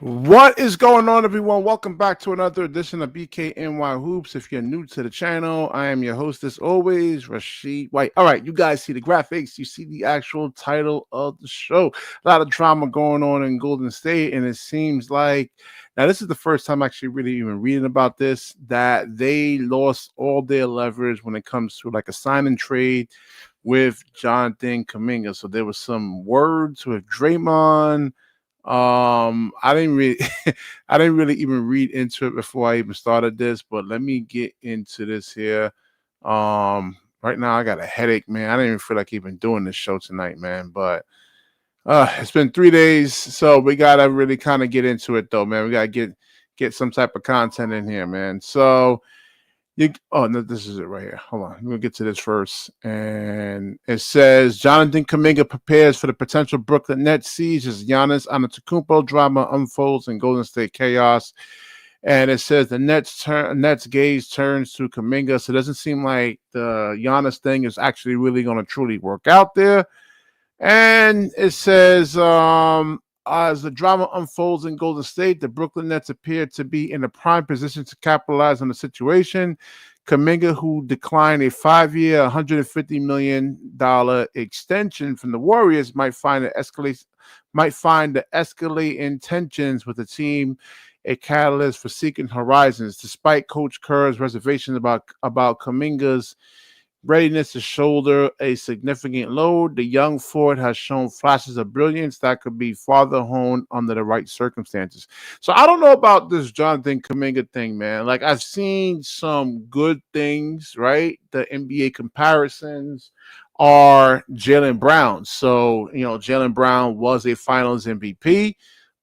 What is going on, everyone? Welcome back to another edition of BKNY Hoops. If you're new to the channel, I am your host, as always, Rashid White. All right, you guys see the graphics. You see the actual title of the show. A lot of drama going on in Golden State, and it seems like now this is the first time actually really even reading about this, that they lost all their leverage when it comes to like a sign and trade with Jonathan Kuminga. So there was some words with Draymond. I didn't really I didn't really even read into it before I even started this, but let me get into this here. Right now I got a headache, man. I didn't even feel like even doing this show tonight, man. But it's been 3 days, so we gotta really kind of get into it though, man. We gotta get some type of content in here, man. So oh no, this is it right here. Hold on, we'll get to this first. And it says Jonathan Kaminga prepares for the potential Brooklyn Nets siege as Giannis Antetokounmpo drama unfolds in Golden State chaos. And it says the Nets gaze turns to Kaminga. So it doesn't seem like the Giannis thing is actually really going to truly work out there. And it says, as the drama unfolds in Golden State, the Brooklyn Nets appear to be in a prime position to capitalize on the situation. Kuminga, who declined a 5-year, $150 million extension from the Warriors, might find the escalating tensions with the team a catalyst for seeking horizons. Despite Coach Kerr's reservations about Kuminga's readiness to shoulder a significant load, the young forward has shown flashes of brilliance that could be farther honed under the right circumstances. So I don't know about this Jonathan Kuminga thing, man. Like, I've seen some good things, right? The NBA comparisons are Jaylen Brown. So, Jaylen Brown was a Finals MVP,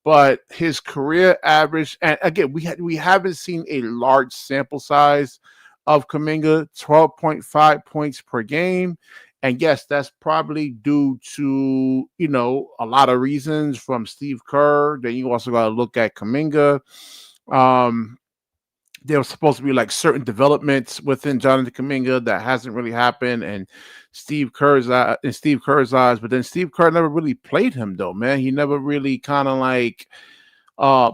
but his career average, and again, we haven't seen a large sample size of Kaminga, 12.5 points per game. And yes, that's probably due to, a lot of reasons from Steve Kerr. Then you also got to look at Kaminga. There was supposed to be like certain developments within Jonathan Kuminga that hasn't really happened, and Steve Kerr's eyes. But then Steve Kerr never really played him though, man. He never really kind of like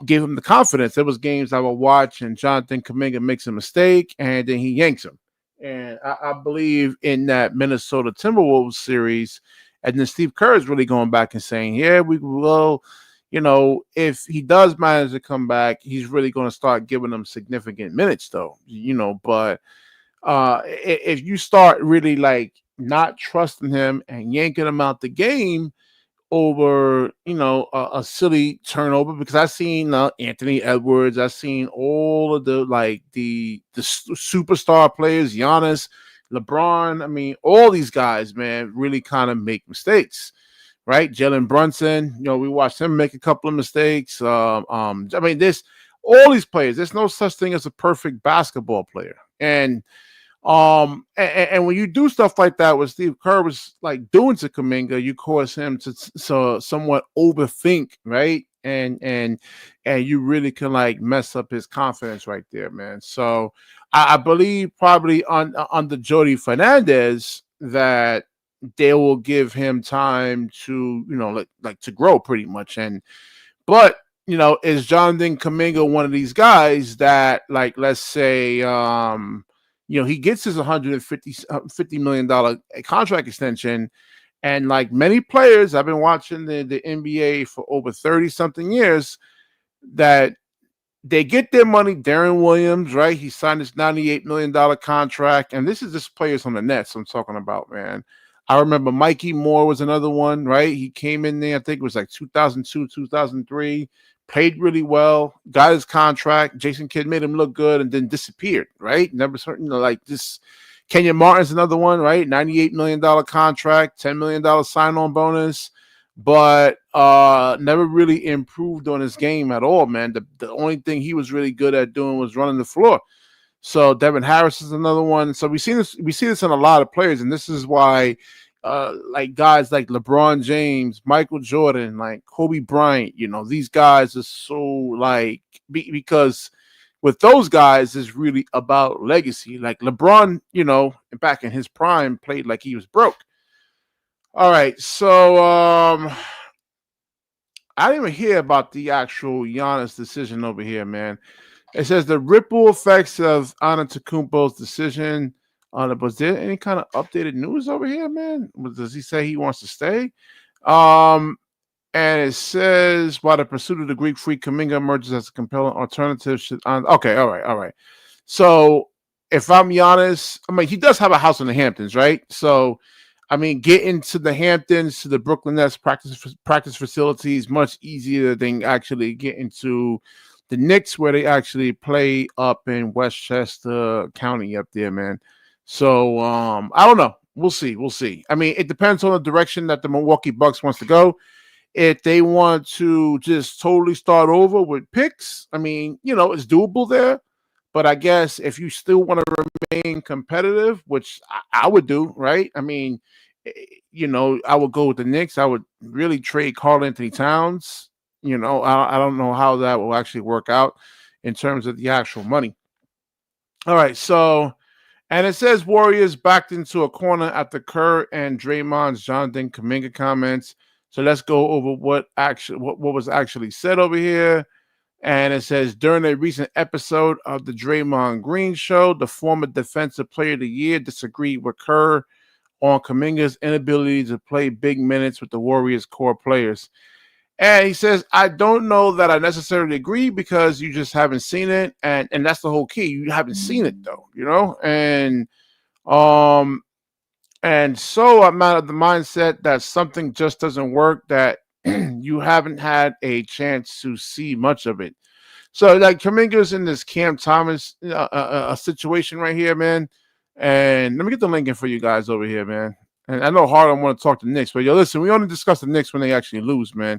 gave him the confidence. There was games I would watch, and Jonathan Kuminga makes a mistake, and then he yanks him. And I believe in that Minnesota Timberwolves series, and then Steve Kerr is really going back and saying, "Yeah, we will." If he does manage to come back, he's really going to start giving them significant minutes, though. But if you start really like not trusting him and yanking him out the game over, a silly turnover, because I've seen Anthony Edwards, I've seen all of the like the superstar players, Giannis, LeBron. I mean, all these guys, man, really kind of make mistakes, right? Jalen Brunson, we watched him make a couple of mistakes. I mean, there's all these players. There's no such thing as a perfect basketball player, and when you do stuff like that, what Steve Kerr was like doing to Kuminga, you cause him to somewhat overthink, right? And you really can like mess up his confidence right there, man. So I believe probably under Jody Fernandez that they will give him time to, like to grow pretty much. But is Jonathan Kuminga one of these guys that, like, let's say, he gets his $150 million contract extension, and like many players, I've been watching the NBA for over 30 something years, that they get their money. Darren Williams, right? He signed this $98 million contract, and this is just players on the Nets I'm talking about, man. I remember Mikey Moore was another one, right? He came in there, I think it was like 2002, 2003, played really well, got his contract. Jason Kidd made him look good and then disappeared, right? Never certain, like this. Kenyon Martin's another one, right? $98 million contract, $10 million sign-on bonus, but never really improved on his game at all, man. The only thing he was really good at doing was running the floor. So Devin Harris is another one. So we see this in a lot of players, and this is why like guys like LeBron James, Michael Jordan, like Kobe Bryant, these guys are so like, because with those guys is really about legacy. Like LeBron, back in his prime, played like he was broke. All right, so I didn't even hear about the actual Giannis decision over here, man. It says the ripple effects of Antetokounmpo's decision on it. Was there any kind of updated news over here, man? Does he say he wants to stay? Um, and it says while the pursuit of the Greek freak Kuminga emerges as a compelling alternative. Okay, all right, all right. So if I'm Giannis, I mean he does have a house in the Hamptons, right? So I mean, getting to the Hamptons to the Brooklyn Nets practice facilities much easier than actually getting to the Knicks, where they actually play up in Westchester County up there, man. So I don't know. We'll see. We'll see. I mean, it depends on the direction that the Milwaukee Bucks wants to go. If they want to just totally start over with picks, I mean, it's doable there. But I guess if you still want to remain competitive, which I would do, right? I mean, I would go with the Knicks. I would really trade Karl Anthony Towns. I don't know how that will actually work out in terms of the actual money. All right, so and it says Warriors backed into a corner after Kerr and Draymond's Jonathan Kuminga comments. So let's go over what was actually said over here. And it says during a recent episode of the Draymond Green Show, the former Defensive Player of the Year disagreed with Kerr on Kuminga's inability to play big minutes with the Warriors' core players. And he says, I don't know that I necessarily agree because you just haven't seen it. And that's the whole key. You haven't seen it though, And so I'm out of the mindset that something just doesn't work, that you haven't had a chance to see much of it. So like Kuminga's in this Cam Thomas situation right here, man. And let me get the link in for you guys over here, man. And I know Harlem want to talk to the Knicks, but listen, we only discuss the Knicks when they actually lose, man.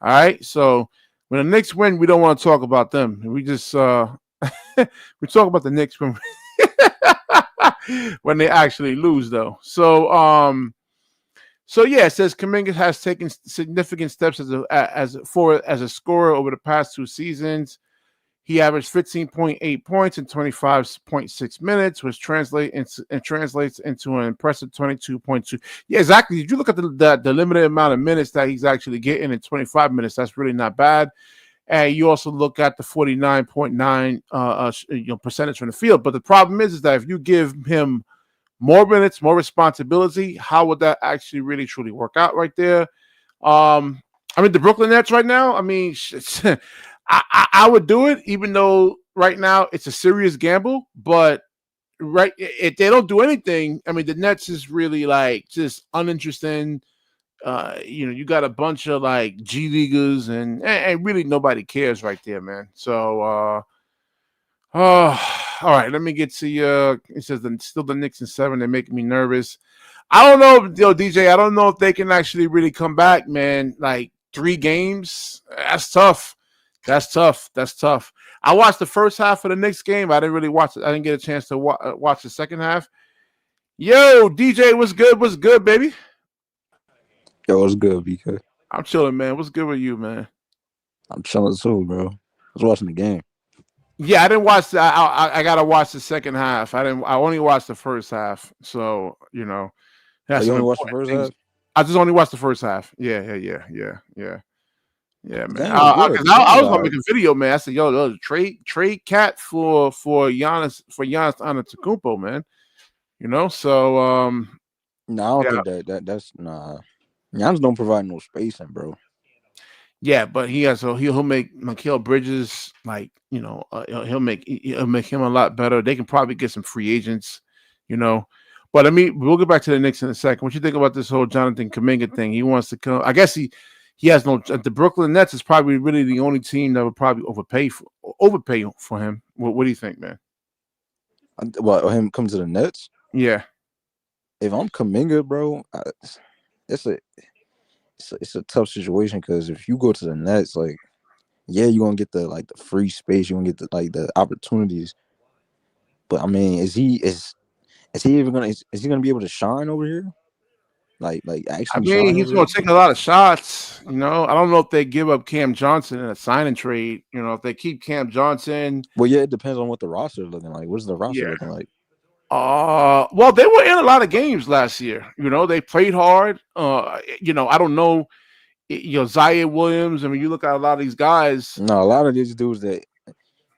All right. So when the Knicks win, we don't want to talk about them. We just we talk about the Knicks when when they actually lose, though. So yeah, it says Kuminga has taken significant steps as a scorer over the past 2 seasons. He averaged 15.8 points in 25.6 minutes, which translates into an impressive 22.2. Yeah, exactly. If you look at the limited amount of minutes that he's actually getting in 25 minutes, that's really not bad. And you also look at the 49.9 percentage from the field. But the problem is that if you give him more minutes, more responsibility, how would that actually really truly work out right there? I mean, the Brooklyn Nets right now, I mean, I would do it, even though right now it's a serious gamble. But right, if they don't do anything, I mean, the Nets is really like just uninteresting. You got a bunch of like G leaguers and really nobody cares right there, man. So, all right, let me get to you. It says still the Knicks in 7. They're making me nervous. I don't know, DJ. I don't know if they can actually really come back, man. Like 3 games, that's tough. That's tough. I watched the first half of the Knicks game. I didn't really watch it. I didn't get a chance to watch the second half. Yo, DJ, what's good? What's good, baby? Yo, what's good, Bkny? I'm chilling, man. What's good with you, man? I'm chilling too, bro. I was watching the game. Yeah, I didn't watch. I gotta watch the second half. I only watched the first half. So Oh, that's you some only watched the important first things. half? I just only watched the first half. Yeah, The man. game was good. Because The game I was was all gonna right. make a video, man. I said, yo, trade Cat for Giannis Antetokounmpo, man. So No, I don't yeah, think that's nah. Giannis don't provide no spacing, bro. yeah, but he'll make Mikal Bridges like he'll make him a lot better. They can probably get some free agents, you know. But I mean, we'll get back to the Knicks in a second. What you think about this whole Jonathan Kuminga thing? He wants to come. I guess he has no. The Brooklyn Nets is probably really the only team that would probably overpay for him. What do you think, man? Well, him come to the Nets. Yeah, If I'm Kaminga, bro, it's a it's a tough situation because if you go to the Nets, like, yeah, you're gonna get the free space, you're gonna get the opportunities. But I mean, is he even gonna is he gonna be able to shine over here? Like I actually mean, shine he's over going here? to take a lot of shots. I don't know if they give up Cam Johnson in a sign and trade. If they keep Cam Johnson, Well, yeah, it depends on what the roster is looking like. What's the roster yeah. looking like? Well, they were in a lot of games last year. They played hard. I don't know Zaire Williams. I mean, you look at a lot of these guys. No, a lot of these dudes that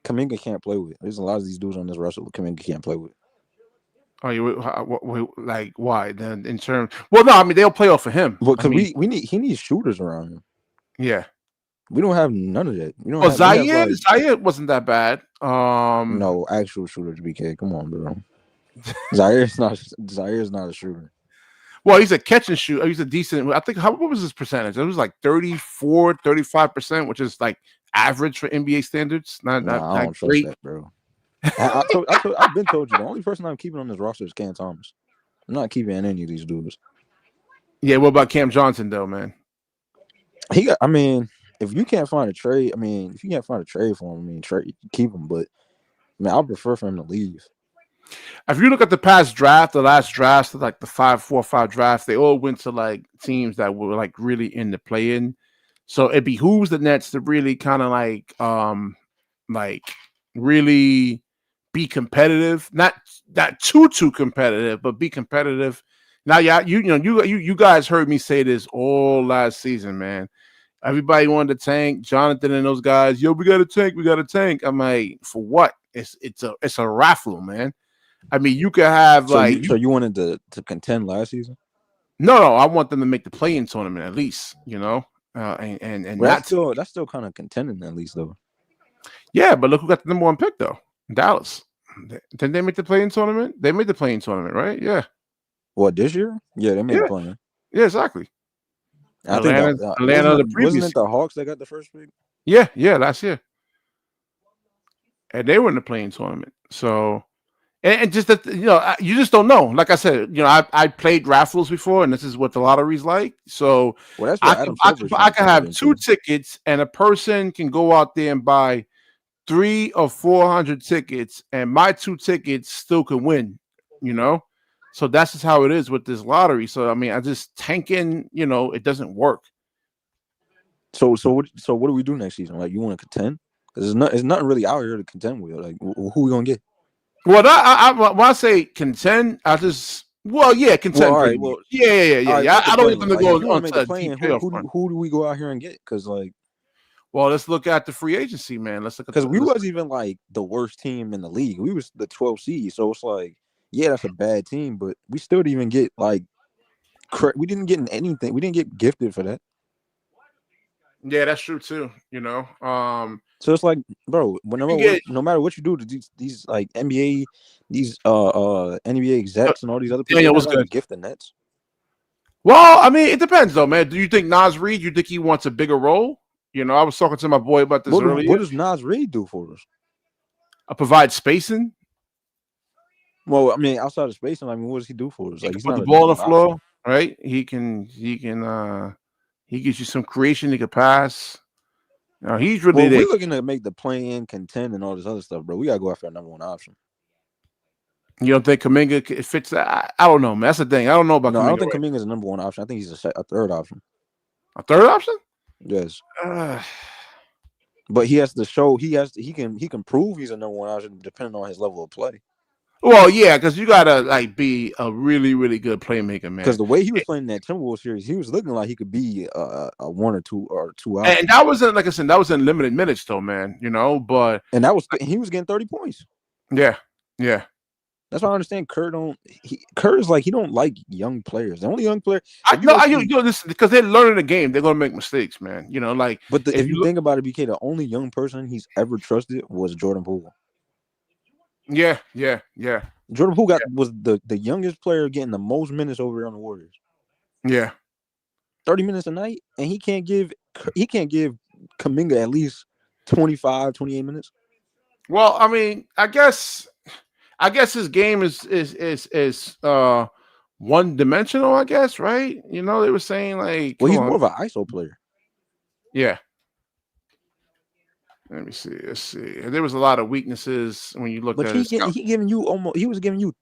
Kaminga can't play with. There's a lot of these dudes on this roster that Kaminga can't play with. Oh, like why? Then in terms, well, no, I mean they'll play off of him. But I because mean, he needs shooters around him. yeah. We don't have none of that. We don't Well, have. Zaire wasn't that bad. No actual shooters. BK, come on, bro. Zaire's not a shooter. Well, he's a catch and shoot. He's a decent. I think. What was his percentage? It was like 34, 35%, which is like average for NBA standards. I don't trust that, bro. I've been told you the only person I'm keeping on this roster is Cam Thomas. I'm not keeping any of these dudes. Yeah, what about Cam Johnson though, man? I mean, if you can't find a trade, for him, keep him. But man, I prefer for him to leave. If you look at the last drafts, like the 4-5 drafts, they all went to like teams that were like really in the play-in. So it behooves the Nets to really kind of like really be competitive, not too competitive, but be competitive. Now, yeah, you guys heard me say this all last season, man. Everybody wanted to tank. Jonathan and those guys, we got to tank. I'm like, for what? It's a raffle, man. I mean, you could have so you wanted to contend last season? No, I want them to make the play-in tournament at least, and that's still kind of contending at least though. Yeah, but look who got the number 1 pick though, Dallas. Didn't they make the play-in tournament? They made the play-in tournament, right? Yeah. What, this year? Yeah, they made the play-in. Yeah, exactly. Atlanta, wasn't it the Hawks that got the first pick? Yeah, last year, and they were in the play-in tournament. So. And just that, you just don't know. Like I said, I played raffles before, and this is what the lottery's like. So that's I can have 2 tickets, and a person can go out there and buy 300 or 400 tickets, and my 2 tickets still can win. So that's just how it is with this lottery. So I mean, I just tanking. It doesn't work. So what do we do next season? Like, you want to contend? Because it's nothing really out here to contend with. Like, who we gonna get? Well, when I say contend, contend. Well, all right, yeah. I don't want them to go on to the who do we go out here and get? Because let's look at the free agency, man. Let's look at because we wasn't even like the worst team in the league. We was the 12th seed, so it's like, yeah, that's a bad team, but we still didn't even get like we didn't get anything. We didn't get gifted for that. Yeah, that's true too. So it's like, bro, no matter what you do to these like NBA, these NBA execs and all these other people, was going to gift the Nets. Well, I mean, it depends though, man. Do you think Nas Reed? You think he wants a bigger role? I was talking to my boy about this earlier. What does Nas Reed do for us? Provide spacing. Well, I mean, outside of spacing, I mean, what does he do for us? Like, he can put the ball on the floor, right? He gives you some creation. He can pass. He's really we're looking to make the play-in, contend, and all this other stuff, bro. We gotta go after a number 1 option. You don't think Kuminga fits that? I don't know, man. That's the thing. I don't know about. No, Kuminga, I don't think Kuminga is a number 1 option. I think he's a third option. A third option? Yes. But he has to show he can prove he's a number 1 option depending on his level of play. Well, yeah, because you gotta like be a really, really good playmaker, man. Because the way he was playing in that Timberwolves series, he was looking like he could be a 1 or 2 out. And that wasn't, like I said, that was in limited minutes, though, man. But he was getting 30 points. Yeah. That's why I understand Kerr is like, he don't like young players. The only young player. Listen, because they're learning the game, they're gonna make mistakes, man. But if you think about it, BK, the only young person he's ever trusted was Jordan Poole. Yeah. Jordan Poole was the youngest player getting the most minutes over on the Warriors. Yeah, 30 minutes a night, and he can't give Kaminga at least 25, 28 minutes. Well, I mean, I guess his game is one dimensional. I guess, right? They were saying like, well, he's more of an ISO player. Yeah. Let me see. Let's see. There was a lot of weaknesses when you look at it. But he was giving you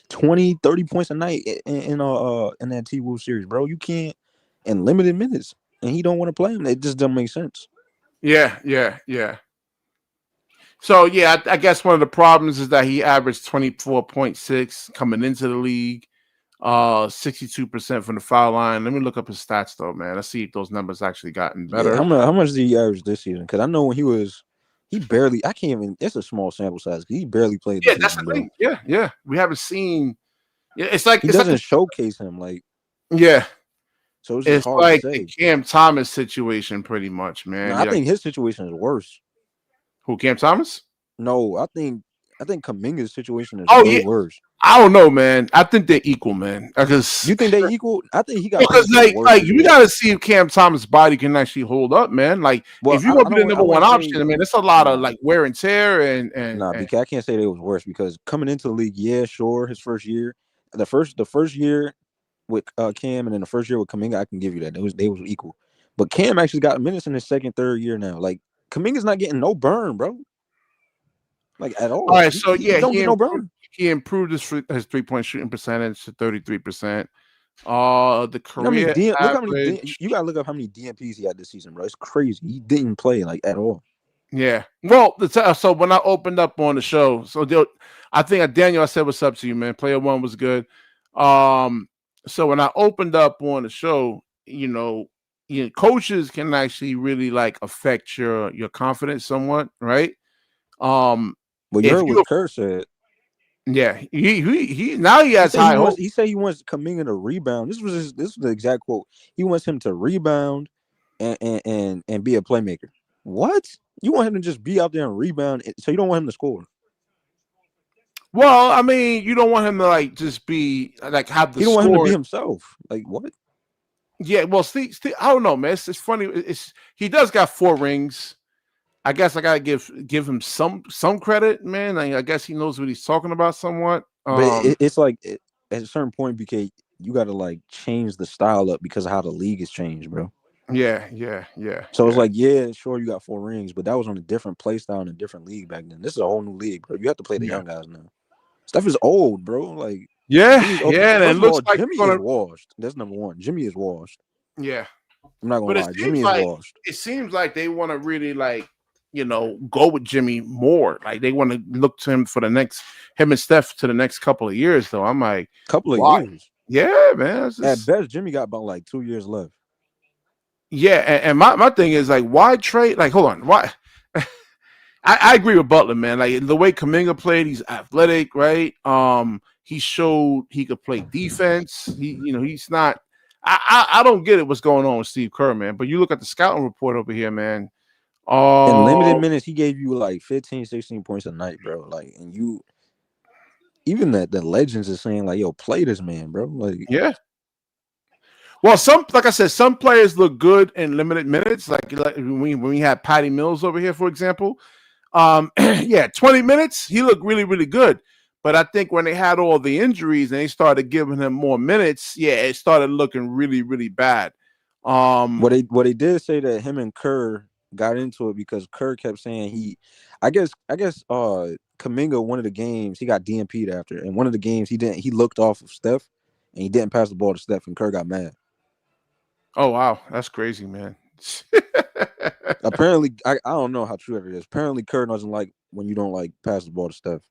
20, 30 points a night in that T-Wolves series, bro. You can't in limited minutes, and he don't want to play him. It just doesn't make sense. Yeah. So yeah, I guess one of the problems is that he averaged 24.6 coming into the league. 62% from the foul line. Let me look up his stats though, man. Let's see if those numbers actually gotten Yeah, better. how much did he average this season? Because I know when he barely. I can't even. It's a small sample size. He barely played the Yeah, that's the season, bro. thing. Yeah. We haven't seen. Yeah, He it's like doesn't showcase him like. yeah, So it's just it's hard to like the say. Cam Thomas situation, pretty much, No, man. I Yeah, like, think his situation is worse. who Cam Thomas? No, I think Kaminga's situation is Oh way yeah, worse. I don't know, man. I think they're equal, man. Because You think they equal? I think he got put because into a worse like we situation. gotta see if Cam Thomas' body can actually hold up, man. Like Well, if you're gonna I be the don't. I number one wouldn't say option, I mean, it's a lot of nah, like wear and tear and because I can't say they was worse because coming into the league, yeah, sure, his first year, the first year with Cam and then the first year with Kaminga, I can give you that they was equal. But Cam actually got minutes in his second, third year now. Like Kaminga's not getting no burn, bro. Like at all all. right. He, So he, he yeah, don't get no burn. he improved his 3-point shooting percentage to 33%. The You know how many career look how many average. you gotta look up how many DMPs he had this season, bro. It's crazy. He didn't play like at all. Yeah. Well, so when I opened up on the show, I think Daniel, I said what's up to you, man. Player one was good. Um, so when I opened up on the show, coaches can actually really like affect your confidence somewhat, right? Um, But you if heard you, what Kerr said. yeah, he now he He has said he high wants. hope. He said he wants Kaminga to rebound. This was the exact quote. He wants him to rebound and be a playmaker. What? You want him to just be out there and rebound? So you don't want him to score. Well, I mean, you don't want him to like just be like have the He don't want him to be score. himself. Like what? Yeah, well, Steve, I don't know, man. It's funny. He does got 4 rings. I guess I gotta give him some credit, man. I guess he knows what he's talking about somewhat. But it's like at a certain point, BK, you got to like change the style up because of how the league has changed, bro. So it's Yeah. like, yeah, sure, you got 4 rings, but that was on a different play style in a different league back then. This is a whole new league, bro. You have to play the Yeah. young guys now. Steph is old, bro. Like Yeah, Jimmy's old. yeah, and it First of looks all, like Jimmy they're is gonna. washed. That's number one. Jimmy is washed. Yeah, I'm not gonna but lie. Jimmy is washed. it seems like they want to really like go with Jimmy more. Like they want to look to him for him and Steph to the next couple of years. Though I'm like, Couple of why? years. Yeah, man. At best, Jimmy got about like 2 years left. Yeah, and my thing is like, why trade? Like, hold on, why? I agree with Butler, man. Like the way Kuminga played, he's athletic, right? He showed he could play defense. He's not. I don't get it. What's going on with Steve Kerr, man? But you look at the scouting report over here, man. In limited Oh, minutes, he gave you like 15, 16 points a night, bro. Like, and you, even the legends is saying like, yo, play this man, bro. Like, yeah. Well, like I said, some players look good in limited minutes. Like when we had Patty Mills over here, for example. Yeah, 20 minutes, he looked really, really good. But I think when they had all the injuries and they started giving him more minutes, yeah, it started looking really, really bad. what they did say that him and Kerr got into it because Kerr kept saying I guess Kaminga, one of the games he got DMP'd after, and one of the games he looked off of Steph and he didn't pass the ball to Steph and Kerr got mad. Oh wow, that's crazy, man. Apparently, I don't know how true it is. Apparently, Kerr doesn't like when you don't like pass the ball to Steph.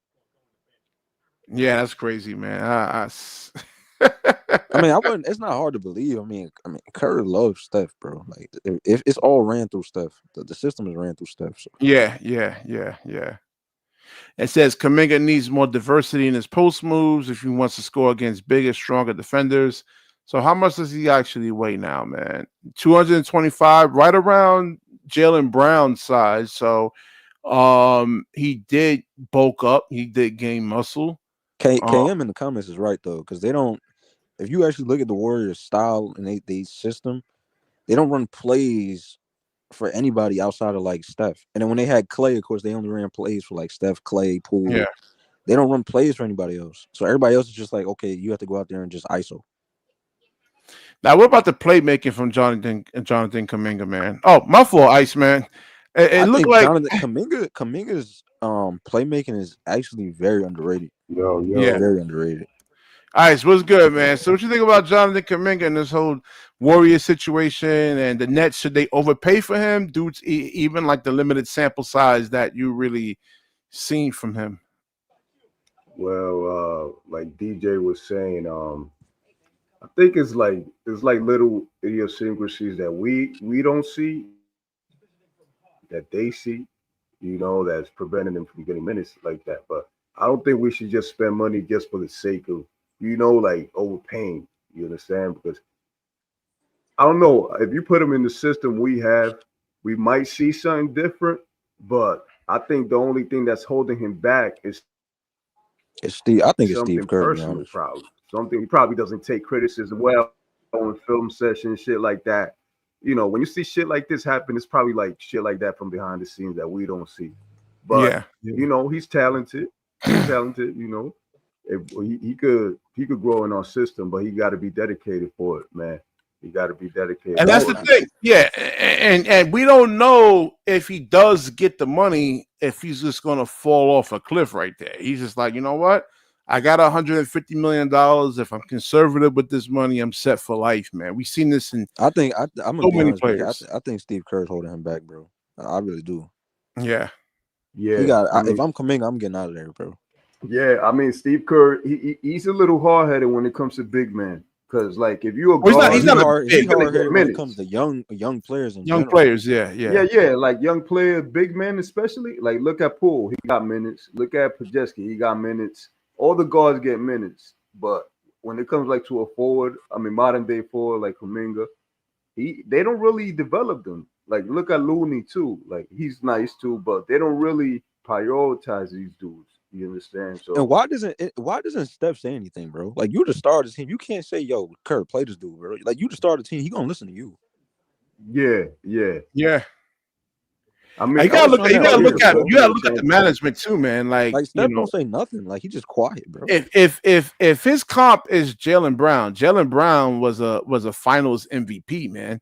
Yeah, that's crazy, man. I mean, I wouldn't. It's not hard to believe. Kerr loves Steph, bro. Like, if it's all ran through Steph, the system is ran through Steph. So. Yeah. It says Kaminga needs more diversity in his post moves if he wants to score against bigger, stronger defenders. So how much does he actually weigh now, man? 225, right around Jaylen Brown's size. So he did bulk up. He did gain muscle. KM in the comments is right though, because they don't. If you actually look at the Warriors' style and they system, they don't run plays for anybody outside of like Steph. And then when they had Clay, of course, they only ran plays for like Steph, Clay, Yeah. Poole. They don't run plays for anybody else. So everybody else is just like, okay, you have to go out there and just ISO. Now, what about the playmaking from Jonathan Kuminga, man? Oh, my fault, Ice Man. It I looked think like Jonathan Kaminga's playmaking is actually very underrated. yeah. Very underrated. Ice, what's good, man? So, what you think about Jonathan Kuminga and this whole Warrior situation and the Nets? Should they overpay for him due to even like the limited sample size that you really seen from him? Well, like DJ was saying, I think it's like little idiosyncrasies that we don't see that they see, that's preventing them from getting minutes like that. But I don't think we should just spend money just for the sake of, like overpaying. You understand? Because I don't know if you put them in the system we have, we might see something different. But I think the only thing that's holding him back is something personal, It's probably. Steve. I think it's Steve Something Kerr, he to be probably honest. doesn't take criticism well on film sessions, shit like that. When you see shit like this happen, it's probably like shit like that from behind the scenes that we don't see. But he's Yeah. talented. He's talented. He could grow in our system, but he got to be dedicated for it, man. He got to be dedicated And for that's it. the thing. Yeah. And we don't know if he does get the money, if he's just going to fall off a cliff right there. He's just like, you know what? I got $150 million. If I'm conservative with this money, I'm set for life, man. We've seen this in I'm gonna so be many honest, BK. players. I think Steve Kerr's holding him back, bro. I really do. Yeah. He Yeah, got. I If mean, I'm Kuminga, I'm getting out of there, bro. yeah, I mean, Steve Kerr, he's a little hard headed when it comes to big men. Because like, if you're a Well, No, he's guard, not a he big you're gonna hard get headed when it comes minutes. to young players in young general. players. Yeah. Yeah, Yeah. yeah, like young player, big men especially. Like, look at Poole, he got minutes. Look at Pajeski, he got minutes. All the guards get minutes, but when it comes like to a forward, I mean, modern day forward like Kuminga, they don't really develop them. Like, look at Looney too. Like, he's nice too, but they don't really prioritize these dudes. You understand? And So why doesn't Steph say anything, bro? Like you the star of the team. You can't say, "Yo, Kerr, play this dude, bro." Like you the star of the team. He gonna listen to you. yeah, yeah. Yeah. I mean, You I gotta was look. trying You to gotta tell you look the at. You culture gotta will look at the change. management too, man. Like, Like Steph don't say nothing. Like he just quiet, bro. if his comp is Jalen Brown was a Finals MVP, man.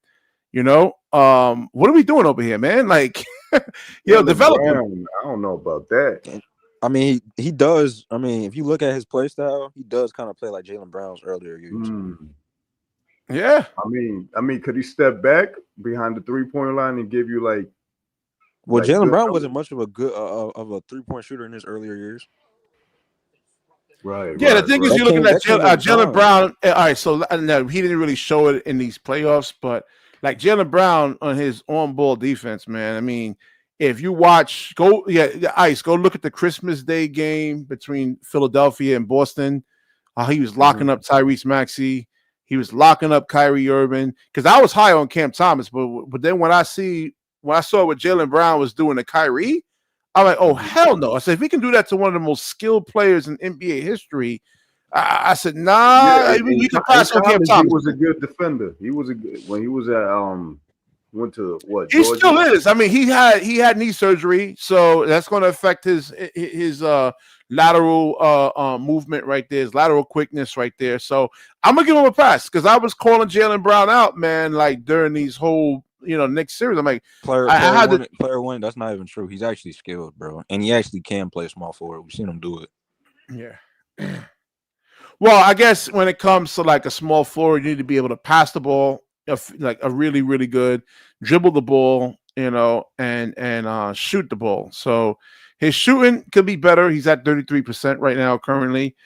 What are we doing over here, man? Like, Jalen develop him. Brown, I don't know about that. And, I mean, he does. I mean, if you look at his play style, he does kind of play like Jalen Brown's earlier years. Yeah. I mean, could he step back behind the 3-point line and give you Well, like Jalen good Brown numbers? wasn't much of a good of a 3-point shooter in his earlier years. Right, Yeah, the right, thing is, right. That you're looking came at that came over Jalen time. Brown. All right, so no, he didn't really show it in these playoffs, but like Jalen Brown on his on-ball defense, man. I mean, if you watch, go look at the Christmas Day game between Philadelphia and Boston. How he was locking up Tyrese Maxey, he was locking up Kyrie Irving. Because I was high on Cam Thomas, but then when I saw what Jalen Brown was doing to Kyrie, I'm like, oh, hell no. I said, if he can do that to one of the most skilled players in NBA history, I said, Yeah, nah, we can in pass on Cam college he Thomas. was a good defender. He was a good when he was at went to what, He Georgia? still is. I mean, he had knee surgery, so that's going to affect his lateral movement right there, his lateral quickness right there. So I'm gonna give him a pass because I was calling Jalen Brown out, man, like during these whole Knicks series. I'm like, Player I had to. player one. That's not even true. He's actually skilled, bro, and he actually can play small forward. We've seen him do it. Yeah. Well, I guess when it comes to like a small forward, you need to be able to pass the ball, like a really, really good dribble the ball, and shoot the ball. So his shooting could be better. He's at 33% right now currently,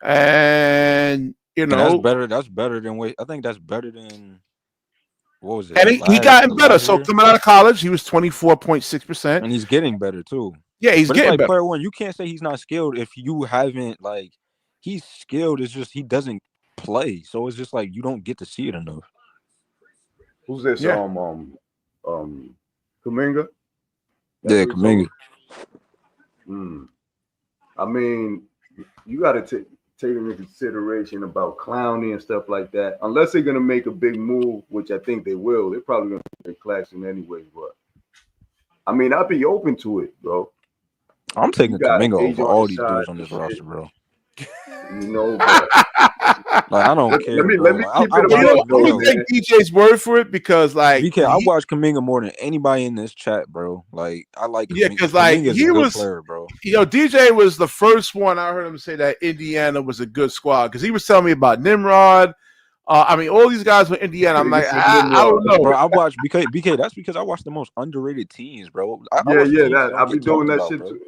and And that's better. That's better than I think that's better than what was it? and he gotten better. Last So year? coming out of college, he was 24.6%. And he's getting better too. Yeah, he's But it's getting like better. player one, you can't say he's not skilled if you haven't he's skilled. It's just he doesn't play, so it's just like you don't get to see it enough. Who's this? Yeah. Kuminga? Yeah, Kaminga. I mean, you got to take into consideration about Clowney and stuff like that. Unless they're gonna make a big move, which I think they will, they're probably gonna be clashing anyway. But I mean, I'd be open to it, bro. I'm taking Kaminga age over on all his these side dudes on and this shit. roster, bro. But Like I don't care. let me keep it I'm about gonna take DJ's word for it because BK, I watch Kaminga more than anybody in this chat, bro. Like I like Kaminga. Yeah, because like Kaminga's he a good was, player, bro. DJ was the first one I heard him say that Indiana was a good squad because he was telling me about Nimrod. I mean, all these guys with Indiana. I'm like, I don't know, bro. I watch BK. That's because I watch the most underrated teams, bro. I'll be doing that shit too.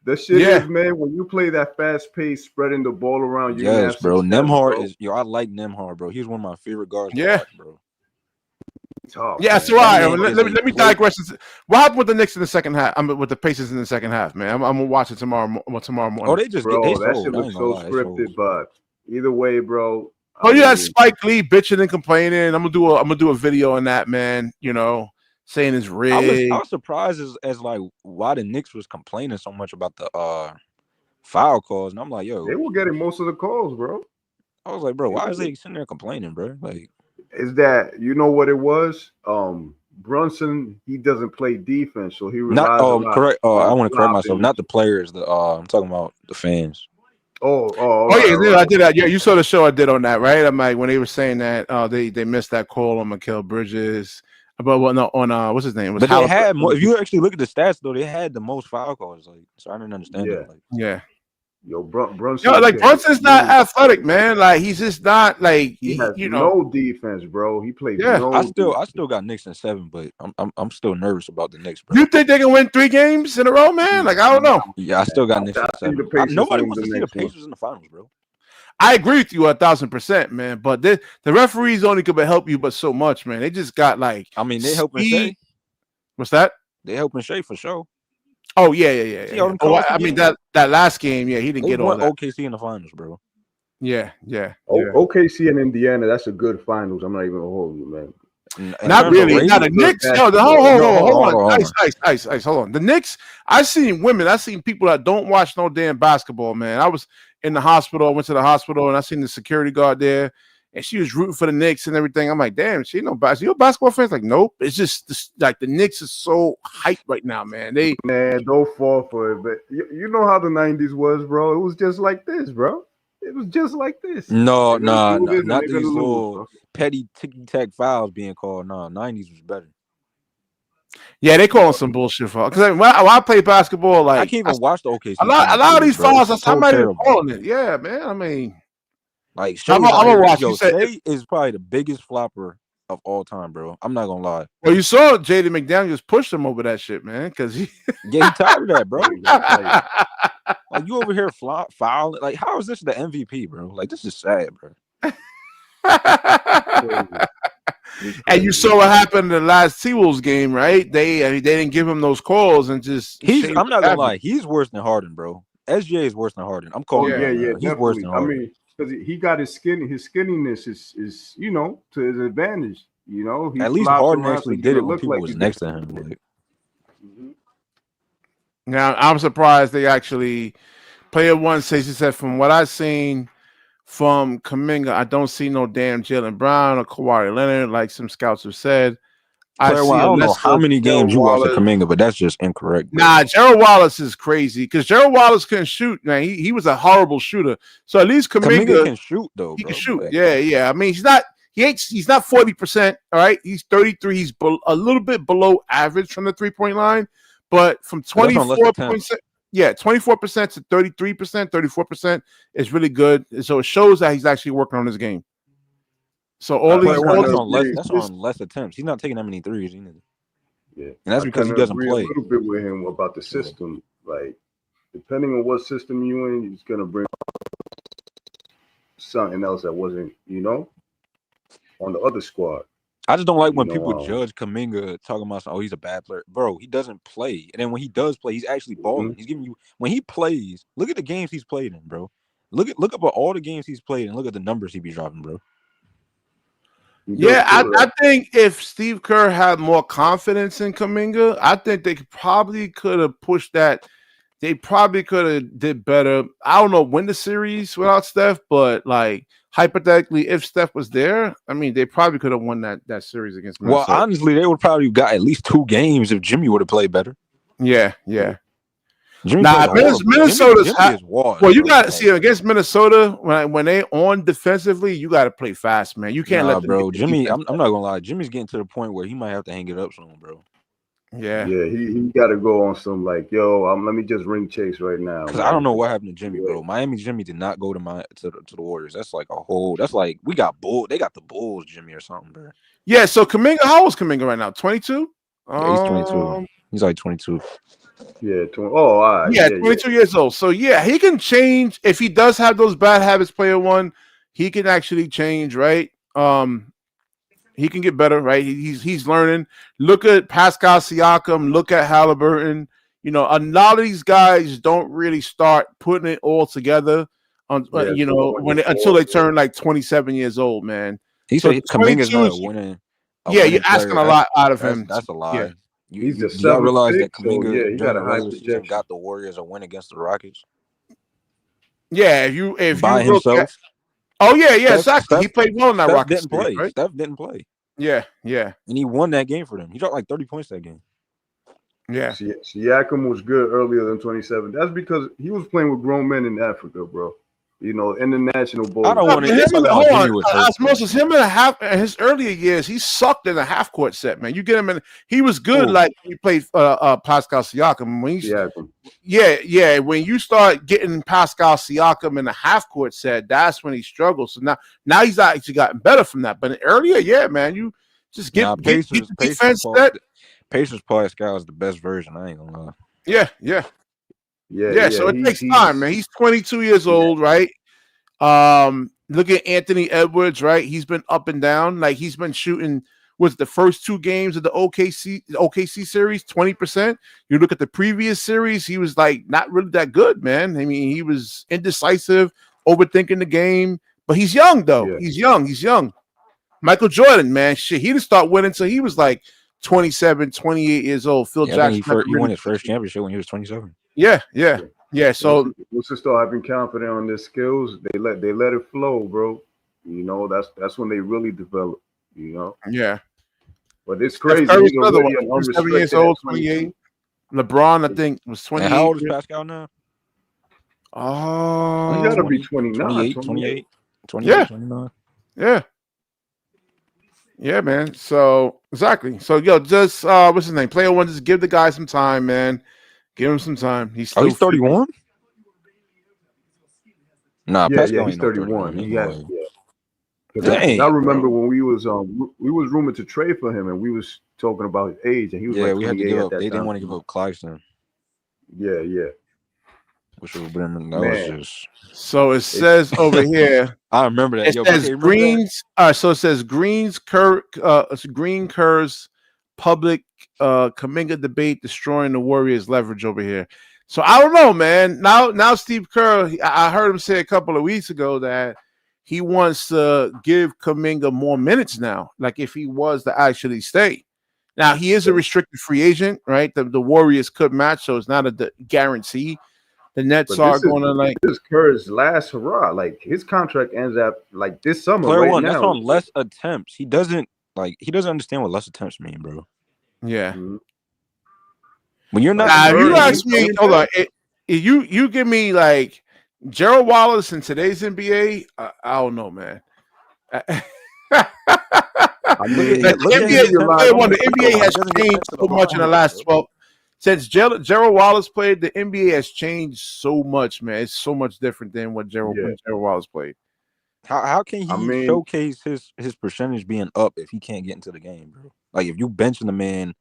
The shit Yeah. is, man, when you play that fast pace, spreading the ball around, you Yes, have bro. success, Nembhard bro. is I like Nembhard, bro. He's one of my favorite guards to Yeah. watch, bro. Tough, Yeah, man. so That all right, man is let a me play. digress. What happened with the Knicks in the second half? With the Pacers in the second half, man. I'm gonna watch it tomorrow morning. Oh, they just Bro, they that shit sold. I looks ain't gonna so lie, scripted, but either way, bro. Oh, I you had mean, Spike Lee bitching and complaining. I'm gonna do a video on that, man. You know, saying it's I rigged. was surprised as like why the Knicks was complaining so much about the foul calls, and I'm like, yo, they were getting most of the calls, bro. I was like, bro, why is they sitting there complaining, bro? Like, Is that you know what it was? Brunson, he doesn't play defense, so he not relies a lot. correct. I want to correct myself. flopping. Not the players. I'm talking about the fans. Oh, Yeah, right. I did that. Yeah, you saw the show I did on that, right? I'm like when they were saying that they missed that call on Mikal Bridges. But on what's his name? It was But they had Halliburton. more. If you actually look at the stats, though, they had the most foul calls. Like, so I didn't understand it. Like, Yeah. Yo, Brunson. Yo, like Brunson's not athletic, man. Like he's just not like He has you know. no defense, bro. He plays Yeah. no. I still got Knicks in 7, but I'm still nervous about the Knicks, bro. You think they can win 3 games in a row, man? Like I don't know. Yeah, I still got Knicks in 7. Nobody wants to see the Pacers in the finals, bro. I agree with you 1,000%, man. But the referees only could help you, but so much, man. They just got like. I mean, they helping Shea. What's that? They helping Shea for sure. Oh yeah. Oh, I mean that last game, yeah, he didn't get all that. OKC in the finals, bro. Yeah. OKC and Indiana, that's a good finals. I'm not even gonna hold you, man. Not really. Now the Knicks. Hold on. Ice. Hold on. The Knicks. I seen people that don't watch no damn basketball, man. I was in the hospital. I went to the hospital and I seen the security guard there, and she was rooting for the Knicks and everything. I'm like, damn, she know basketball. You a basketball fan? Like, nope. It's just like the Knicks is so hyped right now, man. Man, don't fall for it. But you know how the '90s was, bro. It was just like this, bro. It was just like this. No, not these little petty ticky-tack fouls being called. No, 90s was better. Yeah, they calling some bullshit for because when I play basketball, like I can't even watch the OKC. A lot of these fouls, I'm not even calling it. Yeah, man. I mean, like I'm gonna watch. Yo, Shea is probably the biggest flopper of all time, bro. I'm not gonna lie. Well, you saw Jaden McDaniels push him over that shit, man, because he tired of that, bro. Like you over here fouling. Like, how is this the MVP, bro? Like, this is sad, bro. And you saw what happened in the last T-Wolves game, right? They didn't give him those calls and just. I'm not gonna lie. He's worse than Harden, bro. SGA is worse than Harden. I'm calling. Yeah. He's worse than Harden. I mean, because he got his skinniness is to his advantage. You know, at least Harden actually did it when people was next to him. Like. Now I'm surprised they actually. Player one says he said from what I've seen from Kuminga, I don't see no damn Jaylen Brown or Kawhi Leonard like some scouts have said. I don't know how many games you watched of Kuminga, but that's just incorrect. Bro. Nah, Gerald Wallace is crazy because Gerald Wallace couldn't shoot. Man, he was a horrible shooter. So at least Kuminga can shoot though. He can shoot. Yeah. I mean, he's not 40%. All right, he's 33. He's a little bit below average from the 3-point line, but from 24%. Yeah, 24% to 33%, 34% is really good. So it shows that he's actually working on his game. So that's on less attempts. He's not taking that many threes either. Yeah, and that's because he doesn't play. A little bit with him about the system. Like, depending on what system you in, he's gonna bring something else that wasn't, on the other squad. I just don't like when people judge Kaminga talking about, oh, he's a bad player. Bro, he doesn't play. And then when he does play, he's actually balling. He's giving you when he plays, look at the games he's played in, bro. Look up at all the games he's played and look at the numbers he be dropping, bro. Yeah, I think if Steve Kerr had more confidence in Kuminga, I think they probably could have pushed that. They probably could have did better. I don't know win the series without Steph, but like hypothetically, if Steph was there, I mean, they probably could have won that series against Minnesota. Well, honestly, they would probably got at least 2 games if Jimmy would have played better. Yeah. Minnesota's well, you got to see against Minnesota when they on defensively, you got to play fast, man. You can't let them bro. Jimmy, I'm not gonna lie. Jimmy's getting to the point where he might have to hang it up soon, bro. Yeah. He got to go on some like, let me just ring chase right now. Because I don't know what happened to Jimmy, bro. Miami Jimmy did not go to the Warriors. That's like a whole. That's like we got They got the Bulls Jimmy or something, bro. Yeah. So Kuminga, how old is Kuminga right now? 22. Yeah, he's 22. He's like 22. Yeah. All right. Yeah, 22 years old. So yeah, he can change if he does have those bad habits. Player one, he can actually change, right? He can get better, right? He's learning. Look at Pascal Siakam. Look at Halliburton. You know, a lot of these guys don't really start putting it all together on, Yeah, you know, until they turn like 27 years old, man. He So said Kaminga's 22, not a winning. yeah, you're Player. asking a lot out of him. That's a lie. Yeah. He's the do y'all seventh realize pick, that so Kuminga yeah, he during got the a high regular season projection. got the Warriors a win against the Rockets? Yeah, if by you look himself. at, oh yeah, exactly. He played well in that Steph Rockets didn't series, play. right? Steph didn't play. Yeah, and he won that game for them. He dropped like 30 points that game. Yeah. Siakam was good earlier than 27. That's because he was playing with grown men in Africa, bro. You know, international ball. I don't want to hold on. Osmosis, him in his earlier years, he sucked in a half court set, man. You get him in. He was good, like he played Pascal Siakam. When Siakam. Yeah. When you start getting Pascal Siakam in a half court set, that's when he struggles. So now he's actually gotten better from that. But earlier, yeah, man, you just get the defense set. Pacers Pascal is the best version. I ain't gonna lie. Yeah. So it takes time, man. He's 22 years old, right? Look at Anthony Edwards, right? He's been up and down. Like he's been shooting with the first two games of the OKC series, 20%. You look at the previous series, he was like not really that good, man. I mean, he was indecisive, overthinking the game, but he's young though. Yeah. He's young. Michael Jordan, man, shit, he didn't start winning until he was like 27, 28 years old. Phil Jackson. He won his first championship when he was 27. Yeah. So once they start having confidence on their skills, they let it flow, bro. You know, that's when they really develop. You know. Yeah. But it's crazy. He's already 27 years old, 28. LeBron, I think, was 28. And how old is Pascal now? Oh, he gotta be 29, 28, 29. Yeah, man. So exactly. So just what's his name? Player one, just give the guy some time, man. Give him some time. He's 31. Nah, Pascal he's 31. He got I remember when we was rumored to trade for him, and we was talking about his age, and he was we had to give up. They didn't want to give up Claxton. Yeah. Which would have been that was just. So it says over here. I remember that. It says Greens. So it says Greens Green Kerr's public Kaminga debate destroying the Warriors' leverage over here. So I don't know, man. Now Steve Kerr, I heard him say a couple of weeks ago that he wants to give Kaminga more minutes now, like if he was to actually stay. Now he is a restricted free agent, right? The Warriors could match, so it's not a guarantee. The Nets are going to like this Kerr's last hurrah. Like his contract ends up like this summer. Player right one, now. That's on less attempts. He doesn't understand what less attempts mean, bro. Yeah. Mm-hmm. When you're not, you ask me, hold on. You give me like Gerald Wallace in today's NBA. I don't know, man. The NBA has changed so much in the last 12. Since Gerald Wallace played, the NBA has changed so much, man. It's so much different than when Gerald Wallace played. How can he showcase his percentage being up if he can't get into the game, bro? Like if you benching the man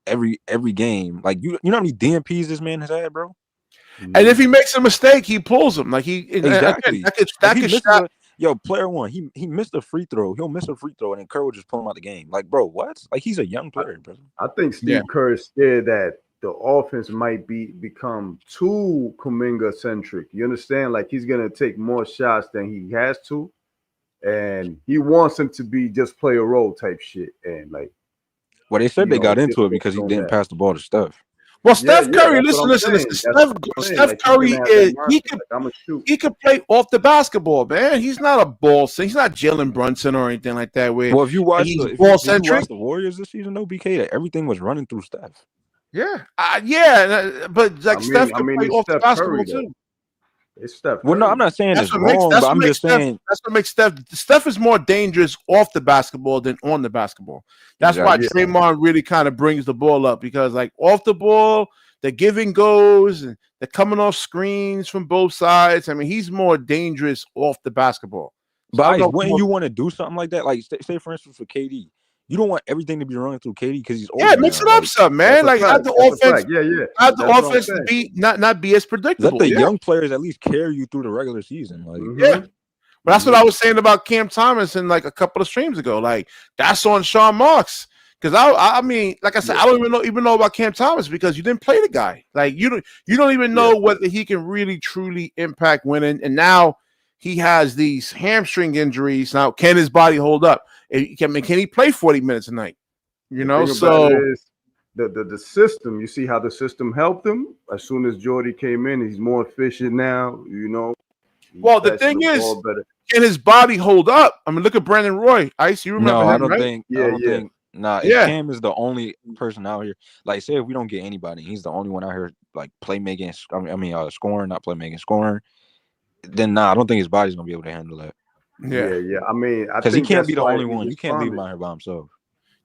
every game, like you know how many DMPs this man has had, bro? And if he makes a mistake, he pulls him. Like exactly. Player one, he missed a free throw. He'll miss a free throw, and then Kerr will just pull him out the game. Like, bro, what? Like he's a young player, bro. I think Steve Kerr is scared that the offense might become too Kuminga centric. You understand? Like he's gonna take more shots than he has to, and he wants him to be just play a role type shit. And like, well, they said they got into it because he didn't pass the ball to Steph. Well, Steph Curry, listen. Steph Curry is he could play off the basketball, man. He's not a ball. He's not Jalen Brunson or anything like that. Well, if you watch the Warriors this season, though, BK, that everything was running through Steph. Yeah, but like Steph can play off the basketball too. It's Steph. Well, no, I'm not saying it's wrong, but I'm just saying that's what makes Steph is more dangerous off the basketball than on the basketball. That's why Draymond really kind of brings the ball up, because like off the ball, the giving goes and they're coming off screens from both sides. I mean, he's more dangerous off the basketball. But wouldn't you want to do something like that? Like say for instance for KD, You don't want everything to be running through KD because he's older. Yeah, mix it up, some man. Like have the offense. Have the offense to be not be as predictable. Let the young players at least carry you through the regular season. Like yeah. But that's what I was saying about Cam Thomas in like a couple of streams ago. Like that's on Sean Marks. Because I mean, like I said, I don't even know about Cam Thomas because you didn't play the guy. Like you don't even know whether he can really truly impact winning. And now he has these hamstring injuries. Now, can his body hold up? Can he play 40 minutes a night? You know, so the system. You see how the system helped him. As soon as Jordy came in, he's more efficient now. You know. Well, the thing is, can his body hold up? I mean, look at Brandon Roy. Ice, you remember him, I don't right? think. I don't think. Nah, if Cam is the only person out here, like say if we don't get anybody, he's the only one out here like playmaking. Scoring, not playmaking, scoring. Then I don't think his body's gonna be able to handle that. Yeah. I mean, because he can't be the only one. You can't leave him out here by himself.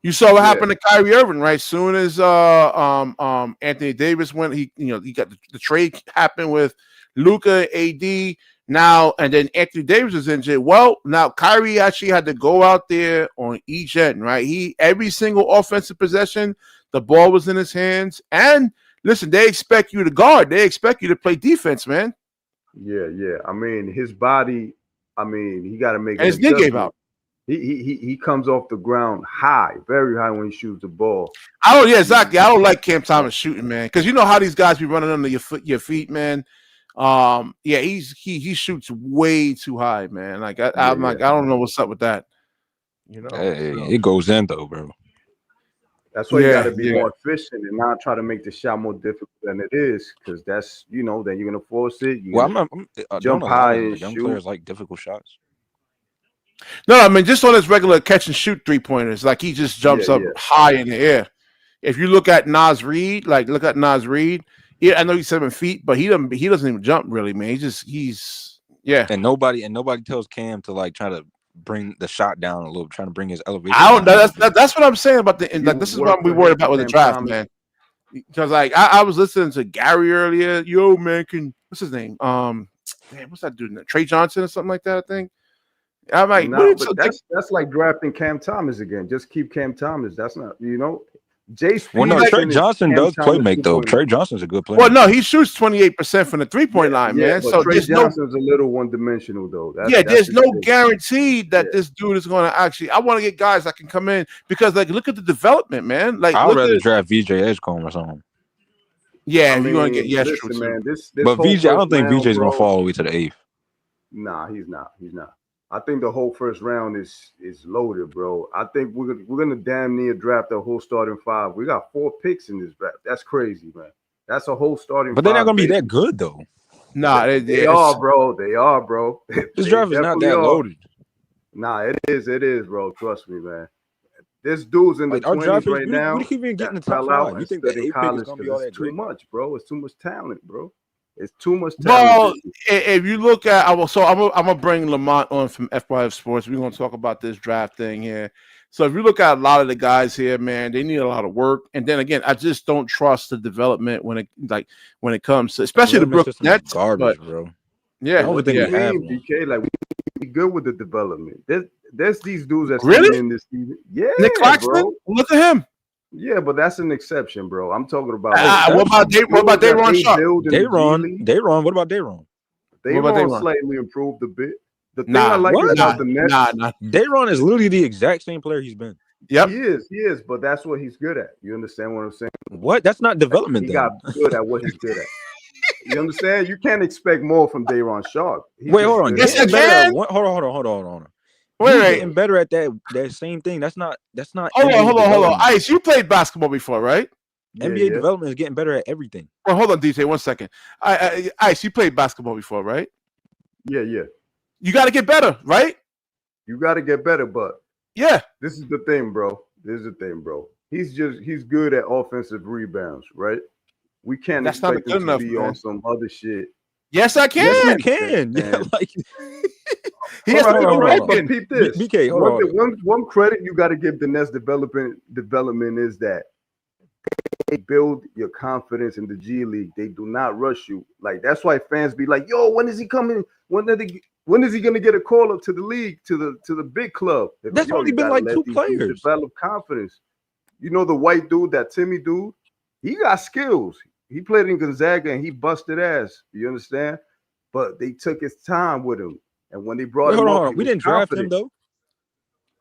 You saw what happened to Kyrie Irving, right? Soon as Anthony Davis went, he got the trade happened with Luka, AD. Now, and then Anthony Davis is injured. Well, now Kyrie actually had to go out there on each end, right? Every single offensive possession, the ball was in his hands. And listen, they expect you to guard. They expect you to play defense, man. Yeah. I mean, his body, he got to make and his knee gave out. He comes off the ground high, very high when he shoots the ball. Exactly. I don't like Cam Thomas shooting, man, because you know how these guys be running under your feet, man. He shoots way too high, man. Like I don't know what's up with that. You know, it goes in though, bro. That's why you got to be more efficient and not try to make the shot more difficult than it is, because that's then you're gonna force it. I'm jump high and young shoot. Players like difficult shots. No, I mean just on his regular catch and shoot 3-pointers, like he just jumps up high in the air. If you look at Naz Reid, yeah, I know he's 7 feet, but he doesn't even jump really, man. He's And nobody tells Cam to like try to bring the shot down a little, trying to bring his elevation. That's what I'm saying about this is what we worried about with the draft, man. Because like I was listening to Gary earlier. Yo, man, what's his name? What's that dude? Trey Johnson or something like that, I think. I'm like, that's like drafting Cam Thomas again. Just keep Cam Thomas. That's not, Trey Johnson does play make though. Trey Johnson's a good player. Well, no, he shoots 28% from the 3-point line, man. So Trey Johnson's a little one-dimensional though. There's no guarantee that this dude is going to actually. I want to get guys that can come in because, like, look at the development, man. Like, I'd rather draft VJ Edgecombe or something. Yeah, if you're going to get listen, man. This but VJ, I don't think VJ's going to fall all the way to the 8th. Nah, he's not. I think the whole first round is loaded, bro. I think we're gonna damn near draft the whole starting 5. We got 4 picks in this draft. That's crazy, man. That's a whole starting. But they're not gonna be that good though. Nah, they are, bro. They are, bro. This draft is not that loaded. Nah, it is, bro. Trust me, man. This dude's in the 20s right now. We keep even getting the top 5. You think that 8 pick is gonna be all that too much, bro? It's too much talent, bro. It's too much talent. Well, if you look at, I'm gonna bring Lamont on from FYF Sports. We're gonna talk about this draft thing here. So if you look at a lot of the guys here, man, they need a lot of work. And then again, I just don't trust the development when it comes to, especially the Brooklyn Nets. Garbage, bro. Yeah, I don't think we have BK. Like we good with the development. There's these dudes that's really in this season. Yeah, Nick Claxton. Bro. Look at him. Yeah, but that's an exception, bro. I'm talking about. What about Day'Ron Sharpe? Day'Ron. What about Day'Ron? Day'Ron slightly improved a bit. The thing I like about the Nets, Day'Ron is literally the exact same player he's been. Yep, he is, but that's what he's good at. You understand what I'm saying? What? That's not development. He got good at what he's good at. You understand? You can't expect more from Day'Ron Sharpe. Wait, hold on. Yes, I can. Hold on. Wait, getting better at that same thing. That's not. Hold on. Ice, you played basketball before, right? NBA development is getting better at everything. Well, hold on, DJ, 1 second. Ice, you played basketball before, right? Yeah. You got to get better, right? You got to get better, but yeah, this is the thing, bro. He's good at offensive rebounds, right? We can't expect him to be on some other shit. Yes, I can. Yes, you can. Yeah, like he has to be right. But peep this. BK, one credit you got to give the Nets development is that they build your confidence in the G League. They do not rush you. Like that's why fans be like, "Yo, when is he coming? When is he gonna get a call up to the league, to the big club?" That's only been like 2 players. Develop confidence. You know the white dude, that Timmy dude, he got skills. He played in Gonzaga and he busted ass. You understand? But they took his time with him, and when they brought him up, we didn't draft him though.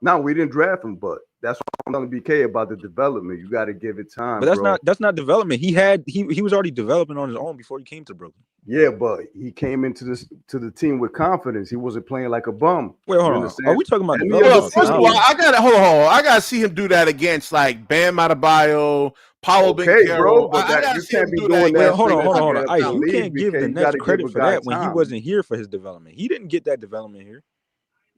No, we didn't draft him, but that's what I'm telling BK about the development. You got to give it time. But that's not development. He was already developing on his own before he came to Brooklyn. Yeah, but he came into the team with confidence. He wasn't playing like a bum. Wait, hold on. Are we talking about first of all, I gotta see him do that against like Bam Adebayo, Paolo Banchero. Bro, but you can't be doing that. Hold on. Ice, you can't give the Nets credit for that when he wasn't here for his development. He didn't get that development here.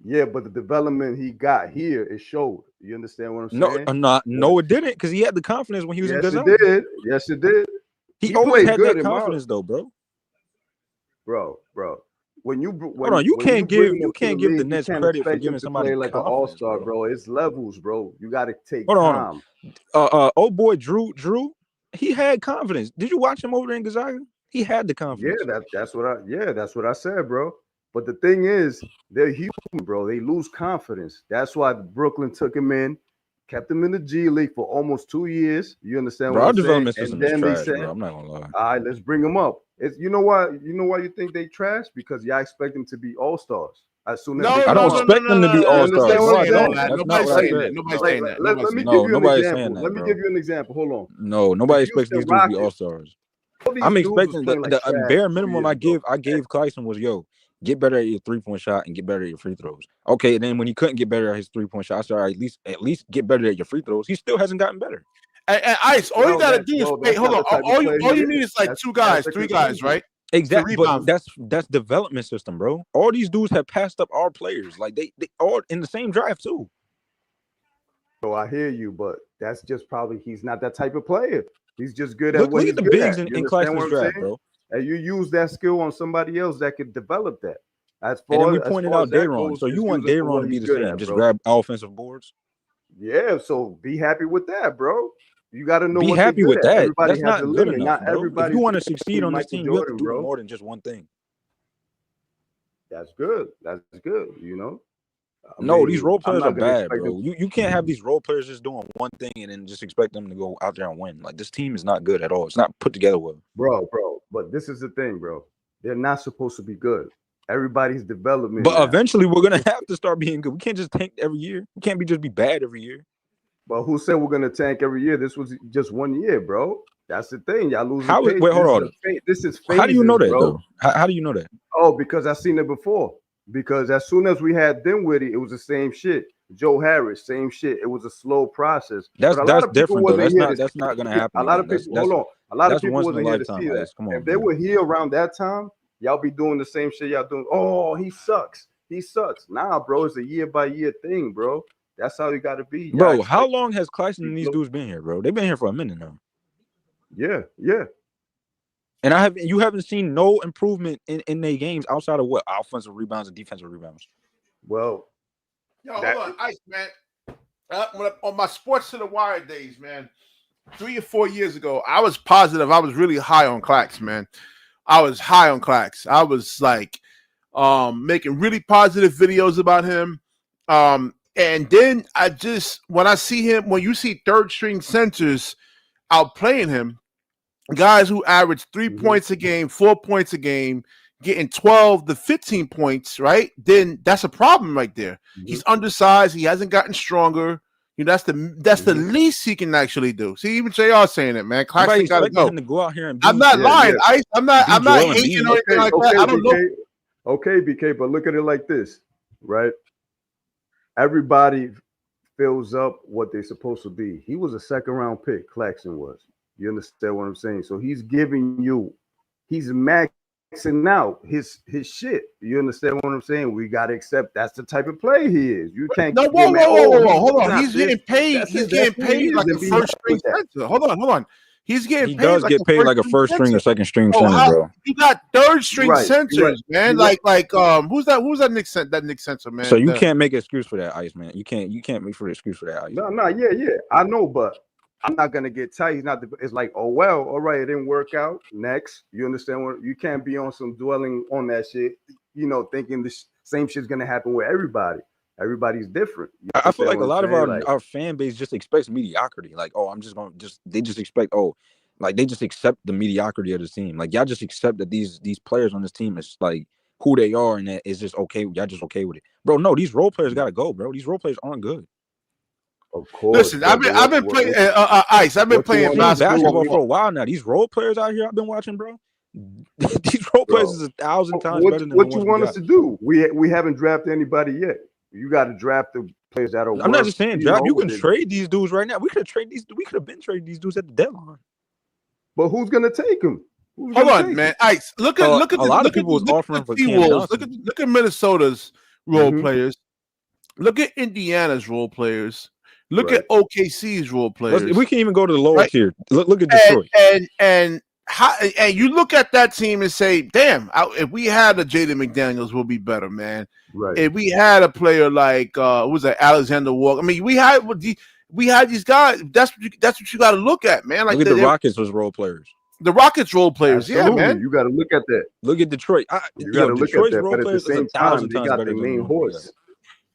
Yeah, but the development he got here, it showed. You understand what I'm saying? No, it didn't, because he had the confidence when he was in Gonzaga. Yes, it did. Yes, it did. He always had that confidence, though, bro. Bro. Hold on, you can't give the Nets credit for giving somebody like an all-star, bro. It's levels, bro. You got to take time. Old boy Drew, he had confidence. Did you watch him over there in Gonzaga? He had the confidence. Yeah, that's what I said, bro. But the thing is, they're human, bro. They lose confidence. That's why Brooklyn took him in, kept him in the G League for almost 2 years. You understand what I'm saying? Our development system is trash, bro. I'm not gonna lie. All right, let's bring him up. You know why you think they trash? Because y'all expect them to be all-stars. As soon as I don't expect them to be all-stars. Nobody's saying that. Nobody's saying that. Let me give you an example. Let me give you an example. Hold on. No, nobody expects these dudes to be all-stars. I'm expecting the bare minimum I gave Clayson was, get better at your 3-point shot and get better at your free throws. Okay, and then when he couldn't get better at his 3-point shot, I said, all right, at least get better at your free throws. He still hasn't gotten better. And Ice, all you gotta do is wait. Hold on. All you need is like 2 guys, 3 guys, right? Exactly, but that's development system, bro. All these dudes have passed up our players. Like they all in the same draft too. So I hear you, but that's just probably he's not that type of player. He's just good at what he's good at. Look at the bigs in Clayton's draft, bro. And you use that skill on somebody else that could develop that. And then we pointed out Dayron. So you want Dayron to be the same, just grab offensive boards? Yeah, so be happy with that, bro. You got to know. Be happy with that. That's not good enough. Not everybody. If you want to succeed on this team, you have to do more than just one thing. That's good. That's good. You know. No, these role players are bad, bro. You can't have these role players just doing one thing and then just expect them to go out there and win. Like this team is not good at all. It's not put together well. Bro. But this is the thing, bro. They're not supposed to be good. Everybody's development. But eventually we're gonna have to start being good. We can't just tank every year. We can't just be bad every year. But who said we're gonna tank every year? This was just 1 year, bro. That's the thing. Y'all losing. Wait, hold on. This is phases, how do you know that, bro. though? How do you know that? Oh, because I've seen it before. Because as soon as we had Dinwiddie, it was the same shit. Joe Harris, same shit. It was a slow process. That's different, though. That's not gonna happen. A lot of people. Hold on. A lot of people wasn't here to see that. If they were here around that time, y'all be doing the same shit y'all doing. Oh, he sucks. Nah, bro. It's a year by year thing, bro. That's how you got to be. Bro, how long has Clayson and these dudes been here, bro? They've been here for a minute now. Yeah. And you haven't seen no improvement in their games outside of what? Offensive rebounds and defensive rebounds. Well, hold on, Ice, man. On my Sports to the Wire days, man, 3 or 4 years ago, I was positive. I was really high on Clax, man. I was high on Clax. I was like making really positive videos about him. And then when you see third string centers outplaying him, guys who average 3 points a game, 4 points a game, getting 12 to 15 points, right? Then that's a problem right there. He's undersized. He hasn't gotten stronger. You know, that's the least he can actually do. See, even JR saying it, man. Claxton got to go. Him to go out here and I'm not lying. I'm not hating or anything like that. I don't know. Okay, BK, but look at it like this, right? Everybody fills up what they're supposed to be. He was a second-round pick. Claxton was. You understand what I'm saying? So he's maxing out his shit. You understand what I'm saying? We gotta accept that's the type of play he is. You can't. No, whoa, hold on. He's getting paid. He's getting paid like a first string center. Hold on. He's getting he does get paid like a first string or second string center, bro. He got third string centers, man. Like who's that Nick center, man? So you can't make an excuse for that, Ice, man. You can't make for the excuse for that, Ice. No, yeah. I know, but I'm not gonna get tight. He's not. It's like, oh well, all right, it didn't work out. Next, you understand what? You can't be on some dwelling on that shit. Thinking the same shit's gonna happen with everybody. Everybody's different. I feel like a lot of our fan base just expects mediocrity. Like, oh, they just expect, like they just accept the mediocrity of the team. Like y'all just accept that these players on this team is like who they are, and that is just okay. Y'all just okay with it, bro. No, these role players gotta go, bro. These role players aren't good. Of course. Listen, I've been playing Ice. I've been playing basketball for a while now. These role players out here I've been watching, bro. These role players is 1,000 times better than what you want us to do. We haven't drafted anybody yet. You got to draft the players that are. I'm not just saying draft. You can trade these dudes right now. We could have been trading these dudes at the deadline. But who's gonna take them? Hold on, man. Ice. Look at a lot of people was offering for Cam Johnson. Look at Minnesota's role players. Look at Indiana's role players. Look at OKC's role players. We can even go to the lower tier. Look at Detroit. And you look at that team and say, "Damn! If we had a Jaden McDaniels, we'll be better, man." Right. If we had a player like who was that, Alexander Walker? I mean, we had these guys. That's what you got to look at, man. Like look at the Rockets was role players. The Rockets role players, Absolutely. yeah, man. You got to look at that. Look at Detroit. You got to look at that. But at the same time, they got the main horse.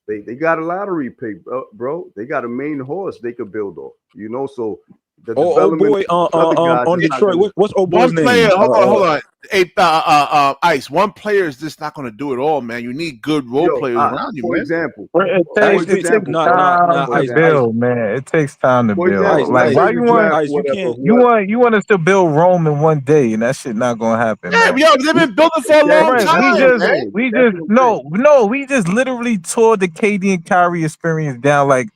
They got a lottery pick, bro. They got a main horse they could build off. So the boy on Detroit. What's old boy's name? Player, hold on. Ice. One player is just not going to do it all, man. You need good role players around you, for man. Example, it takes time to build, man. It takes time to build. Like, why you want us to build Rome in one day, and that shit not gonna happen. Yeah, yo, they've been building for a long time. We just literally tore the KD and Kyrie experience down like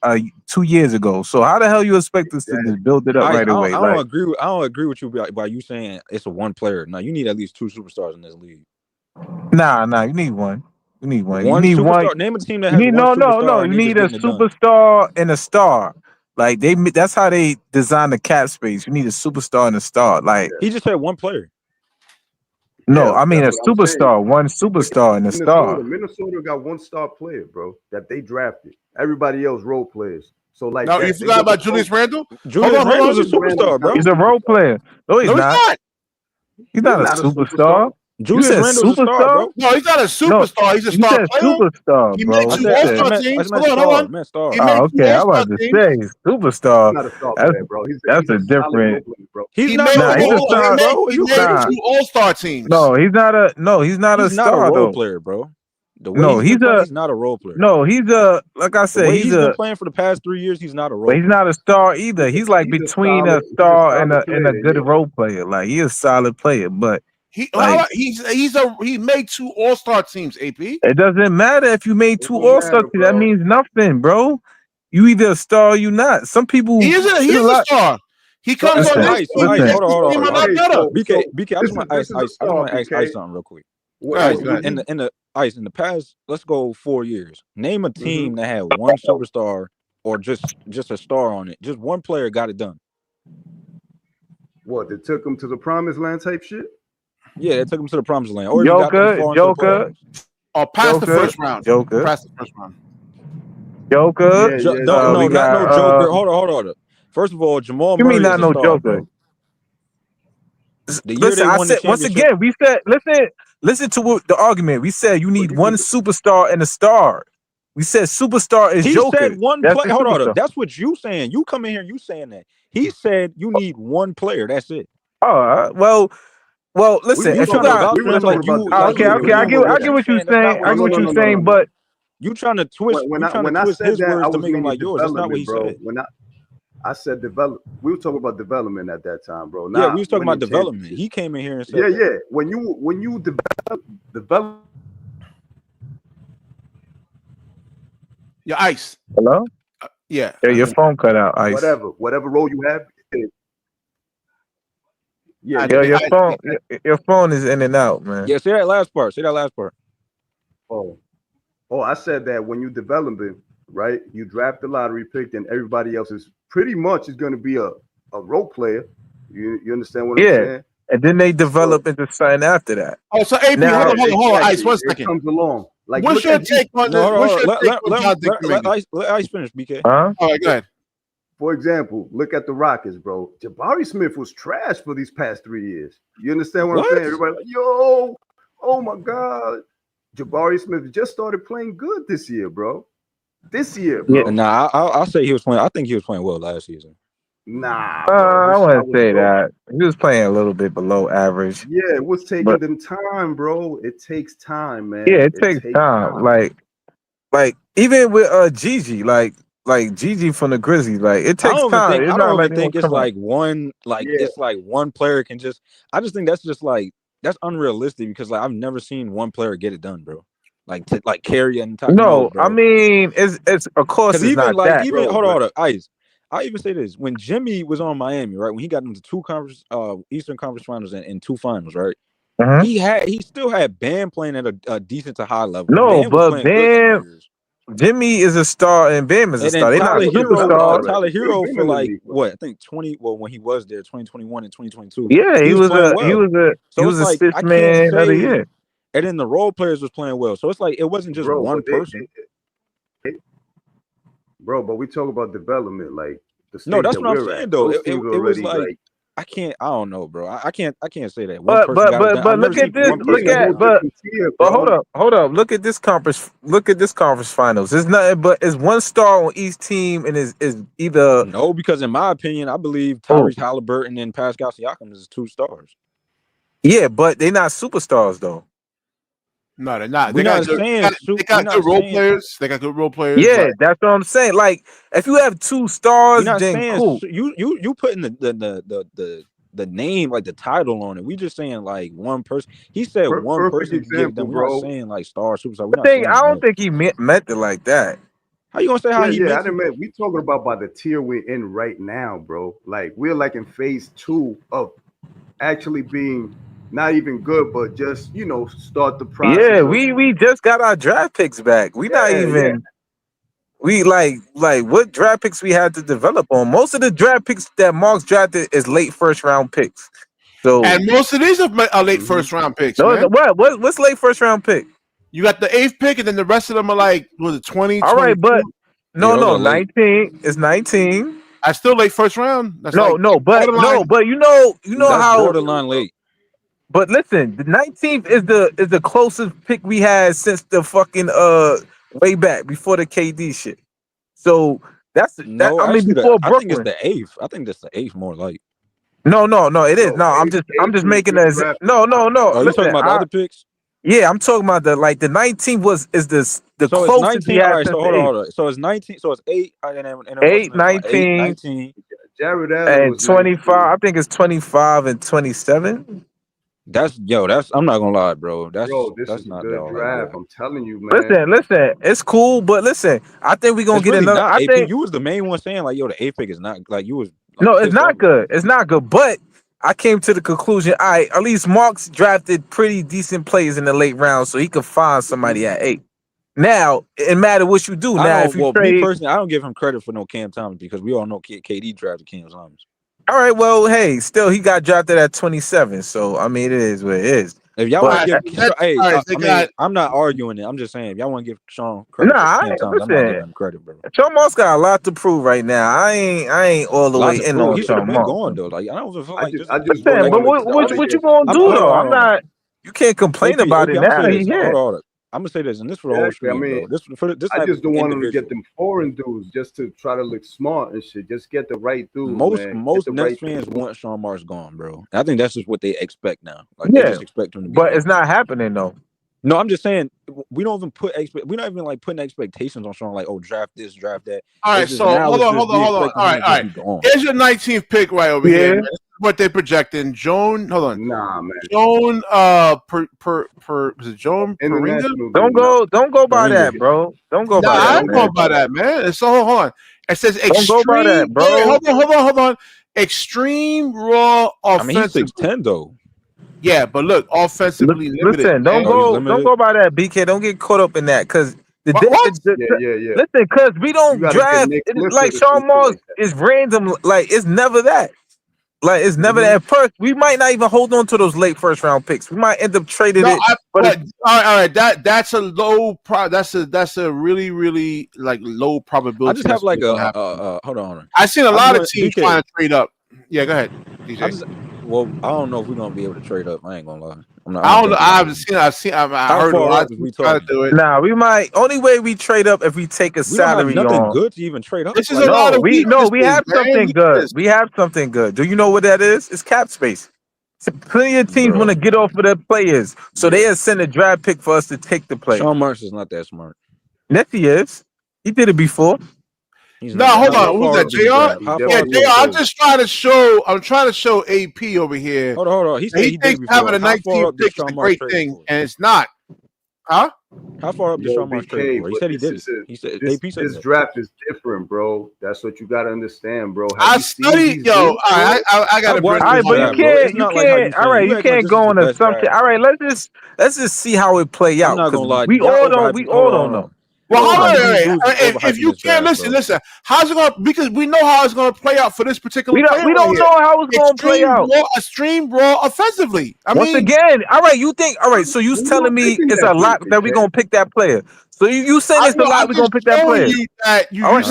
2 years ago. So how the hell you expect us to just build it up right away? I don't agree with you by you saying it's a one player. No, you need at least two superstars in this league. Nah, you need one. You need one. You need one. Name a team that has no. You need a superstar and a star. Like that's how they design the cap space. You need a superstar and a star. Like he just had one player. No, I mean a superstar, one superstar and a star. Minnesota got one star player, bro, that they drafted. Everybody else role players. So like, no, you forgot about Julius Randle? Julius Randle's a superstar, bro. He's a role player. No, he's not. He's not a superstar. Julius Randle's a star, bro. No, he's not a superstar. He's a star player. Superstar, he made two All-Star teams. Hold on. Okay, I'm about to say superstar. Not a star player, bro. That's a different. He's not a star, bro. He made two All-Star teams. No, he's not a star role player, bro. He's not a role player. No, he's a like I said, he's been playing for the past 3 years. He's not a role. But he's not a star either. He's like between a star and a good role player. Like he's a solid player, but he made two All-Star teams. AP. It doesn't matter if you made two All-Star teams. That means nothing, bro. You either a star or you not. Some people. He is a star. He comes on this. Hold on. BK, I just want to ask Ice something real quick. In the past, let's go 4 years. Name a team that had one superstar or just a star on it. Just one player got it done. What? They took him to the promised land type shit? Yeah, they took him to the promised land. Or Joker. Or past the first round. Joker. Past the first round. Joker. No, not no Joker. Hold on. First of all, Jamal Murray. You mean not no Joker? Listen, I said once again. We said listen to what the argument. We said you need one superstar and a star. We said superstar is Joker. He said one player. Hold on. That's what you saying. You come in here, you saying that. He said you need one player. That's it. Oh, well. Listen, if you got okay. I get what you're saying. I get what you're saying, but you trying to twist. When I said his words to make them like yours. That's not what he said. I said develop. We were talking about development at that time, bro. Yeah, we was talking about development. He came in here and said, "Yeah. When you develop." Your Ice. Hello. Yeah. Your phone cut out. Ice. Whatever role you have. Your phone is in and out, man. Yeah, say that last part. Oh, I said that when you developing, right? You draft the lottery pick, and everybody else is pretty much is going to be a role player. You understand what I'm saying? And then they develop into something after that. Oh, so AP, hold on, Ice, 1 second. It comes along. Like, what's your take on this? Let Ice finish, BK. Huh? All right, go ahead. For example, look at the Rockets, bro. Jabari Smith was trash for these past 3 years. You understand what I'm saying? Everybody like, yo, oh my God. Jabari Smith just started playing good this year, bro. This year, bro. Yeah. Nah, I'll say he was playing. I think he was playing well last season. Nah, bro. I wouldn't say that. He was playing a little bit below average. Yeah, it was taking them time, bro. It takes time, man. Yeah, it takes time. Like even with Gigi, like Gigi from the Grizzlies, like it takes time. I don't even think it's like one, it's like one player can just. I just think that's just like that's unrealistic because like I've never seen one player get it done, bro. Like carry an entire. No, I mean it's of course it's even not like that. Even hold on, Ice. I even say this when Jimmy was on Miami, right? When he got into 2 Eastern Conference Finals and 2 finals, right? Mm-hmm. He still had Bam playing at a decent to high level. No, but Bam, Jimmy is a star and Bam is a star. They're not superstars. Tyler Hero for like what I think 20. Well, when he was there, 2021 and 2022. Yeah, he was a sixth man of the year. And then the role players was playing well, so it's like it wasn't just one person. Bro, but we talk about development, like no, that's what I'm saying though. It was like I don't know, bro. I can't say that. But look at this. Hold up. Look at this conference finals. It's nothing but it's one star on each team, and is either no, because in my opinion, I believe Tyrese Halliburton and Pascal Siakam is 2 stars. Yeah, but they're not superstars though. No, they're not. They got good role players. They got good role players. Yeah, that's what I'm saying. Like, if you have 2 stars, then cool. You putting the name, like the title on it. We just saying like one person. He said one person can give them. We're not saying like star, superstar. I don't think he meant it like that. How you gonna say how he meant it? We talking about by the tier we're in right now, bro. Like we're like in phase 2 of actually being not even good, but just start the process. Yeah, we just got our draft picks back. We not even we like what draft picks we had to develop on. Most of the draft picks that Marks drafted is late first round picks. So and most of these are late first round picks. No, what's late first round pick? You got the 8th pick, and then the rest of them are like 20. All right, but no, 19 is 19. I still late first round. That's but you know how borderline late. But listen, the 19th is the closest pick we had since the fucking way back before the KD shit. So that's before Brooklyn. I think it's the 8th. I think that's the 8th more like. No, it is. No, I'm just making a no. Are you talking about the other picks? Yeah, I'm talking about the 19th is the closest we had. So hold on. So it's 19. So it's 8 and 8, 19. Jared Allen and 25. I think it's 25 and 27. I'm not gonna lie, bro. That's not a good draft. I'm telling you, man. Listen, it's cool, but listen, I think we're gonna get really another. I think you was the main one saying like, yo, the 8th pick is not like you was. Like, no, it's not good. It's not good. But I came to the conclusion, at least Marks drafted pretty decent players in the late round, so he could find somebody at 8. Now, it matter what you do. Now, if you trade, me personally, I don't give him credit for no Cam Thomas because we all know KD drafted Cam Thomas. All right, well, hey, still he got drafted at 27, so I mean it is what it is. If y'all want to give, I'm not arguing it. I'm just saying, if y'all want to give Sean credit, I'm not giving him credit, bro. Sean Moss got a lot to prove right now. I ain't all the way in on Sean Moss. Going though, like I don't feel like but what you gonna do though? I'm not. You can't complain about it now. I'm gonna say this, and this for the whole stream, bro. I just don't want him to get them foreign dudes just to try to look smart and shit. Just get the right dude. Most Nets fans want Sean Marks gone, bro. I think that's just what they expect now. Like they just expect him to be. But it's not happening though. No, I'm just saying we don't even we're not even like putting expectations on Sean. Like, draft this, draft that. All right, so hold on. All right. Here's your 19th pick right over here. What they projecting? Joan, hold on. Nah, man. Joan, was it Joan? Don't go by that, bro. Don't go by that. I don't go by that, man. So hold on. It says extreme. Don't go by that, bro. Hold on. Extreme raw offensive. I mean, he's 6'10" though. Yeah, but look, offensively limited. Listen, don't go by that, BK. Don't get caught up in that because listen, because we don't draft like Sean Moss is random. Like it's never that. Like it's never that first. We might not even hold on to those late first round picks. We might end up trading it. But all right. That's a low that's a really, really like low probability. I just have like hold on. I've seen a lot of teams trying to trade up. Yeah, go ahead, DJ. I don't know if we're gonna be able to trade up. I ain't gonna lie. I don't know. I've heard a lot of people try to do it. Nah, we might. Only way we trade up if we take a salary don't have nothing on. good to even trade up. This is a lot of we have something good. We have something good. Do you know what that is? It's cap space. So plenty of teams want to get off of their players, so they send a draft pick for us to take the player. Sean Marks is not that smart. Yes, he is. He did it before. No, hold on. Who's that? JR? Yeah, JR. I'm just trying to show. I'm trying to show AP over here. Hold on. He thinks having a 19 pick is a great thing, and it's not. Huh? How far up did Sean Marks trade for? He said he did. He said this draft is different, bro. That's what you got to understand, bro. I studied, yo. I got to. All right, but you can't. All right, you can't go on assumption. All right, let's just see how it play out. I'm not gonna lie. We all don't know. Well, if you can't listen, how's it going? Because we know how it's going to play out for this particular. We don't know how it's going to play out. Extreme raw offensively. Once again, all right. You think all right? So you telling me it's a lot that we're going to pick that player? So you saying it's a lot we're going to pick that player? I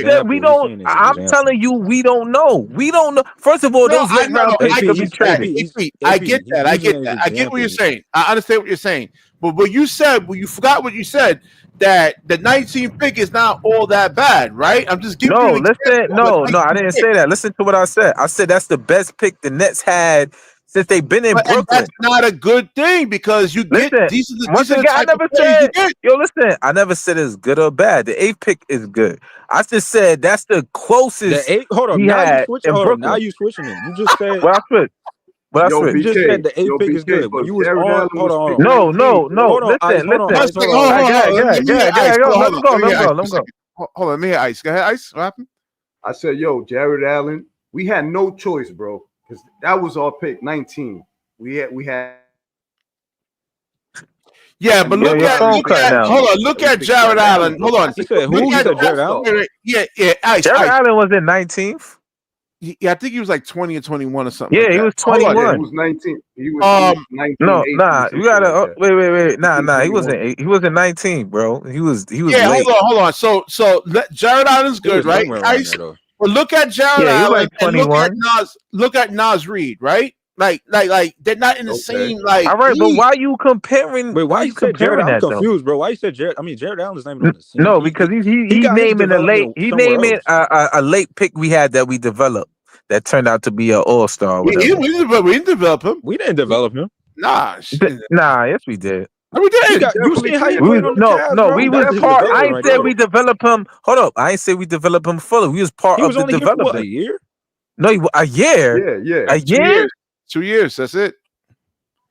said we don't. I'm telling you we don't know. We don't know. First of all, those late round picks could be traded. I get that. I get what you're saying. I understand what you're saying. But what you said, you forgot what you said. That the 19th pick is not all that bad, right? I'm just giving you. No, I didn't say that. Listen to what I said. I said that's the best pick the Nets had since they've been in Brooklyn. That's not a good thing because you get these are the I never said. Listen, I never said it's good or bad. The 8th pick is good. I just said that's the closest. Hold on, now you switching it. You just said. Well, I switched. But you just said the 8th pick is good. But you was on. Hold on. No. Listen. Let me go. Hold on. Let me hear Ice. Go ahead, Ice. What happened? I said, Jared Allen. We had no choice, bro, because that was our pick, 19. We had. Yeah, but look at Jared Allen. Hold on. He said who? He said Jared Allen. Yeah. Ice. Jared Allen was in 19th. Yeah, I think he was like 20 or 21 or something. Yeah, he was 21. He was 19. He was 19. No, you gotta wait. Nah. He wasn't 19, bro. He was. Yeah, late. Hold on. So Jared Allen's good, right? Well, look at Jared Allen. Like 21. Look at Nas Reed, right? Like they're not in the same like. All right, but why are you comparing? Wait, why you said Jared? I'm confused, bro. Why you said Jared? I mean, Jared Allen's not even on the scene. No, because he's naming a late. He naming a late pick we had that we developed that turned out to be an all-star. We didn't develop him. We didn't develop him. Nah, yes, we did. We did. You see how you played on the Cavs, no. We was part. I ain't said we developed him. Hold up, I ain't say we developed him fully. We was part of the development. A year? No, a year. Yeah. A year. 2 years. That's it.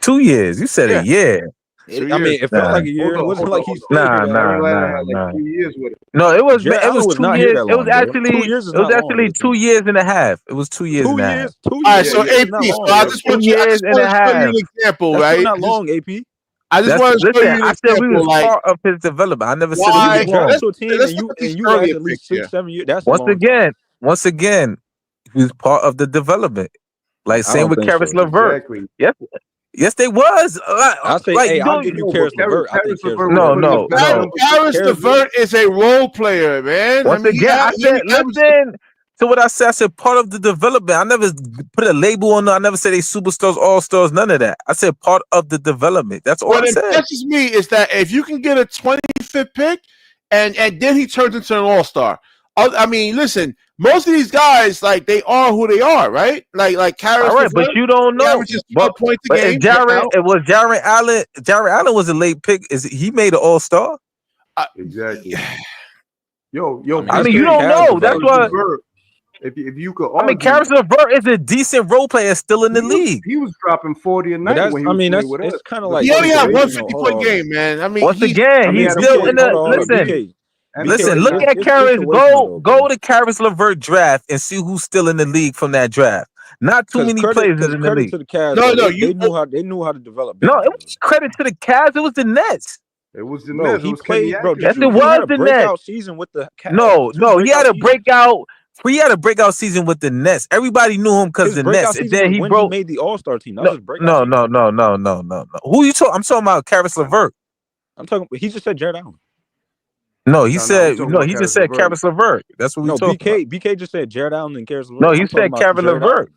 2 years. You said a year. I mean, it felt like a year. It wasn't like he's nah. 2 years with it. No, it was 2 years. It was actually 2 years and a half. It was 2 years and a half. All right, so AP. So I just want you an example, right? Not long, AP. I just want to show you an example. I said we was part of his development. I never said he was long. And you had at least 6-7 years. That's once again, he was part of the development. Like same with Karis LeVert. Exactly. Yes, they was. I'll say, I'll give you Karis LeVert. No. Karis LeVert is a role player, man. Once again, I said, listen to what I said. I said part of the development. I never put a label on them. I never said they superstars, all-stars, none of that. I said part of the development. That's all I said. What impresses me is that if you can get a 25th pick and then he turns into an all-star. I mean, listen, most of these guys, like, they are who they are, right? Like Karis. All right, but you don't know. Points a game. Jared Allen. Jared Allen was a late pick. He made an all-star? Exactly. I mean, you don't know. That's why. If you could argue, I mean, Karis LeVert is a decent role player still in the league. He was dropping 40 a night. It's kind of like he only had 150-point game, man. I mean, once again, he's still in the listen. Look at Karis. Go to Karis LeVert draft and see who's still in the league from that draft. Not too many players in the league. To the Cavs, they knew how to develop. No, it was credit to the Cavs. It was the Nets. It was the Nets. He played, bro. Yes, it was the Nets. Season with the Cavs. No, he had a breakout He had a breakout season with the Nets. Everybody knew him because the Nets. And then he made the All-Star team. That was his breakout season. No. Who you talking? I'm talking about Karis LeVert. He just said Jared Allen. No, he said he just said Karis LeVert. That's what we talking about. BK just said Jared Allen and Karis LeVert. No, he said Karis LeVert.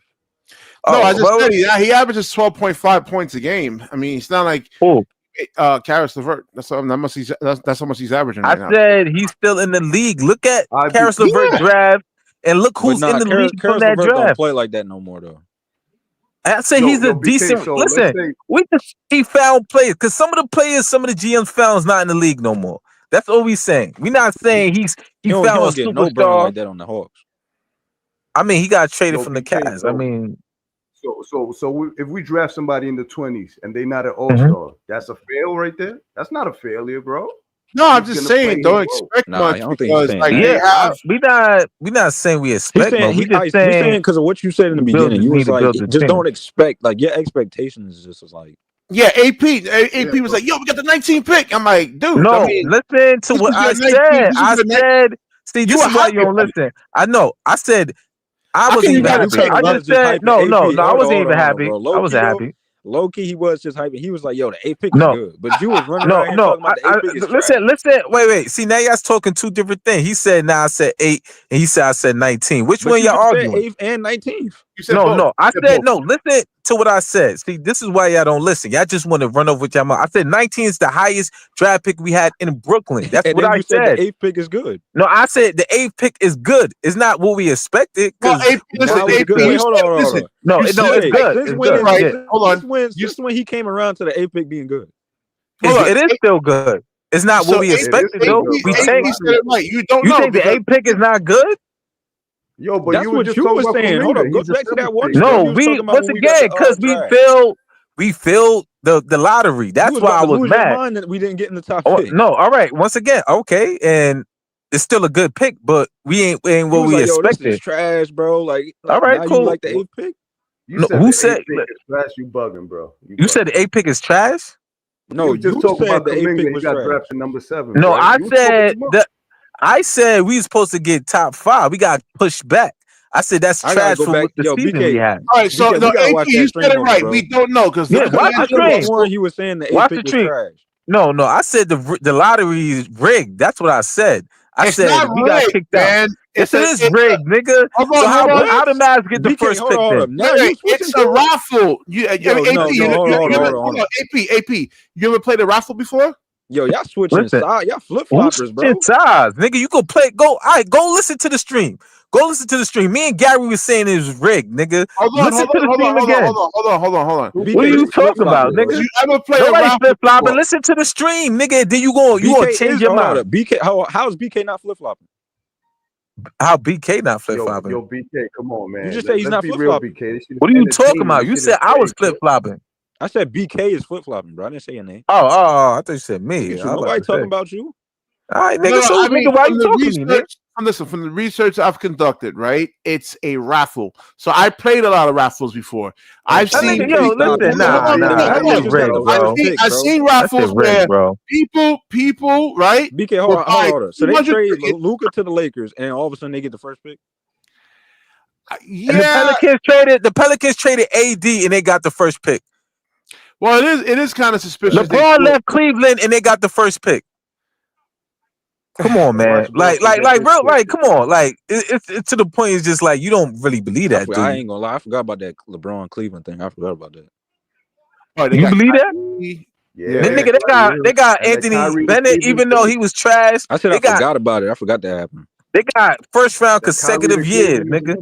No, I just said he averages 12.5 points a game. I mean, it's not like Karis LeVert. That's how much he's averaging right now. I said he's still in the league. Look at Karis LeVert draft, and look who's in the league from that draft. Don't play like that no more though. I say he's a decent. Listen, we just he found players because some of the GMs found is not in the league no more. That's all we saying. We're not saying he found a superstar like that on the Hawks. I mean, he got traded from the Cavs. I mean. So if we draft somebody in the 20s and they're not an all-star, that's a fail right there. That's not a failure, bro. No, I'm just saying don't expect much because we're not saying we expect much. We're saying because of what you said in the beginning. You was like, just don't expect. Like your expectations just was like. Yeah, AP was like, yo, we got the 19th pick. I'm like, dude. No, listen to what I said. I said, see, this is why you don't listen. I know. I said. I wasn't even happy. I just said no. I wasn't even happy. I wasn't happy. Low key, he was just hyping. He was like, "Yo, the 8th pick is good," but you was running around talking about the 8th pick is listen. Wait. See, now y'all talking two different things. He said, "Nah, I said 8," and he said, "I said 19." Which one y'all arguing? 8th and 19th. No. I said no. Listen to what I said. See, this is why y'all don't listen. Y'all just want to run over with y'all mouth. I said 19 is the highest draft pick we had in Brooklyn. That's what I said. The 8th pick is good. No, I said the 8th pick is good. It's not what we expected. Hold on. No, it's good. Hold on. Just when he came around to the 8th pick being good. It is still good. It's not what we expected though. We changed it. You don't know. You think the 8th pick is not good? Yo, but that's you what you were saying. Hold on, go back to that one. No, once again, because we filled the lottery. That's why I was mad that we didn't get in the top pick. No, all right. Once again, okay, and it's still a good pick, but we ain't what we expected. This is trash, bro. Like, all right, cool. You like the 8th pick? Who said trash? You bugging, bro. You said the 8th pick is trash? No, you just talking about the 8th pick was got drafted number 7. No, I said we supposed to get top 5. We got pushed back. I said that's trash for what the season we had. All right, so AP, you said it right. Bro. We don't know because watch the stream. He was saying the 8th pick was trash. No, I said the lottery is rigged. That's what I said. I said we got kicked out. It is rigged, nigga. So how the Mavs get the first pick then? It's a raffle. AP, you ever played a raffle before? Yo, y'all switching sides. Y'all flip-floppers, bro. Sides, nigga. You can play. Go listen to the stream. Me and Gary was saying it was rigged, nigga. Hold on. What are you talking about, nigga? You ever play a raffle? Flip-flopping. Listen to the stream, nigga. Then you gonna change your mind. BK, how's BK not flip-flopping? How BK not flip-flopping? Yo, BK, come on, man. You just say he's not flip-flopping. What are you talking about? You said I was flip-flopping. I said BK is flip-flopping, bro. I didn't say your name. Oh, I thought you said me. Nobody talking about you. All right, nigga. Why you talking to me, nigga? Listen, from the research I've conducted, right? It's a raffle. So I played a lot of raffles before. I've seen raffles where people, right? BK, hold on. So they trade Luka to the Lakers, and all of a sudden they get the first pick. Yeah, and the Pelicans traded AD, and they got the first pick. Well, it is kind of suspicious. LeBron left Cleveland, and they got the first pick. Come on, man. Like, come on. Like, it's to the point. It's just like you don't really believe that. I ain't gonna lie. I forgot about that LeBron Cleveland thing. I forgot about that. Oh, you believe that? Yeah, nigga, they got Anthony Bennett, even though he was trash. I said I forgot about it. I forgot that happened. They got first round consecutive years, nigga.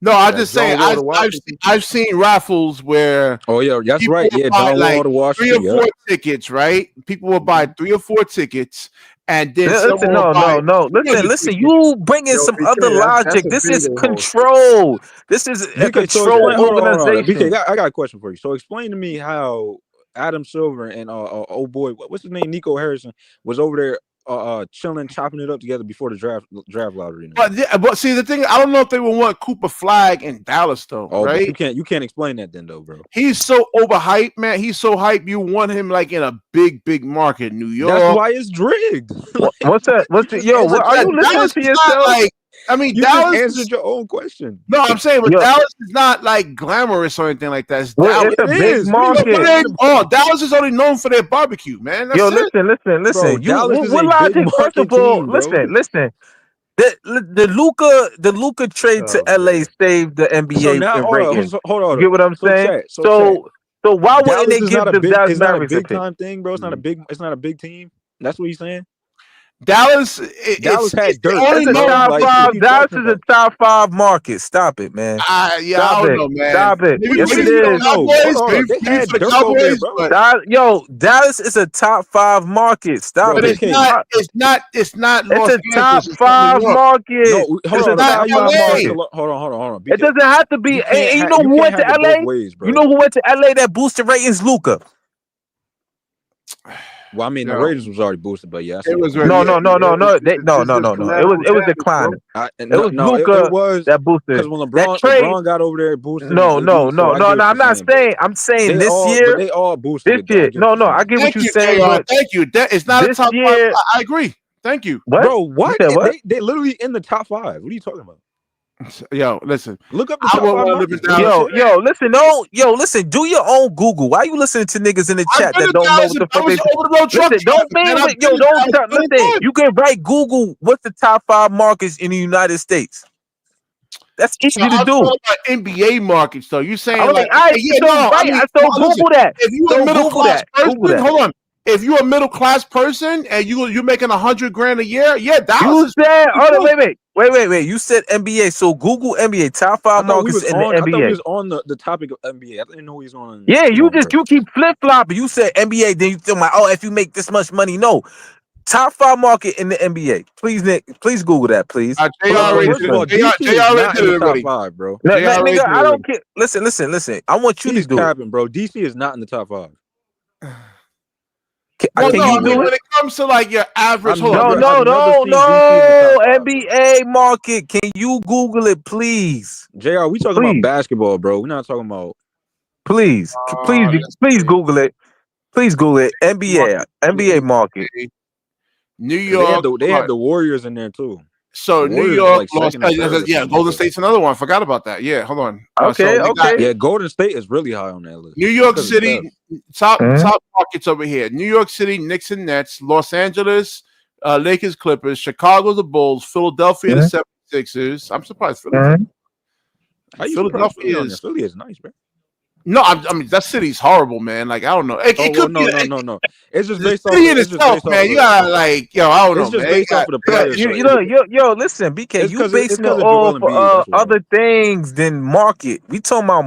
No, I'm just saying. I've seen raffles where. Oh yeah, that's right. Yeah, John Wall to Washington. 3 or 4 tickets, right? People will buy 3 or 4 tickets, and then no. Listen. You bring in some other logic. This is control. This is a control organization. BK, I got a question for you. So explain to me how Adam Silver and old boy, what's his name, Nico Harrison, was over there. Chilling, chopping it up together before the draft lottery. But see, the thing, I don't know if they would want Cooper Flag in Dallas though. Oh, right? You can't explain that then though, bro. He's so overhyped, man. He's so hyped. You want him like in a big market, New York. That's why it's rigged. What's that? What are you listening to yourself? I mean, You Dallas just answered your own question. No, I'm saying, but Yo. Dallas is not like glamorous or anything like that. It's Well, Dallas. it's a It big is. market. Dallas is only known for their barbecue, man. That's Yo, it. listen. Bro, Dallas is What a logic? big First of market all, team, bro. listen. The Luka trade to Oh, LA man. saved the NBA So now, in hold ratings. on, hold You on. get what I'm So saying? chat. So why wouldn't Dallas they is give not a the big. Dallas It's not a Mavericks a big pick? time thing, bro. It's not a big. It's not a big team. That's what he's saying. Dallas, Dallas had it's dirt. only It's a Bro, known. top like, what are five. you Dallas talking is a about? top 5 market. Stop it, man. I Stop don't it. know, man. Stop it. Maybe, Yes, maybe it for the is. No, Cowboys, hold on. They maybe had for the dirt over there, Cowboys, bro. Dallas is a top 5 market. Stop Bro, but it. BK. it's not It's Los a top Angeles. It's not New 5 York. market. No, hold It's on. a top How you 5 gonna say LA. it's a market. hold on. It doesn't have to be. You And can't you have know you who can't went to have it LA? both ways, bro. You know who went to LA that boosted ratings? Luka. Well, I mean, the Yo, ratings was already boosted, but yeah, I see it your was point. No. It's just It was collateral damage, bro. declining. It was Luka It was that because boosted when that trade. LeBron got over there, it boosted him, No. AD. So I get what I'm you're not saying, saying. I'm saying they this all boosted this it, though. I year. get what you're I saying. get what thank you're you, saying, JR. but Thank you. It's not a this top year, 5. I agree. Thank you. what? Bro, You what? said what? They literally in the top 5. What are you talking about? Yo, listen. Look up the I top would 5 want to live in markets, bro. Dallas. Listen, do your own Google. Why you listening to niggas in the I've chat been that to don't know Dallas. what the I fuck they was over the road truck listen? Don't driving, be man. I've with been to don't Dallas plenty of listen. times. You can write Google what's the top 5 markets in the United States. That's So easy to I'm do. talking about NBA markets, though. You saying All right, like, all right. yeah, So no. I right, mean, so listen. Google that. If you're So a middle Google class that. Google person, that. hold on. If you're a middle class person and you're making $100,000 a year, yeah, Dallas You is. said, hold on, wait. You said NBA. So Google NBA top 5 markets in the I thought we NBA. was on the topic of NBA. I didn't know he was on. Yeah, Come on, bro. you keep flip flopping. You said NBA, then you think like, if you make this much money, no. Top 5 market in the NBA. Please, Nick. Please Google that, please. JR already First did of all, it. DC is JR not did in it the top already. 5, bro. JR already Nigga, did I it don't care. Listen. I want you He's to do capping, bro. DC is not in the top 5. it. Well, Can no, you I mean, do when it? it comes to like your average, hold I've on. never seen DC in the top 5. NBA market. Can you Google it, please? JR, we talking about basketball, bro. We're not talking about. Please Google it. Please Google it. NBA market. New York. They had the Warriors in there too. So The New Warriors York, like second or third or yeah, something Golden like that. State's another one. I forgot about that. Yeah, hold on. Okay. Yeah, Golden State is really high on that list. New York City, top markets over here. New York City, Knicks and Nets. Los Angeles, Lakers, Clippers. Chicago, the Bulls. Philadelphia, the 76ers. I'm surprised Philly. Philadelphia is Philly is nice, bro. No, I mean that city's horrible, man. Like I don't know. It could be no. It's just based off city in itself, man. You gotta like, I don't know. It's just man. based off of the players. Listen, BK, you basing it off other things than market. We talking about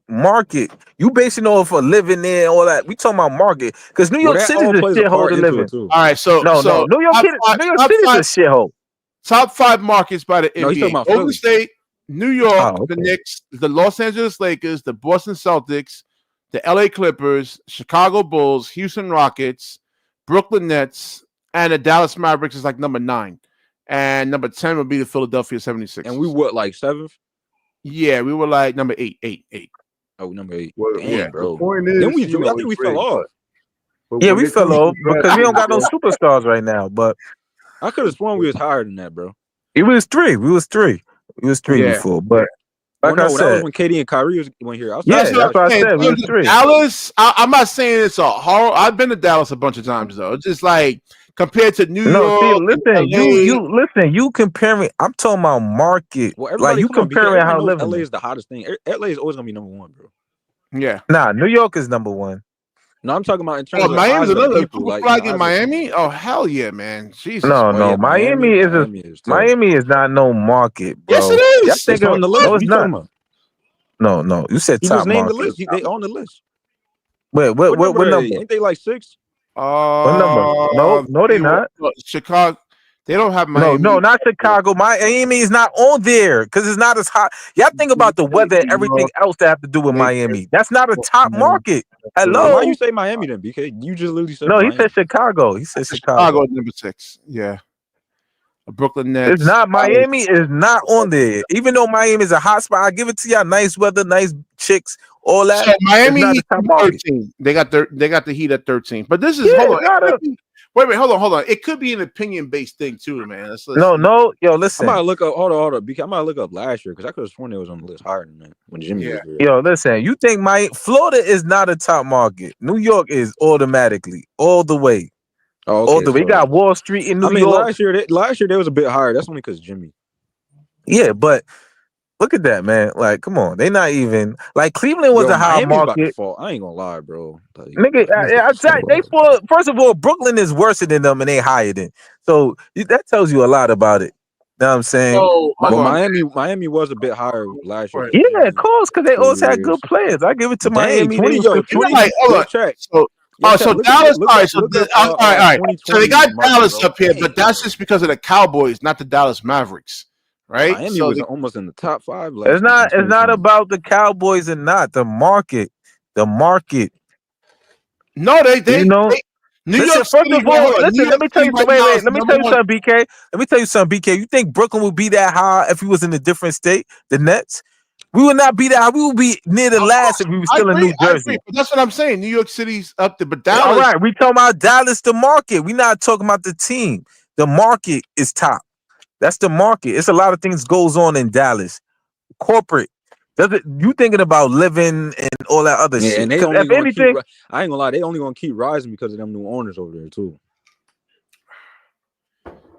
market. You basing it off of living there, all that. We talking about market because New York City is a shithole to live in. All right, so no, New York City is a shithole. Top 5 markets by the NBA: he's talking about Golden Philly. State, New York, the Knicks, the Los Angeles Lakers, the Boston Celtics, the LA Clippers, Chicago Bulls, Houston Rockets, Brooklyn Nets, and the Dallas Mavericks is like number 9. And number 10 would be the Philadelphia 76ers. And we what, like 7th? Yeah, we were like number 8. Oh, number 8. Well, damn, bro. The point is, then I think we fell off. Yeah, we fell off because we don't got no superstars right now. But I could have sworn we was higher than that, bro. It was 3. We was 3 before, but like I said, that was when KD and Kyrie went here. That's what I said. We was 3. Dallas, I'm not saying it's a horror. I've been to Dallas a bunch of times though. It's just like compared to New York. Listen, you comparing. I'm talking about market. Well, like you comparing how living. LA is the hottest thing. LA is always gonna be number 1, bro. Yeah. Nah, New York is number 1. No, I'm talking about in terms of Miami's another people. Like flag in Miami. Oh hell yeah, man! Jesus. No, Miami is not no market, bro. Yes, it is. It's on the list. No, it's not. No. You said top market. The list. They on the list. Wait, what number? Ain't they like 6? What number? No, they not. Chicago. They don't have Miami. No, not Chicago. Miami is not on there because it's not as hot. Y'all think about the weather and everything else that have to do with Miami. That's not a top market. Hello. Why you say Miami then, BK? You just literally said Miami. He said Chicago. He said Chicago number 6. Yeah. Brooklyn Nets. It's not. Miami is not on there. Even though Miami is a hot spot, I give it to y'all. Nice weather, nice chicks, all that. So Miami Heat 13. They got the Heat at 13. But this is hold on. Wait, hold on. It could be an opinion-based thing too, man. Let's no. Yo, listen. I might look up. Hold on. I might look up last year because I could have sworn it was on the list higher than that when Jimmy was there. Yo, listen. You think Florida is not a top market? New York is automatically all the way. Oh, okay, all the way. We got Wall Street in New York. Last year they was a bit higher. That's only because Jimmy. Yeah, but look at that, man. Like, come on. They not even like Cleveland was a high market. I ain't gonna lie, bro. Like, nigga, they first of all, Brooklyn is worse than them and they higher than. So that tells you a lot about it. You know what I'm saying? So, Miami was a bit higher last year. Yeah, of course, because they always had good players. I give it to Miami. 20. So Dallas. All right. So they got Dallas up here, but that's just because of the Cowboys, not the Dallas Mavericks. Right? Miami was almost in the top 5. It's not about the Cowboys and not the market. The market. No, they New York City. First of all, listen. Let me tell you something. Wait. Let me tell you something, BK. Let me tell you something, BK. You think Brooklyn would be that high if we was in a different state? The Nets. We would not be that high. We would be near the last if we were still in New Jersey. But that's what I'm saying. New York City's up there, but Dallas. All right, we talking about Dallas, the market. We not talking about the team. The market is top. That's the market. It's a lot of things goes on in Dallas. Corporate. You thinking about living and all that other shit. And they only I ain't gonna lie, they only gonna keep rising because of them new owners over there too.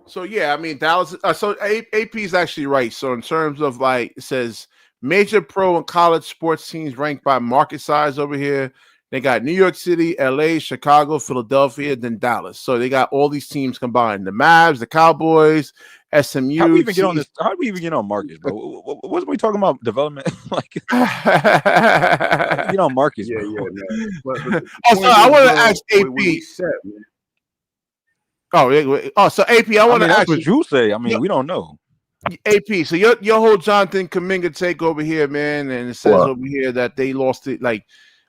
So yeah, I mean Dallas. So AP is actually right. So in terms of like it says major pro and college sports teams ranked by market size over here. They got New York City, LA, Chicago, Philadelphia, then Dallas. So they got all these teams combined. The Mavs, the Cowboys, SMU. How do we even get on this? How do we even get on markets, bro? Wasn't we talking about development? Like, get on markets, bro. Yeah. I want to ask AP. So AP, I want to ask that's what you say. I mean, we don't know. AP, so your whole Jonathan Kuminga take over here, man, and it says over here that they lost it. Like,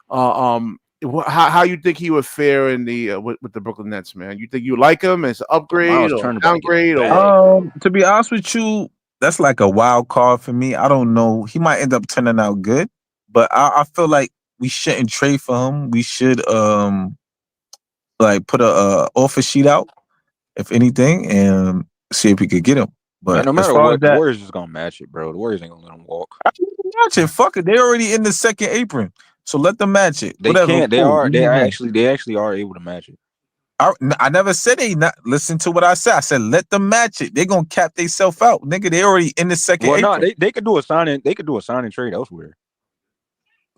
how you think he would fare in the with the Brooklyn Nets, man? You think you like him as an upgrade or downgrade? To be honest with you, that's like a wild card for me. I don't know. He might end up turning out good, but I feel like we shouldn't trade for him. We should like put a offer sheet out, if anything, and see if we could get him. But no matter what, the Warriors is gonna match it, bro. The Warriors ain't gonna let him walk. Match it. Fuck it. They're already in the second apron. So let them match it. They can't. They actually are able to match it. I never said they not. Listen to what I said. I said let them match it. They're gonna cap themselves out, nigga. They already in the second. Well, no, they could do a sign-in. They could do a sign and trade elsewhere.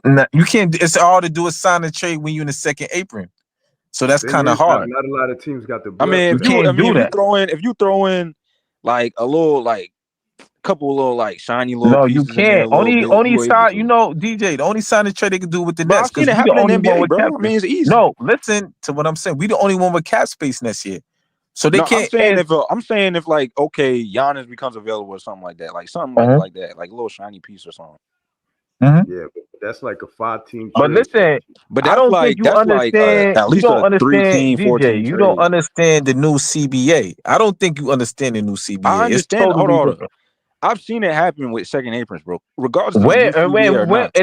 No, you can't. It's hard to do a sign and trade when you're in the second apron. So that's kind of hard. Not a lot of teams got the. I mean, if you throw in like a little couple little shiny little. No, you can't. Only sign. You know, DJ. The only sign and trade they can do with the Nets. I've seen it happen in NBA, bro. I mean, it's easy. No, listen to what I'm saying. We the only one with cap space next year, so they can't. I'm saying if like Giannis becomes available or something like that, like something like that, like a little shiny piece or something. Mm-hmm. Yeah, but that's like a 5-team. But listen, but I don't think you understand. At least you don't a 3-team, 4-team. You don't understand the new CBA. I don't think you understand the new CBA. I understand. Hold on. I've seen it happen with second aprons, bro. Regardless of when in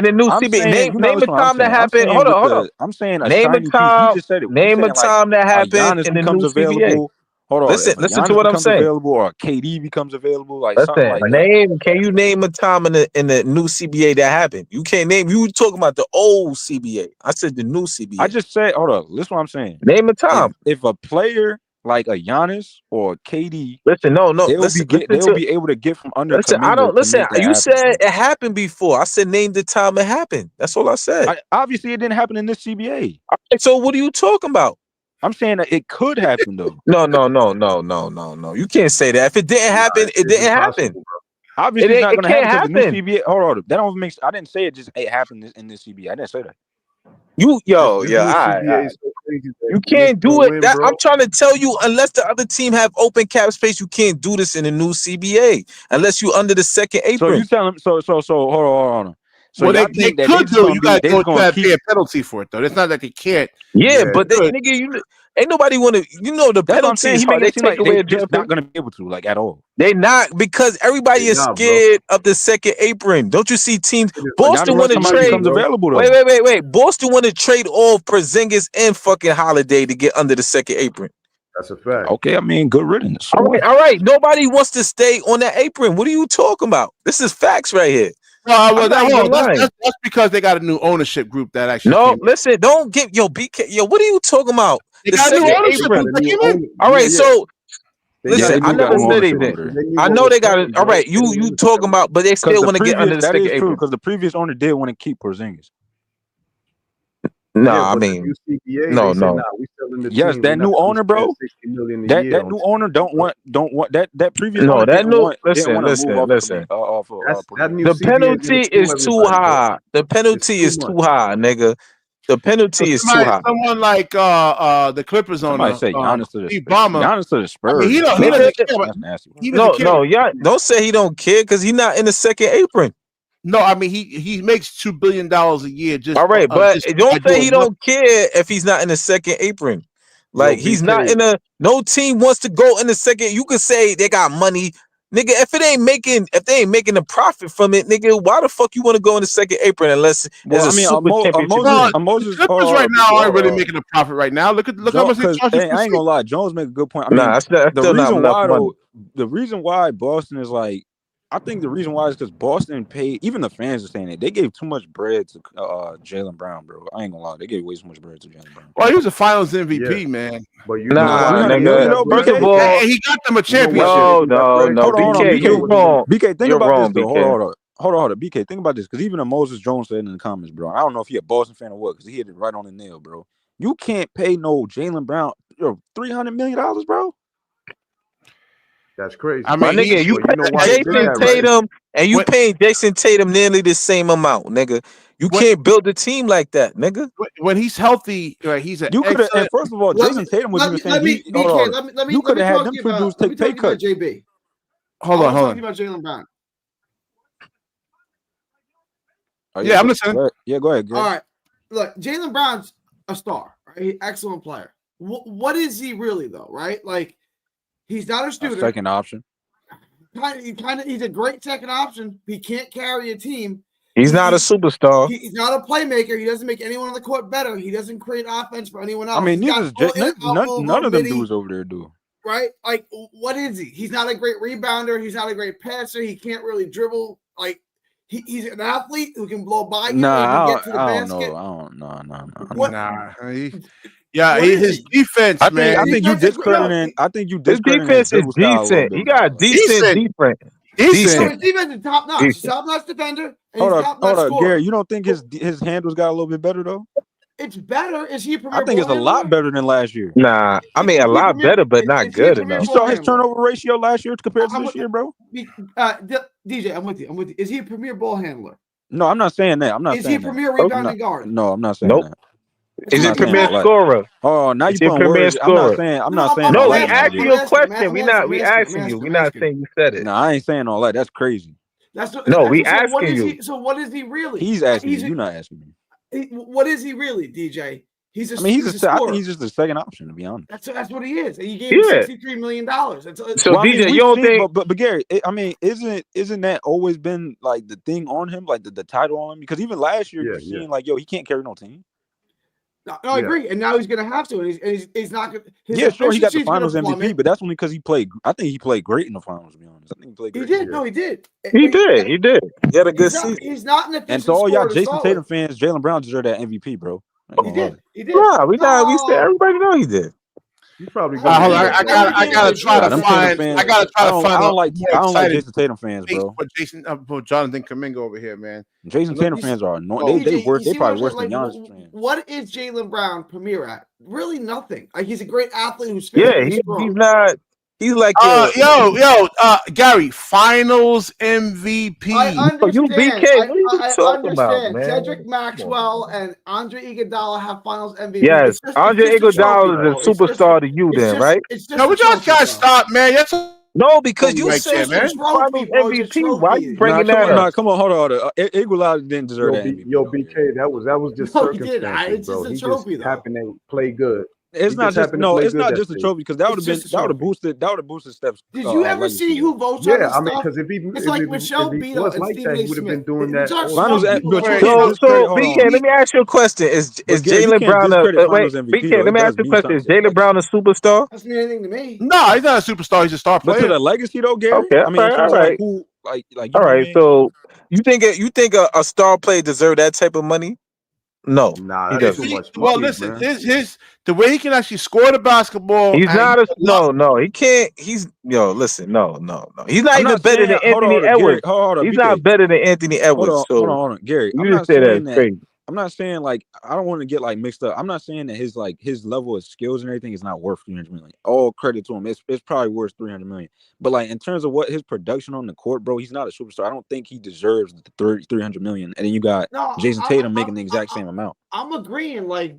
the new CBA, name a time that happened. Hold on. I'm saying name a time. He just said it. Name a time that happened in the new CBA. Hold on. Listen to what I'm saying. Available or KD becomes available, like listen, something like that. Can you name a time in the new CBA that happened? You can't name. You talking about the old CBA? I said the new CBA. I just said, hold on. Listen, what I'm saying. Name a time. If a player like a Giannis or KD, listen, no, they'll be able to get from under. Listen, I don't listen. You said it happened before. I said name the time it happened. That's all I said. Obviously, it didn't happen in this CBA. So what are you talking about? I'm saying that it could happen though. No. You can't say that. If it didn't happen, it didn't happen. Obviously, it's not going to happen. Because the new CBA. Hold on, that don't make. I didn't say it happened in this CBA. I didn't say that. You can't do it. I'm trying to tell you, unless the other team have open cap space, you can't do this in the new CBA unless you under the second apron. So you tell them. So hold on. So well, they could do. You got to go pay a penalty for it though. It's not like they can't. Yeah, but nigga, ain't nobody want to. You know the penalties. They take away. They're just not going to be able to like at all. They not because everybody is scared of the second apron. Don't you see teams? Boston want to trade. Wait. Boston want to trade off Porzingis and fucking Holiday to get under the second apron. That's a fact. Okay, I mean, good riddance. All right. Nobody wants to stay on that apron. What are you talking about? This is facts right here. Well, that's because they got a new ownership group that actually. No, listen, don't get BK. What are you talking about? They got a new ownership group. All right, so listen, I never said they did. I know they got it. All right, you talking about, but they still want to get under the second apron because the previous owner did want to keep Porzingis. No, I mean, no. Yes, that new owner, bro. That new owner don't want that previous. No, owner that new. Listen. The penalty is too high. The penalty is too high, nigga. The penalty is too high. Someone like the Clippers owner. Somebody say Giannis to the Steve Spurs. Ballmer. Giannis to the Spurs. I mean, he doesn't care. That's nasty. No, yeah. Don't say he don't care because he's not in the second apron. No, I mean he makes $2 billion a year. Just all right, but don't say he don't care if he's not in the second apron. Like he's not in a. No team wants to go in the second. You could say they got money, nigga. If they ain't making a profit from it, nigga, why the fuck you want to go in the second apron unless there's a super championship? Moses right now aren't really making a profit right now. Look how much they charge. I ain't gonna lie, Jones make a good point. I mean, the reason why Boston is like. I think the reason why is because Boston paid. Even the fans are saying it. They gave too much bread to Jaylen Brown, bro. I ain't gonna lie. They gave way too much bread to Jaylen Brown. Well, he was a Finals MVP, man. But you nigga. First of all, he got them a championship. No. BK, you wrong. BK, think about this. BK. Hold on. BK, think about this. Because even Moses Jones said in the comments, bro. I don't know if he a Boston fan or what. Because he hit it right on the nail, bro. You can't pay no Jaylen Brown $300 million, bro. That's crazy. I mean, nigga, you Jason Tatum and you paying Jason Tatum nearly the same amount, nigga. You can't build a team like that, nigga. When he's healthy, he's you could have. First of all, Jason Tatum was even saying, you could have had them two dudes take pay cut. JB, hold on. Talking about Jaylen Brown. Yeah, I'm listening. Yeah, go ahead. All right, look, Jaylen Brown's a star, right? Excellent player. What is he really though, right? Like. He's not a student. Second option. He's a great second option. He can't carry a team. He's not a superstar. He's not a playmaker. He doesn't make anyone on the court better. He doesn't create offense for anyone else. I mean, none of them dudes over there do. Right? Like, what is he? He's not a great rebounder. He's not a great passer. He can't really dribble. Like, he's an athlete who can blow by you and get to the basket. Yeah, his defense, man. I think you discrediting. His defense is decent. He got decent defense. Decent. His defense is top notch. He's top notch defender. Hold up, Gary. You don't think his handles got a little bit better though? It's better. Is he a premier? I think it's a lot better than last year. Nah, I mean a lot better, but not good enough. You saw his turnover ratio last year compared to this year, bro. DJ, I'm with you. Is he a premier ball handler? No, I'm not saying that. Is he a premier rebounding guard? No, I'm not saying that. Is it premier scorer? Oh, now you putting words. I'm not saying. No, we asked you a question. We asking you. We're not saying you said it. No, I ain't saying all that. That's crazy. We asking you. So what is he really? He's asking you. You're not asking me. What is he really, DJ? I think he's just the second option, to be honest. That's what he is. And you gave him $63 million. So DJ, you don't think? But Gary, I mean, isn't that always been like the thing on him, like the title on him? Because even last year, you're seeing like, he can't carry no team. No, I agree, and now he's going to have to, and he's not going. Sure, he got the Finals MVP, but that's only because he played. I think he played great in the Finals. To be honest, I think he played great. He did. No, he did. He did. He had a good season. He's not in the. And so all y'all Jason Tatum fans, Jaylen Brown deserved that MVP, bro. He did. Yeah, we said everybody know he did. You probably I gotta try to find. I don't like Jason Tatum fans, bro. For Jonathan Kuminga over here, man. Jason Tatum fans are annoying. They probably worse than Giannis fans. What is Jaylen Brown premier at? Really nothing. Like he's a great athlete who's he's not. He's like Gary, Finals MVP. I understand. You BK, what are you talking about, man? Cedric Maxwell and Andre Iguodala have Finals MVP. Yes, Andre Iguodala is a superstar to you, then, right? No, but y'all guys stop, man. No, because you said Finals MVP. Why are you bringing that up? Come on, hold on. Iguodala didn't deserve that MVP. BK, that was just circumstances, bro. He just happened to play good It's not just a trophy because that would have boosted Steph's. Did you ever see who votes on this stuff? Because it's like Michelle Beadle and like Stephen that, A. he would have been Smith. doing that. So BK, let me ask you a question. Is Jaylen Brown BK, let me ask you a question. Is Jaylen Brown a superstar? Doesn't mean anything to me. No, he's not a superstar. He's a star player. But to the legacy though, Gary. Okay, I mean, all right. All right. So you think a star player deserve that type of money? No, nah, that's too much money, well, listen, his the way he can actually score the basketball. He's not no. He can't. He's listen, no. He's not even better than Anthony Edwards. He's not better than Anthony Edwards. Hold on, Gary. I'm not saying that. Crazy. I'm not saying like I don't want to get like mixed up. I'm not saying that his level of skills and everything is not worth 300 million. All credit to him. It's probably worth 300 million. But like in terms of what his production on the court, bro, he's not a superstar. I don't think he deserves the 300 million. And then you got Jason Tatum making the exact same amount. I'm agreeing. Like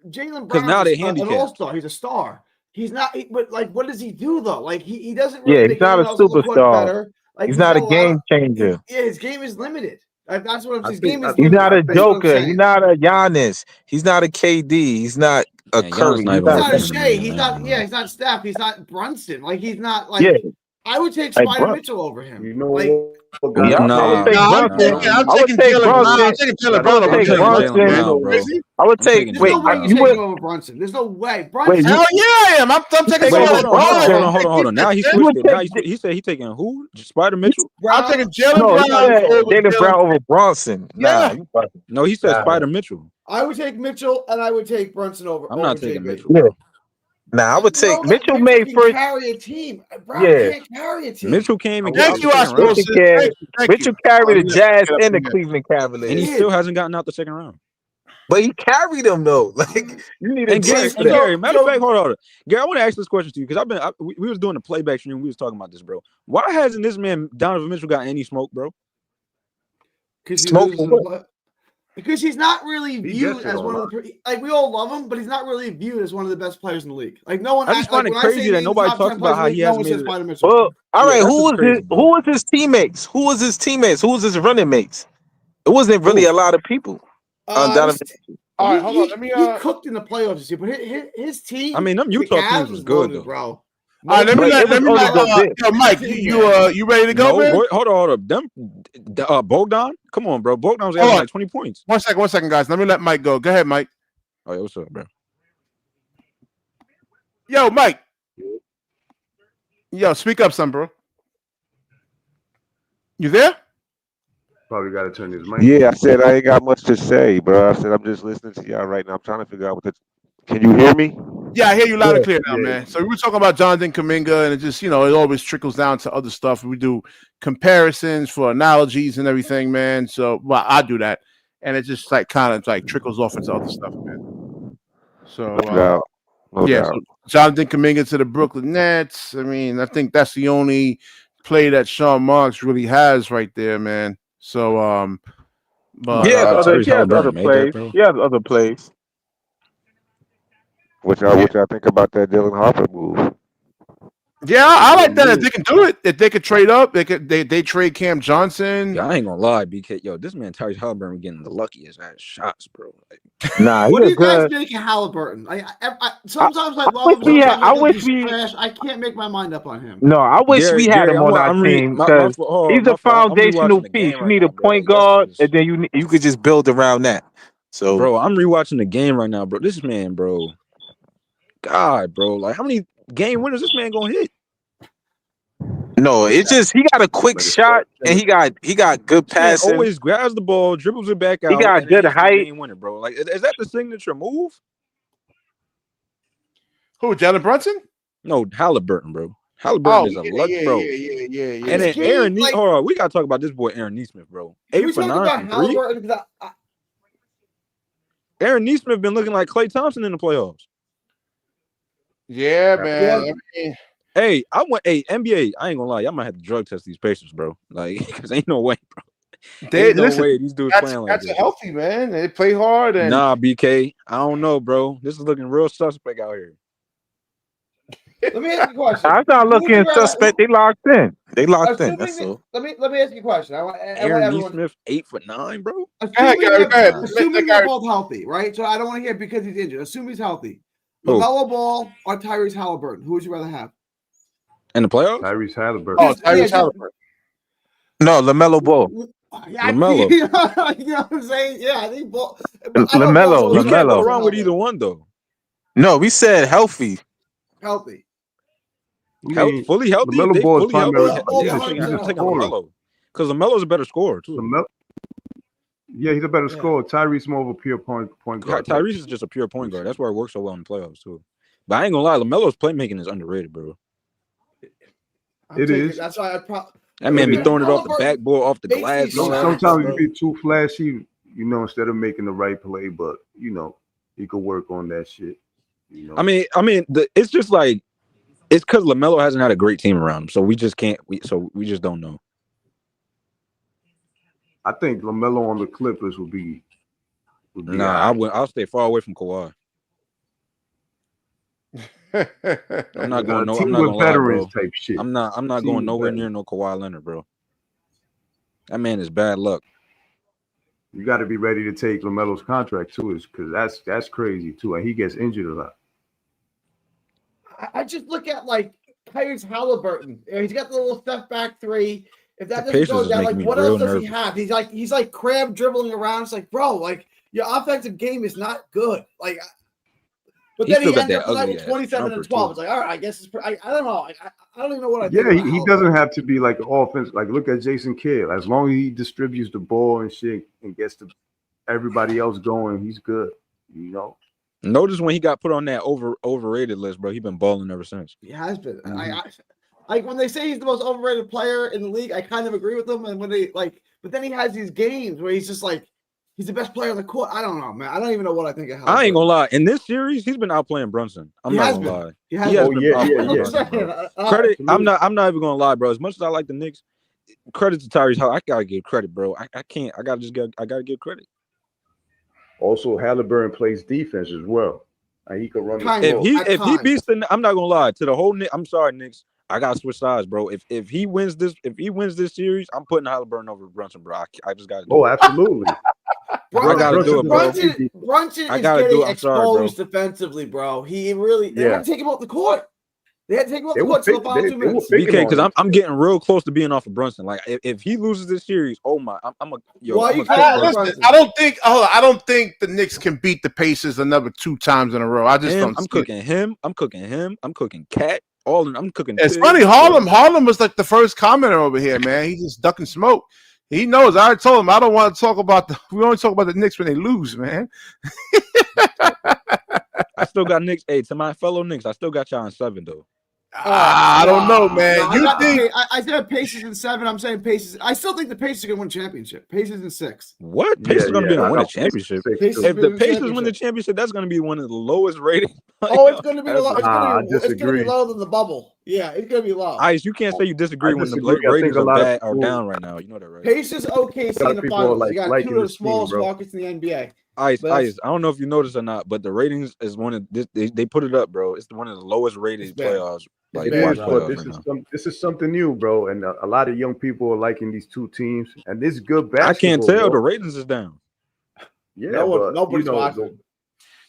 Jaylen Brown, because now they're handicapped. An all-star. He's a star. He's not. But like, what does he do though? Like he doesn't. Really he's not a superstar. Like, he's not a game changer. His game is limited. That's what I'm saying. His game is. He's not a Joker. He's not a Giannis. He's not a KD. He's not a Curry. He's not a Shea. He's not. Yeah, he's not Steph. He's not Brunson. Like he's not like. Yeah. I would take Spider Mitchell over him. You know, like, I would take Brunson. I would take Brunson. I would take. There's no way you take over Brunson. There's no way. Brunson. Hell yeah, I am. I'm taking. Hold on. Now he switched it. Now he said he's taking who? Spider Mitchell. I'm taking Jaylen Brown over Bronson. Yeah. No, he said Spider Mitchell. I would take Mitchell, and I would take Brunson over. I'm not taking Mitchell. Yeah. Nah, I would take Mitchell made first. Carry a team. Brown can't carry a team. Mitchell came and Mitchell carried the Jazz and the Cleveland Cavaliers, and he still hasn't gotten out the second round. But he carried them though. Like you need a Gary. Matter of fact, hold on. Gary, I want to ask this question to you because we was doing the playback stream. We was talking about this, bro. Why hasn't this man Donovan Mitchell got any smoke, bro? Because he's not really viewed as one of the we all love him, but he's not really viewed as one of the best players in the league. Like no one. I just find it crazy that nobody talks about how he hasn't made it. Well, all right. Who was his teammates? Who was his teammates? Who was his running mates? It wasn't really a lot of people. All right, hold on. Let me. He cooked in the playoffs this year, but his team. I mean, them Utah teams was good though, bro. All right, let me Mike, you ready to go, man? Hold on. Them Bogdan? Come on, bro. Bogdan was averaging like 20 points. One second, guys. Let me let Mike go. Go ahead, Mike. Oh, yeah, what's up, bro? Yo, Mike. Yo, speak up, son, bro. You there? Probably got to turn his mic. Yeah, I said I ain't got much to say, bro. I said I'm just listening to y'all right now. I'm trying to figure out what Can you hear me? Yeah, I hear you loud and clear now, man. So we were talking about Jonathan Kuminga, and it just, it always trickles down to other stuff. We do comparisons for analogies and everything, man. So, well, I do that, and it just kind of trickles off into other stuff, man. So, No doubt. So Jonathan Kuminga to the Brooklyn Nets. I mean, I think that's the only play that Sean Marks really has right there, man. So, but he has other plays. What y'all think about that Dylan Harper move? Yeah, I like that. If they can do it, if they could trade up, they trade Cam Johnson. Yeah, I ain't gonna lie, BK. Yo, this man Tyrese Halliburton getting the luckiest ass shots, bro. What do you guys think of Halliburton? Sometimes I love him. I can't make my mind up on him. No, I wish we had him on our team because he's a foundational piece. You need a point guard, and then you could just build around that. So, bro, I'm rewatching the game right now, bro. This man, bro. God, bro, like how many game winners this man gonna hit? No, it's just he got a quick shot and he got good passing. Always grabs the ball, dribbles it back out. He got good height. Game winner, bro. Like, is that the signature move? Who, Jalen Brunson? No, Halliburton, bro. Halliburton is a luck, bro. Yeah. And then Aaron, hold on, we gotta talk about this boy, Aaron Nesmith, bro. 8 for 9 from 3. Aaron Nesmith been looking like Klay Thompson in the playoffs. Yeah, man. Hey, NBA. I ain't gonna lie, I might have to drug test these patients, bro. Like, because ain't no way, bro. Ain't no way these dudes playing like this. That's healthy, man. They play hard. And nah, BK, I don't know, bro. This is looking real suspect out here. Let me ask you a question. I'm not looking suspect. They locked in. That's all. Let me ask you a question. Aaron Nesmith, 8 for 9, bro. Assuming they're both healthy, right? So I don't want to hear because he's injured. Assume he's healthy. LaMelo Ball or Tyrese Halliburton? Who would you rather have? In the playoffs? Tyrese Halliburton. Oh, Tyrese Halliburton. No, LaMelo Ball. LaMelo. You know what I'm saying? Yeah, I think Ball. LaMelo. You can't go LaMelo. wrong with either one though. No, we said healthy. Healthy. Fully healthy. LaMelo They Ball is fully primary. healthy. Yeah, I'm he's a taking scorer. LaMelo because LaMelo's a better scorer too. Yeah, he's a better scorer. Tyrese more of a pure point guard. Tyrese is just a pure point guard. That's why it works so well in the playoffs too. But I ain't gonna lie, LaMelo's playmaking is underrated, bro. It is. That's why That man be throwing it off the backboard, off the glass. Sometimes you be too flashy, you know, instead of making the right play. But you know, he could work on that shit. You know. I mean, it's just like it's because LaMelo hasn't had a great team around him, so we just can't. We just don't know. I think LaMelo on the Clippers would be Nah, I'll stay far away from Kawhi. I'm not going no. I'm not gonna lie, bro. Type shit. I'm not going nowhere near no Kawhi Leonard, bro. That man is bad luck. You got to be ready to take LaMelo's contract too, because that's crazy too, and he gets injured a lot. I just look at like Tyrese Halliburton. He's got the little step back three. If that doesn't go down, like what else does he have? He's like Crab dribbling around. It's like, bro, like your offensive game is not good. Like, but then he ends up with 27 and 12. It's like, all right, I guess I don't know. I don't even know what I think. Yeah, he doesn't have to be like an offense. Like, look at Jason Kidd. As long as he distributes the ball and shit and gets everybody else going, he's good. You know. Notice when he got put on that overrated list, bro. He's been balling ever since. He has been. Like when they say he's the most overrated player in the league, I kind of agree with them. And when they but then he has these games where he's just like, he's the best player on the court. I don't know, man. I don't even know what I think of Halliburton. I ain't gonna lie. In this series, he's been outplaying Brunson. I'm not gonna lie. He has been. Yeah. Credit. I'm not even gonna lie, bro. As much as I like the Knicks, credit to Tyrese Halliburton. I gotta give credit, bro. I can't. I gotta give credit. Also, Halliburton plays defense as well. He could run. If he beats the, I'm not gonna lie to the whole. I'm sorry, Knicks. I gotta switch sides, bro. If he wins this series, I'm putting Halliburton over Brunson, bro. I just gotta do it. Absolutely. I gotta do it, bro. Brunson is getting exposed defensively, bro. He really they had to take him off the court. They had to take him off the court for the final 2 minutes. BK, because I'm getting real close to being off of Brunson. Like if he loses this series, oh my, I don't think the Knicks can beat the Pacers another 2 times in a row. I'm cooking him. I'm cooking Cat. I'm cooking. It's funny. Harlem was like the first commenter over here, man. He's just ducking smoke. He knows. I already told him I don't want to talk about we only talk about the Knicks when they lose, man. I still got Knicks. Hey, to my fellow Knicks, I still got y'all in 7 though. I don't know, man. I said Pacers in 7. I'm saying Pacers. I still think the Pacers are going to win a championship. Pacers in 6. What? Pacers are going to win a championship. If the Pacers win the championship, that's going to be one of the lowest rated. Oh, it's going to be low. It's going to be lower than the bubble. Yeah, it's going to be low. Ice, you can't say you disagree when the ratings are down right now. You know that, right? Pacers, OKC in the finals. You got 2 of the smallest markets in the NBA. Ice. I don't know if you noticed or not, but the ratings is one of they put it up, bro. It's one of the lowest rated playoffs. Like, this is something new, bro, and a lot of young people are liking these 2 teams, and this is good basketball. I can't tell, the ratings is down. Yeah, nobody's watching.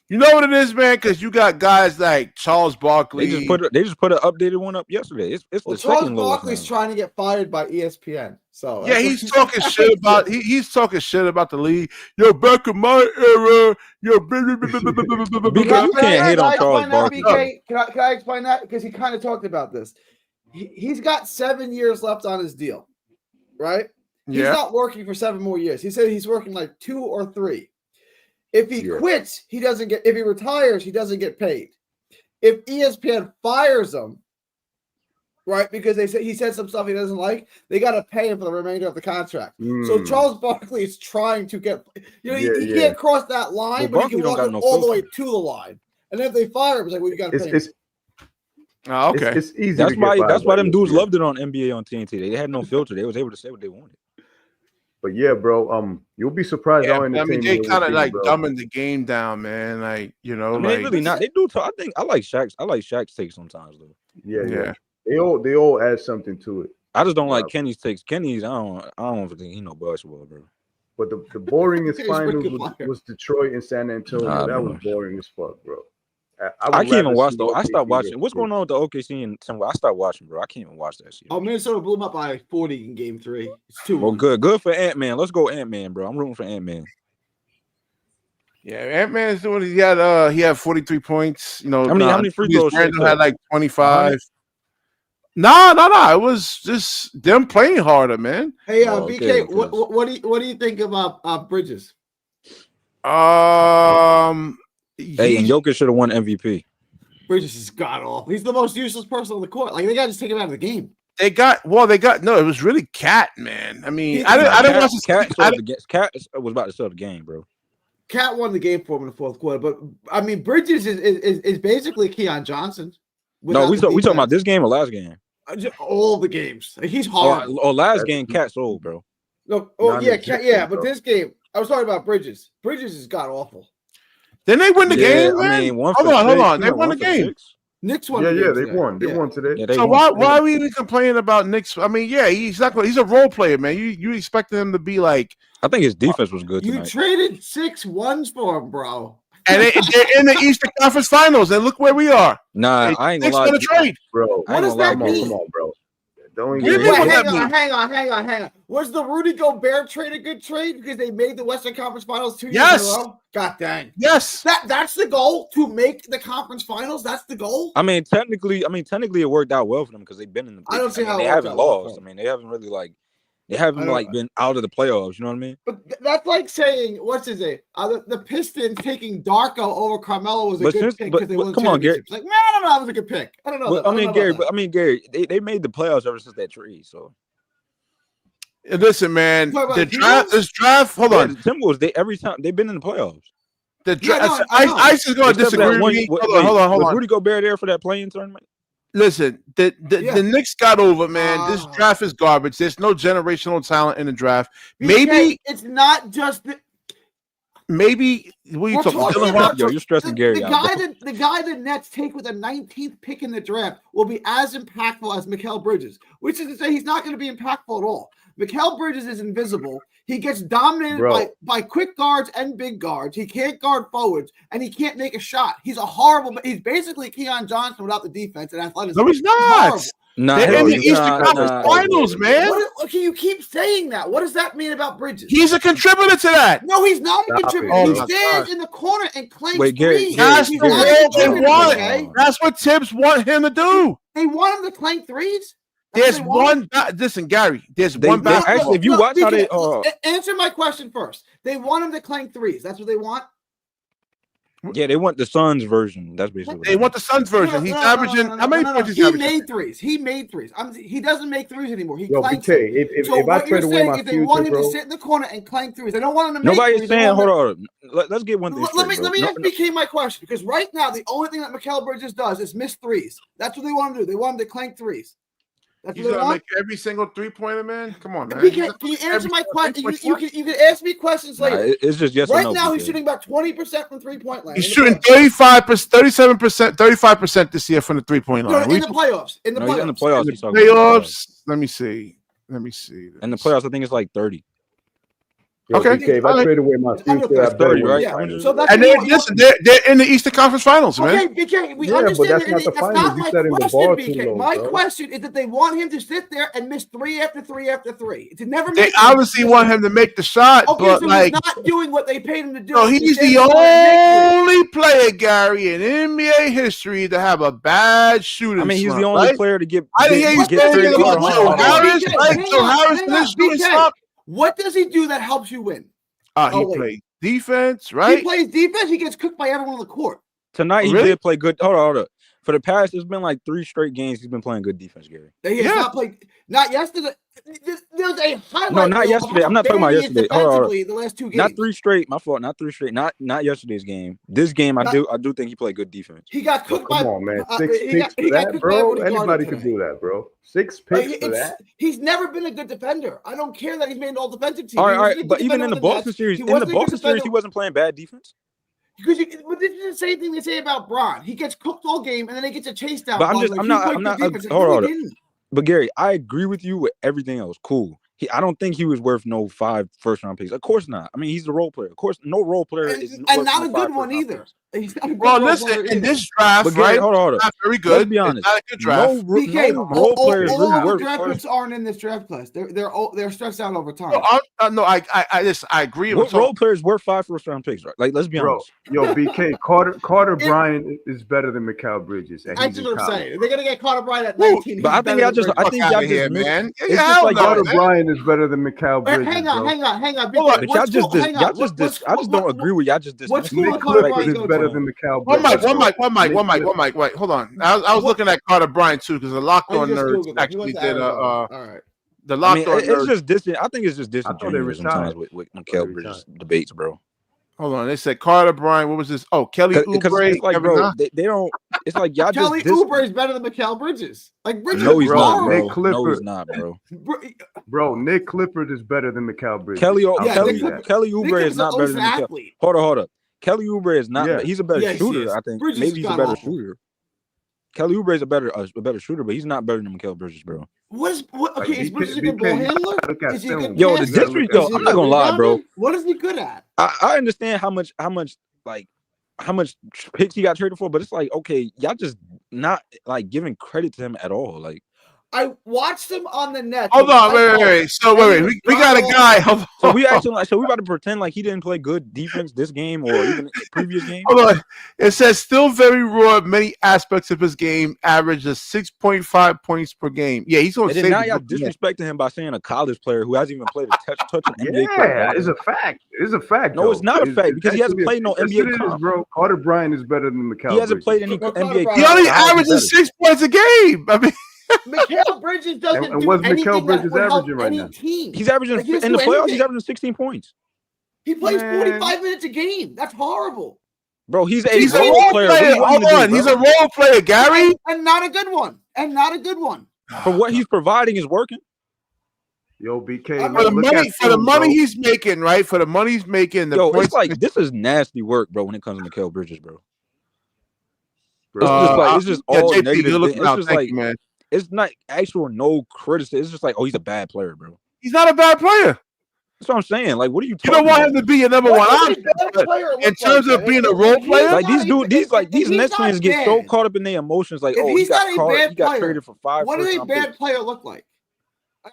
You know what it is, man? Because you got guys like Charles Barkley. They just put an updated one up yesterday. It's the Charles Barkley's trying to get fired by ESPN. So yeah, he's talking shit about he's talking shit about the league. Yo, back in my era, yo, BK, you can't hate on Charles Barkley. Can I explain that? Because he kind of talked about this. He's got 7 years left on his deal, right? He's not working for 7 more years. He said he's working like 2 or 3. If he quits, he doesn't get. If he retires, he doesn't get paid. If ESPN fires him, right, because he said some stuff he doesn't like, they got to pay him for the remainder of the contract. So Charles Barkley is trying to get. He can't cross that line, but he can walk all the way to the line. And if they fire him, it's like, well, you got to pay him. Okay, it's easy. That's why them dudes loved it on NBA on TNT. They had no filter. They was able to say what they wanted. But yeah, bro, you'll be surprised how entertaining. They kind of like dumbing the game down, man. Like, you know, they really not. They do talk. I like Shaq's take sometimes though. Yeah. They all add something to it. I just don't like Kenny's takes. Kenny's, I don't think he know basketball, bro. But the boringest finals was Detroit and San Antonio. That was boring as fuck, bro. I can't even watch though. I stopped watching. What's going on with the OKC and Timberwolves? I stopped watching, bro. I can't even watch that shit. Oh, Minnesota blew them up by 40 in Game 3. It's 2-1. Well, good for Ant-Man. Let's go Ant-Man, bro. I'm rooting for Ant-Man. Yeah, Ant-Man is doing. He had 43 points. You know, how many free throws? Randall had like 25. No. It was just them playing harder, man. Hey, BK, what do you think about Bridges? Hey, and Jokic should have won MVP. Bridges is god awful. He's the most useless person on the court. Like they got to just take him out of the game. It was really Cat, man. I mean, I didn't watch this. Cat was about to sell the game, bro. Cat won the game for him in the fourth quarter, but I mean, Bridges is basically Keon Johnson. No, we talking about this game or last game? All the games. He's hard. Last game, Cat sold, bro. No, but this game, I was talking about Bridges. Bridges is god awful. Didn't they win the game, man? I mean, hold on. They won the game. Knicks won. Yeah, they won. They won today. Yeah, so why are we even complaining about Knicks? I mean, yeah, he's a role player, man. You expected him to be like. I think his defense was good tonight. You traded 6-1s for him, bro. And they're in the Eastern Conference Finals, and look where we are. Nah, I ain't gonna lie. Trade, bro. What does that mean? Come on, bro. Hang on. Was the Rudy Gobert trade a good trade because they made the Western Conference Finals 2 years in a row? God dang. Yes. That's the goal, to make the conference finals. That's the goal. I mean, technically it worked out well for them because they've been in the. I don't see how they haven't lost. I mean, they haven't really been out of the playoffs. You know what I mean? But that's like saying, what's his name? The Pistons taking Darko over Carmelo was a good pick because they won. Come on, Gary. Like, man, I don't know, that was a good pick. I don't know. Gary, they made the playoffs ever since that trade. So listen, man, this draft. Hold on, the Timberwolves. Every time they've been in the playoffs. The draft. I just going to disagree with you. Hold on. Was Rudy Gobert there for that playing tournament? Listen, the Knicks got over, man. This draft is garbage. There's no generational talent in the draft. Maybe it's not just maybe what are you talking about? Yo, you're stressing Gary out. The guy the Nets take with the 19th pick in the draft will be as impactful as Mikal Bridges, which is to say he's not going to be impactful at all. Mikal Bridges is invisible. He gets dominated by quick guards and big guards. He can't guard forwards, and he can't make a shot. He's he's basically Keon Johnson without the defense and athleticism. No, he's not. They're in the Eastern Conference Finals, man. Okay, you keep saying that. What does that mean about Bridges? He's a contributor to that. No, he's not a contributor. He stands in the corner and claims threes. That's the role they want. That's what Tibbs want him to do. They want him to clank threes? There's one. Listen, Gary. There's one. Actually, if you watch how they answer my question first. They want him to clank threes. That's what they want. Yeah, they want the Suns version. That's basically what they want. The Suns version. He's averaging how many points? He made threes. He doesn't make threes anymore. He clanks. BK, if I trade away my future, they want him to sit in the corner and clank threes. They don't want him to make Nobody's threes. saying, hold on. Let's get one thing. Let me ask BK my question, because right now the only thing that Mikal Bridges does is miss threes. That's what they want him to do. They want him to clank threes. That's He's gonna make every single 3-pointer, man. Come on, man. Can you answer my question? You can ask me questions later. It's just yes. Right or no, now, he's shooting about 20% from 3-point line. He's shooting 35%, 37%, 35% this year from the 3-point line. In the playoffs. In the playoffs. Let me see. In the playoffs, I think it's like 30. Okay. BK, if I trade away my future, that's 30, right? Yeah. And they're in the Eastern Conference Finals, man. Okay, BK, we understand that's not my question, BK. My question is that they want him to sit there and miss 3 after 3 after 3. It's never. They obviously want him to make the shot, but so like he's not doing what they paid him to do. No, he's the only player, Gary, in NBA history to have a bad shooting. I mean, he's the only player to get. I didn't hear you saying about Joe Harris. Joe Harris in this shooting slump. What does he do that helps you win? He plays defense, right? He plays defense. He gets cooked by everyone on the court. Tonight he did play good. Hold on. For the past, it's been like 3 straight games. He's been playing good defense, Gary. He has not played. Not yesterday. There's a highlight. No, not yesterday. I'm not talking about yesterday. Hold on. The last 2 games. Not 3 straight. My fault. Not 3 straight. Not yesterday's game. This game, I do think he played good defense. He got cooked by. Come on, man. 6 picks for that, bro. Anybody could do that, bro. 6 picks for that. He's never been a good defender. I don't care that he's made an all defensive team. All right. But even in the Boston series, he wasn't playing bad defense. Because this is the same thing they say about Bron. He gets cooked all game and then he gets a chase down. But I'm not. Hold on. But Gary, I agree with you with everything else. Cool. I don't think he was worth no 5 first-round picks. Of course not. I mean, he's a role player. Of course, no role player is and not a good one either. Well, listen, in this draft, But right? Hold on. Not very good. Let's be honest. It's not a good draft. No role players really work. Draft picks aren't in this draft class. They're stressed out over time. No, I agree. What role players were 5 first-round picks, right? Like, let's be honest. Yo, BK, Carter Bryant is better than Mikal Bridges. That's what I'm saying. They're gonna get Carter Bryant at 19. But I think y'all just man. It's just like Carter Bryant is better than Mikal Bridges. Hang on. But y'all just I just don't agree with y'all just dismissing. Nick Clifford is better than Mikal Bridges. One mic. Wait, hold on. I was looking at Carter Bryant too because the Locked On Nerds actually did all right. The Locked On Nerds. It's just distant. I think it's just disingenuous sometimes with Mikal Bridges debates, bro. Hold on, they said Carter Bryant. What was this? Oh, Kelly Oubre. It's like, bro, they don't. It's like y'all Kelly just. Oubre is better than Mikal Bridges. Like Bridges, no, he's not, bro. Nick Clifford. No, he's not, bro. Bro, Nick Clifford is better than Mikal Bridges. Kelly Oubre is not better than Mikal. Hold on. Kelly Oubre is not. Yeah. He's a better shooter. I think Bridges maybe he's a better shooter. Kelly Oubre is a better shooter, but he's not better than Mikal Bridges, bro. Okay, is Bridges a good ball handler? Is he a good I'm not gonna lie, bro. What is he good at? I understand how much picks he got traded for, but it's like, okay, y'all just not like giving credit to him at all. Like, I watched him on the net. Hold on, wait. So wait. We got a guy. So we acting like we about to pretend like he didn't play good defense this game or even the previous game. Hold on. It says still very raw. Many aspects of his game averages 6.5 points per game. Yeah, he's going to say. Now y'all disrespecting him by saying a college player who hasn't even played a touch an NBA player. Yeah, it's a fact. It's a fact. No, it's not a fact because he hasn't played no NBA comp. Bro, Carter Bryant is better than Mikal. He hasn't played any NBA. He only averages 6 points a game. I mean. Mikal Bridges doesn't do what's anything Mikal Bridges that averaging right now? Team. He's averaging in the playoffs. He's averaging 16 points. He plays 45 minutes a game. That's horrible, bro. He's a role player. Hold on, he's a role player, Gary, and not a good one. For what he's providing is working. Yo, BK, for the money he's making, right? For the money he's making, it's like this is nasty work, bro. When it comes to Mikal Bridges, bro. It's just all JP, negative. It's just like, man. It's not actual no criticism. It's just like, oh, he's a bad player, bro. He's not a bad player. That's what I'm saying. Like, what are you talking about? You don't want him to be your number one option. In terms of being a role player, like these Nets fans get so caught up in their emotions. Like, oh, he got traded for 5. What does a bad player look like?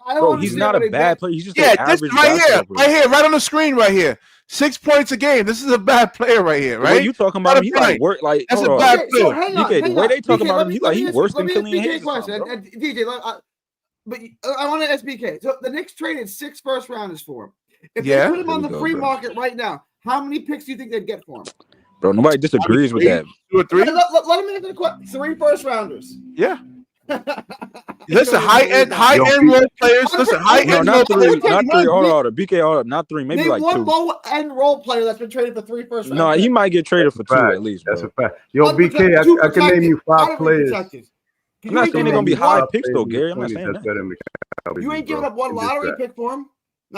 Bro, he's not a bad player. He's just this right on the screen, right here. 6 points a game. This is a bad player right here, right? What you talking about him? He like work like that's a bad player. The way they talking about him, he's worse than Killian Hayes. DJ, but I want to ask BK. So the Knicks traded 6 first-rounders for him. If they put him on the free market right now, how many picks do you think they'd get for him? Bro, nobody disagrees with that. 2 or 3? Let him answer the question. 3 first-rounders. Yeah. Listen, high-end role players. Listen, high-end role players. Not 3. Hold on. BK, hold up. Not 3. Maybe like 2. One low-end role player that's been traded for 3 first rounders. No, he might get traded for 2 at least. That's a fact. Yo, BK, I can name you 5 players. I'm not saying they're gonna be high picks though, Gary. I'm not saying that. You ain't giving up 1 lottery pick for him.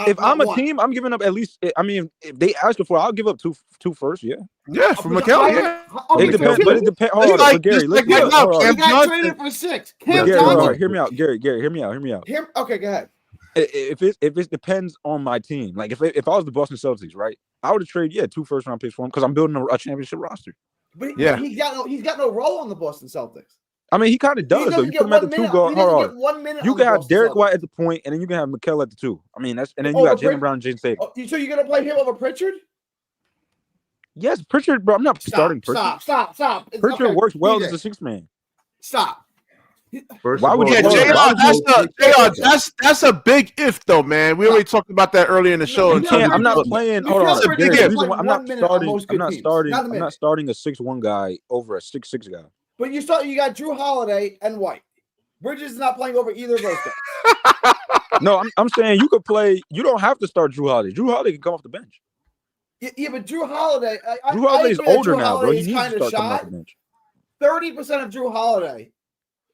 If I'm a team, I'm giving up at least. I mean, if they ask for, I'll give up two first. Yeah. Yeah, for Mikal. Yeah. It depends, but it depends. Hold on, Gary. He got traded for 6. Hear me out, Gary. Hear me out. Okay, go ahead. If it depends on my team, like if I was the Boston Celtics, right, I would have traded 2 first-round picks for him because I'm building a championship roster. But he's got no role on the Boston Celtics. I mean, he kind of does though. You put him at the 2 guard. Hold on. You can have Derek White at the point, and then you can have Mikal at the 2. I mean, and then you got Jaylen Brown and Jason Tatum. So you're gonna play him over Pritchard? Yes, Pritchard, bro. I'm not starting Pritchard. Stop. Pritchard works well as a 6th man. Stop. Why would you? That's a big if though, man. We already talked about that earlier in the show. I'm not playing. Hold on. I'm not starting a 6'1" guy over a 6'6" guy. But you got Drew Holiday and White. Bridges is not playing over either of those guys. No, I'm saying you could play. You don't have to start Drew Holiday. Drew Holiday can come off the bench. Yeah, but Drew Holiday. Drew Holiday's older now, bro. He needs to start coming off the bench. 30% of Drew Holiday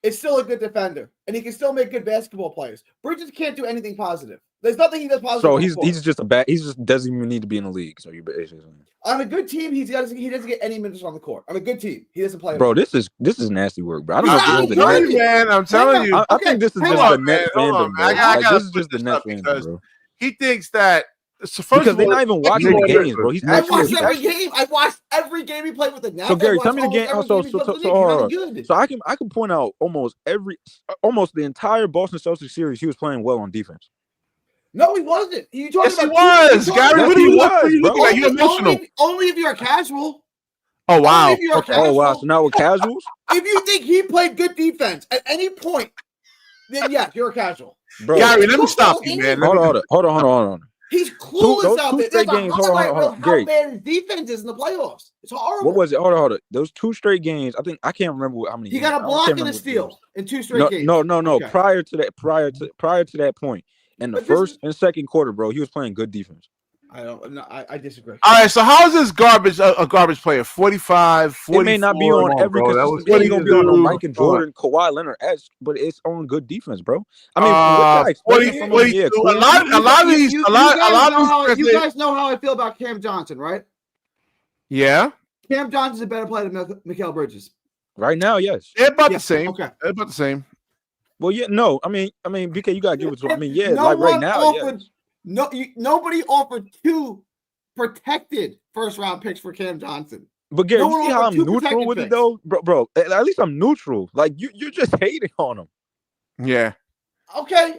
is still a good defender, and he can still make good basketball players. Bridges can't do anything positive. There's nothing he does positive. So he's just a bad. He just doesn't even need to be in the league. So you basically saying. On a good team, he doesn't get any minutes on the court. On a good team, he doesn't play. Bro, this is nasty work, bro. I don't know if this is the Nets. Man, I'm telling you. I think this is just the Nets fandom, bro. This is just the Nets fandom, bro. He thinks that So first because of they're all, not even watching the games, bro. He's I actually. watched game. I watched every game he played with the Nets. So Gary, tell me the game. So I can point out almost the entire Boston Celtics series. He was playing well on defense. No, he wasn't. Yes, he was. Gary, what are you looking at? You're emotional. Only if you're a casual. Oh wow. Oh wow. So now we're casuals. If you think he played good defense at any point, then yes, you're a casual. Bro, Gary, let me stop you, man. Hold on. He's clueless out there. There's games. Hold on. How Gary, bad his defense is in the playoffs. It's horrible. What was it? Hold on. Those 2 straight games. I can't remember how many. He got a block and a steal in 2 straight games. No. Okay. Prior to that point, in the first and second quarter, bro, he was playing good defense. I disagree. All right, so how is this garbage a garbage player? 45, 44. It may not be on every consistent game. It's going to be on a Mike and Jordan, Kawhi Leonard-esque, but it's on good defense, bro. I mean, what you guys know how I feel about Cam Johnson, right? Yeah. Cam Johnson's a better player than Mikal Bridges. Right now, yes. They're about the same. Okay. They're about the same. Well, yeah, no. I mean, BK, you got to give it to him. I mean, yeah, like right now, yes. Nobody offered 2 protected first-round picks for Cam Johnson. But Gary, you see how I'm neutral with it, though? Bro, at least I'm neutral. Like, you're just hating on him. Yeah. Okay.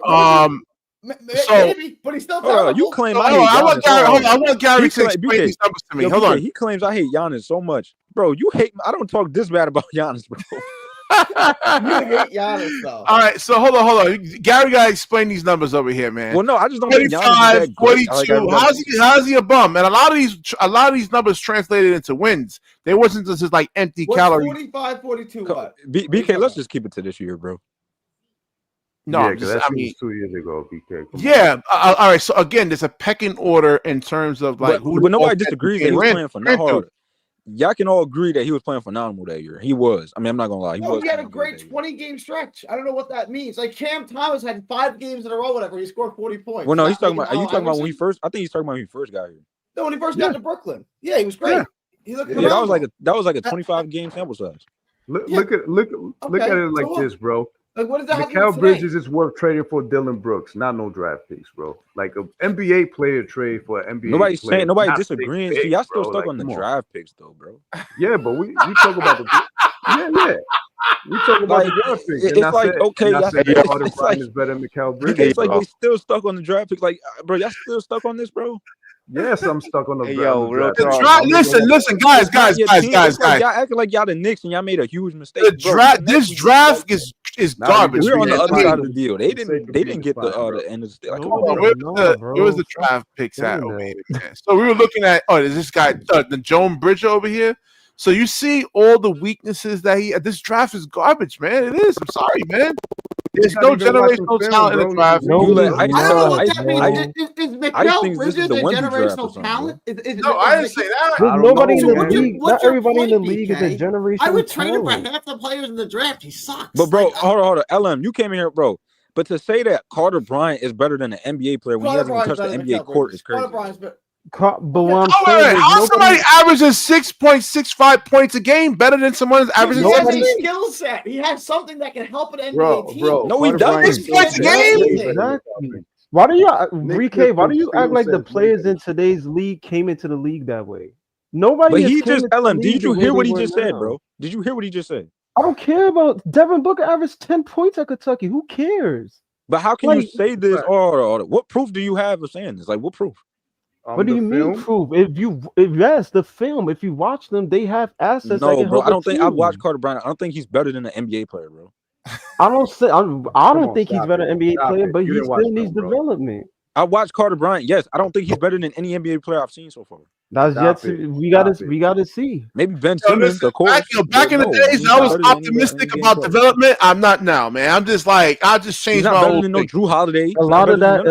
Maybe, but he's still terrible. You claim I want Gary to explain these numbers to me. Hold on. He claims I hate Giannis so much. Bro, you hate me. I don't talk this bad about Giannis, bro. You hate Giannis, though. All right, so hold on. Gary got to explain these numbers over here, man. Well, no, I just don't think Giannis is that 42. How's he a bum? And a lot of these numbers translated into wins. They wasn't just like empty calories. 45, 42. What? BK, let's just keep it to this year, bro. No, that's 2 years ago, BK. Yeah. All right. So again, there's a pecking order in terms of like but nobody disagrees that he was playing for not hard. Y'all can all agree that he was playing phenomenal that year. He was. I mean, I'm not gonna lie. He had a great 20-game stretch. I don't know what that means. Like Cam Thomas had 5 games in a row, whatever. He scored 40 points. Well, no, he's talking about. Are you talking about when he first? I think he's talking about when he first got here. No, when he first got to Brooklyn. Yeah, he was great. Yeah. He looked. Yeah, that was like a 25-game sample size. Look at it like this, bro. Like, what does that Mikal Bridges is worth trading for Dylan Brooks, not no draft picks, bro. Like an NBA player trade for an NBA. Nobody disagreeing. See, y'all still stuck on the draft picks, though, bro. Yeah, but we talk about the we talk about the draft picks. It's like Carter Bryant is better than Mikal Bridges. It's like they still stuck on the draft picks. Like, bro, y'all still stuck on this, bro. Yes, I'm stuck on the Listen, guys. Y'all acting like y'all the Knicks and y'all made a huge mistake. This draft is garbage. We're on the other side of the deal. They didn't get the end of the deal. Where was the draft picks at? So we were looking at is this guy the Joan Bridger over here? So you see all the weaknesses that this draft is garbage, man. It is. I'm sorry, man. There's no generational talent in the draft. I don't know what that means. Is Mikal Bridges a generational talent? No, I didn't say that. There's nobody in the league. Not everybody in the league is a generational talent. I would trade him for half the players in the draft. He sucks. But bro, hold on. LM, you came in here, bro. But to say that Carter Bryant is better than an NBA player when he hasn't touched the NBA court is crazy. But what I'm saying is how somebody averages 6.65 points a game better than someone who's averaging skill set. He has something that can help an NBA team. No, he doesn't. 6 points a game. Exactly. Why do you act like the players in today's league came into the league that way? Nobody. But he just LM. Did you hear what he just said, bro? Did you hear what he just said? I don't care about Devin Booker averaged 10 points at Kentucky. Who cares? But how can you say this? Or what proof do you have of saying this? Like, what proof? What do you mean proof? Yes, the film. If you watch them, they have assets. No, bro. I don't think I've watched Carter Bryant. I don't think he's better than an NBA player, bro. I don't think he's better than an NBA player, but he still needs development. I watched Carter Bryant. Yes, I don't think he's better than any NBA player I've seen so far. That's we gotta see. Maybe Ben Simmons, of course. Back in the days, I was optimistic about development. I'm not now, man. I'm just like I just changed my whole thing. No Drew Holiday. A lot of that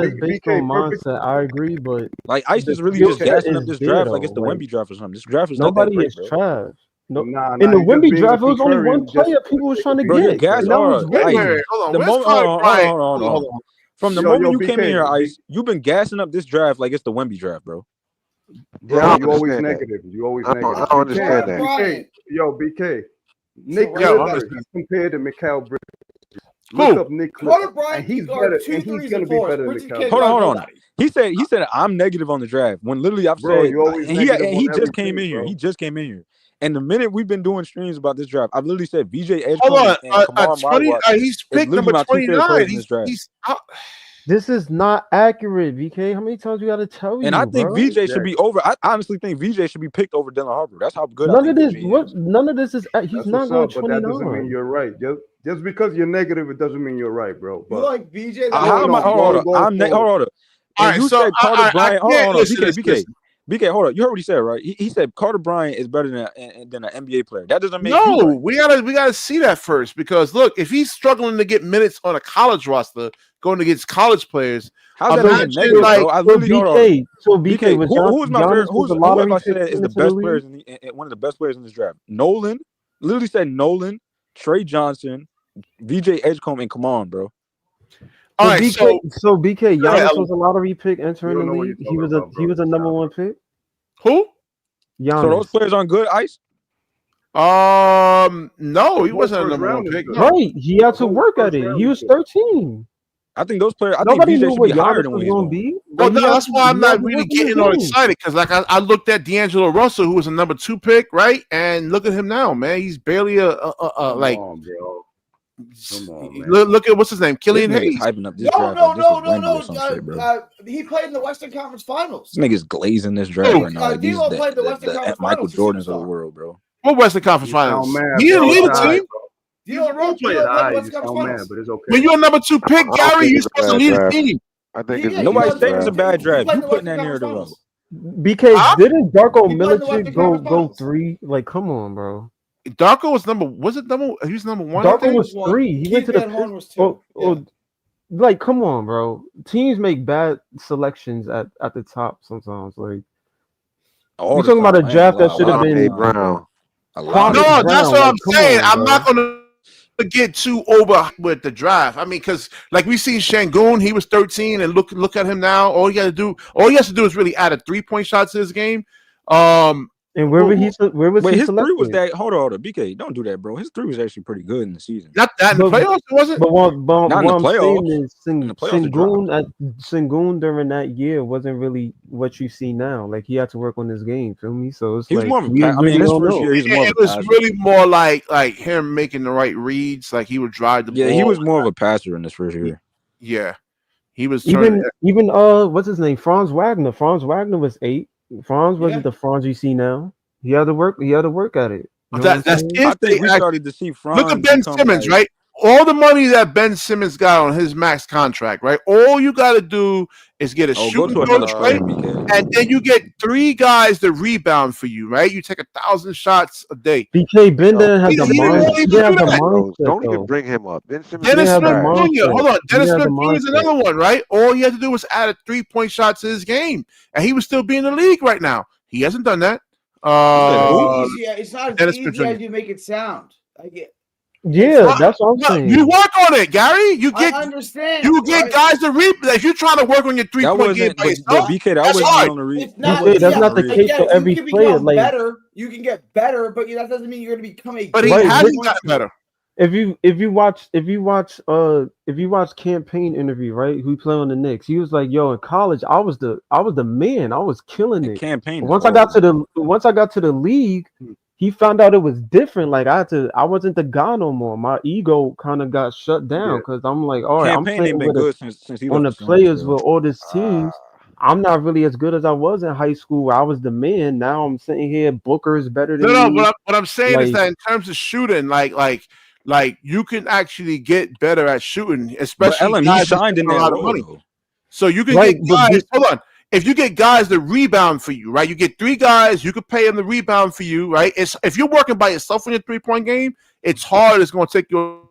is based on mindset. I agree, but like Ice is really just gassing up this draft like it's the Wemby draft or something. This draft is nobody is trash. No, in the Wemby draft, it was only one player people was trying to get. Hold on. From the moment you came in here, Ice, you've been gassing up this draft like it's the Wemby draft, bro. Yeah, you always negative. You always negative. I don't understand that. BK, BK. Nick compared to Mikal Bridges. Look up Nick Clip. Carter Bryant, and he's better, and he's gonna be better than Mikal. Hold on. He said I'm negative on the draft when literally I've said he just came in here. He just came in here. And the minute we've been doing streams about this draft, I've literally said VJ Edgecombe and Kamar Marwat. He's picked number 29. He's out. This is not accurate, VK. How many times we got to tell you? And I think VJ should be over. I honestly think VJ should be picked over Dylan Harper. That's how good. None of this is. He's not going 29. But that doesn't mean you're right. Just because you're negative, it doesn't mean you're right, bro. But you like VJ? Hold on. Hold on. All right, you said Carter Bryant. Hold on, BK, hold on. You heard what he said, right? He said Carter Bryant is better than an NBA player. That doesn't make no. Right. We gotta see that first because look, if he's struggling to get minutes on a college roster, going against college players, how's that negative, like, bro? I literally BK, who's my favorite? Whoever I said is the best players one of the best players in this draft? Nolan, literally said Nolan, Trey Johnson, VJ Edgecombe, and come on, bro. All right, so BK, Giannis was a lottery pick entering the league. He was a number one pick. Who? Giannis. So those players aren't good, Ice? No, he wasn't a number one pick. Right, he had to work at it. He was 13. I think those players. Nobody think VJ knew should what be higher Giannis than was what going to be. Well, no, that's why I'm not really getting all excited because, like, I looked at D'Angelo Russell, who was a number 2 pick, right? And look at him now, man. He's barely like. Come on, man. Look at what's his name, Killian Hayes. Hyping up this No. He played in the Western Conference Finals. This nigga's glazing this draft right now. Like D'Lo played the Western Conference Michael Finals. Jordans of the world, bro. What Western Conference Finals? He didn't lead the team. D'Lo played the Western Conference Finals. But it's okay. When you're a number 2 pick, Gary, you're supposed to lead the team. I think nobody's saying it's a bad draft. You putting that narrative up. BK, didn't Darko Milicic go 3? Like, come on, bro. Darko was number. He was number 1. Darko was 3. He went to the. Like, come on, bro. Teams make bad selections at the top sometimes. Like, you're talking about a draft that should have been Brown. No, that's what I'm saying. I'm not going to get too over with the draft. I mean, because like we seen Şengün, he was 13, and look at him now. All he has to do is really add a 3-point shot to his game. And where was he his selected? 3 was that. Hold on, BK, don't do that, bro. His 3 was actually pretty good in the season. Not that in the playoffs, it wasn't. But what not in the playoffs. I'm saying is Şengün during that year wasn't really what you see now. Like, he had to work on his game. Feel me? So it's he was like, more of a. I mean, his first year, it was really more like him making the right reads. Like, he would drive the ball. Yeah, he was more of a passer in his first year. Yeah, he was even what's his name? Franz Wagner. Franz Wagner was 8. Franz wasn't the Franz you see now. He had to work at it. That's I think we started to see Franz. Look at Ben Simmons, right? All the money that Ben Simmons got on his max contract, right? All you got to do is get a shooting coach, right? And then you get 3 guys to rebound for you, right? You take 1,000 shots a day. BK Ben didn't have the mindset. Don't even bring him up. Dennis Smith Jr. Hold on. Dennis Smith Jr. is another one, right? All he had to do was add a 3-point shot to his game, and he would still be in the league right now. He hasn't done that. It's not as easy as you make it sound. That's what I'm saying. You work on it, Gary. I understand. You get guys to read. If you're trying to work on your 3-point game by yourself, BK, that wasn't on the read. That's not the case for every player. Like, you can get better, but that doesn't mean you're going to become a. But he hasn't gotten better. If you watch campaign interview, right? Who played on the Knicks? He was like, "Yo, in college, I was the man. I was killing it." Campaign. Once I got to the league, he found out it was different. Like, I wasn't the guy no more. My ego kind of got shut down because I'm like, all right, campaign I'm playing been good since on the players with all these teams. I'm not really as good as I was in high school where I was the man. Now I'm sitting here, Booker is better than me. What I'm saying is that in terms of shooting, like you can actually get better at shooting, especially he shined in that money. So you can get guys. Hold on. If you get guys to rebound for you, right? You get 3 guys, you could pay them to rebound for you, right? If you're working by yourself in your 3-point game, it's hard. It's going to take you.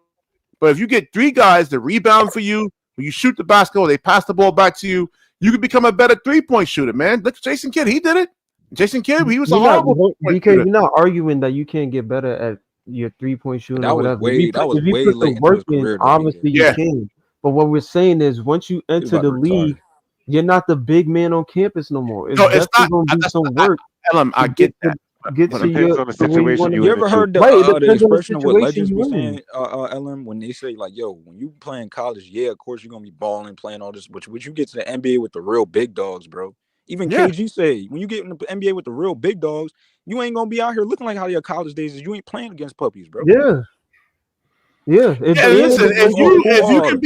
But if you get 3 guys to rebound for you, when you shoot the basketball, they pass the ball back to you. You can become a better 3-point shooter, man. Look at Jason Kidd. He did it. Jason Kidd, he was a horrible. BK, you're not arguing that you can't get better at your 3-point shooting or whatever. That was way late into his career. Obviously, you can. But what we're saying is, once you enter the league, you're not the big man on campus no more. It's definitely going to be some work. I get that. get But to depends your on the to where you situation want to you be. in. You ever heard the, Right, it the depends on the expression of what situation legends you be in. saying, LM, when they say like, "Yo, when you playing college, yeah, of course you're gonna be balling, playing all this, but you get to the NBA with the real big dogs, bro." Even KG say, when you get in the NBA with the real big dogs, you ain't gonna be out here looking like how your college days is. You ain't playing against puppies, bro. Yeah. Yeah. It Yeah, depends. listen, if you can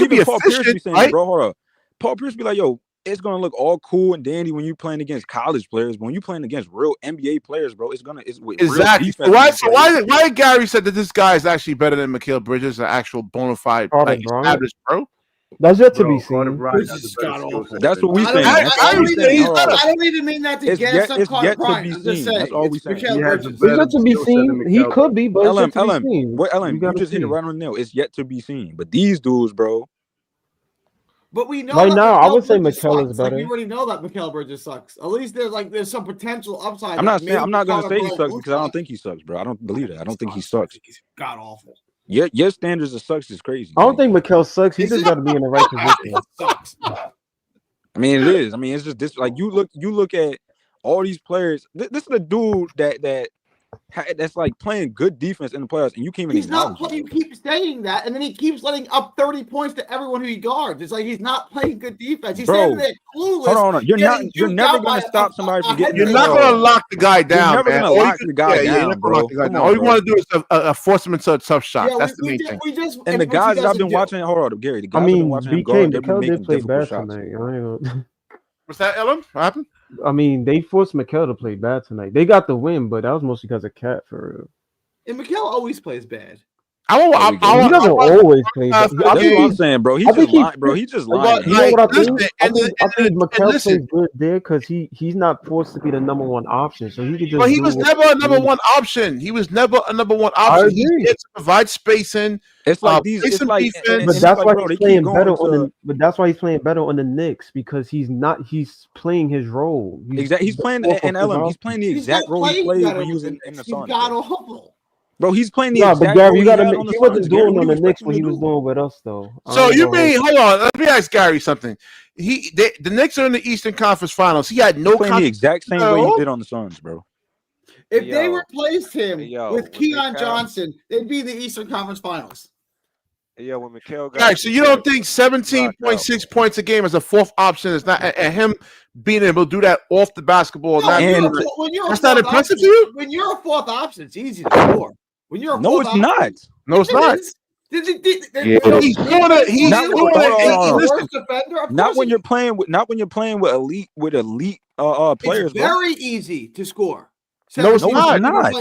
be Paul Pierce be efficient, saying right? it, bro. Hold up. Paul Pierce be like, yo, it's gonna look all cool and dandy when you playing against college players, but when you playing against real NBA players, bro, it's with Exactly. real defense. Why did Gary said that this guy is actually better than Mikal Bridges, an actual bona fide established pro? That's yet to be seen. That's what we saying. I don't even mean that to gas up Carter Bryant. I'm just saying. That's all we saying. It's yet to be seen. He could be, but it's yet to be seen. LM, you just hit it right on the nail. It's yet to be seen. But these dudes, bro. But we know right that now, I would say Bridges Mikal is sucks. better. Like, we already know that Mikal Bridges sucks. At least there's some potential upside. I'm not gonna say he sucks because I don't think he sucks, bro. I don't believe that. I don't think he sucks. He's god awful. Your standards of sucks is crazy. I don't think Mikal sucks. He just got to be in the right position. Sucks. I mean, it is. I mean, it's just this. Like you look at all these players. This is the dude that's like playing good defense in the playoffs, and you can't even. He's not playing. Keep saying that, and then he keeps letting up 30 points to everyone who he guards. It's like he's not playing good defense. He's standing there clueless. Hold on. You're never going to stop somebody from getting. You're not going to lock the guy down. You're never going to lock the guy down, bro. All you want to do is force him into a tough shot. That's the main thing. And the guys that I've been watching, hold on, Gary. The guys I've been watching him guard, they've been making difficult shots. What's that, Ellen? What happened? I mean, they forced Mikal to play bad tonight. They got the win, but that was mostly because of Cat, for real. And Mikal always plays bad. He doesn't always play bad. That's what I'm saying, bro. He's just lying, bro. He's just lying. You know what I think? I think Mikal plays good there because he's not forced to be the number one option, so he could just. But he was never a number one option. He was never a number one option. He had to provide spacing. It's like these. It's like, but that's why he's playing better on the. But that's why he's playing better on the Knicks because he's playing his role. Exactly. He's playing and Ellen. He's playing the exact role he played when he was in the Suns. Bro, he's playing the exact but Gary, you gotta he wasn't doing on the Knicks what he was doing with us, though. So you mean, hold on, let me ask Gary something. The Knicks are in the Eastern Conference Finals. He had no playing the exact same way he did on the Suns, bro. If they replaced him with Keon Johnson, they'd be in the Eastern Conference Finals. Yeah, when Mikal got. All right, so you don't think 17.6 points a game as a fourth option is not, and him being able to do that off the basketball? That's not impressive to you? When you're a fourth option, it's easy to score. When you're a fourth option, not. No, it's not. Not when you're playing with elite players. It's very easy to score. No, it's not.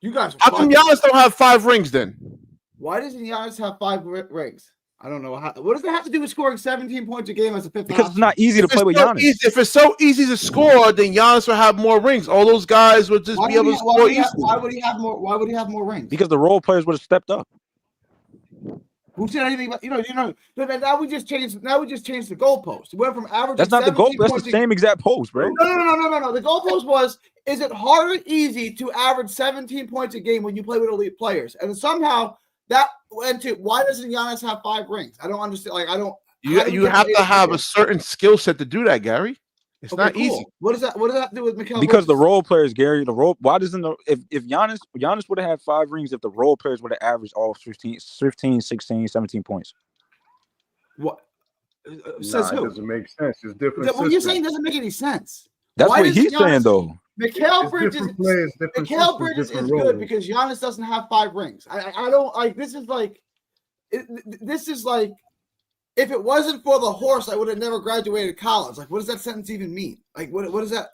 You guys. How come Giannis don't have 5 rings then? Why doesn't Giannis have 5 rings? I don't know. What does that have to do with scoring 17 points a game as a fifth? Because it's not easy to play with Giannis. If it's so easy to score, then Giannis will have more rings. All those guys would just be able to score easily. Why would he have more? Why would he have more rings? Because the role players would have stepped up. Who said anything about Now we just changed. Now we just changed the goalpost. We went from average. That's not the goal. That's the same exact post, bro. No. The goalpost was: is it hard or easy to average 17 points a game when you play with elite players? And somehow that went to why doesn't Giannis have 5 rings? I don't understand. Like I don't. You have to have a certain skill set to do that, Gary. It's not easy. What does that have to do with Mikal? Because the role players, Gary, why doesn't if Giannis would have had 5 rings if the role players would have averaged all 15, 16, 17 points? What says who? It doesn't make sense. It's different. What you're saying doesn't make any sense. That's what he's saying, though. Mikal Bridges is good because Giannis doesn't have 5 rings. I don't like. This is like. If it wasn't for the horse, I would have never graduated college. Like, what does that sentence even mean? Like, what is that?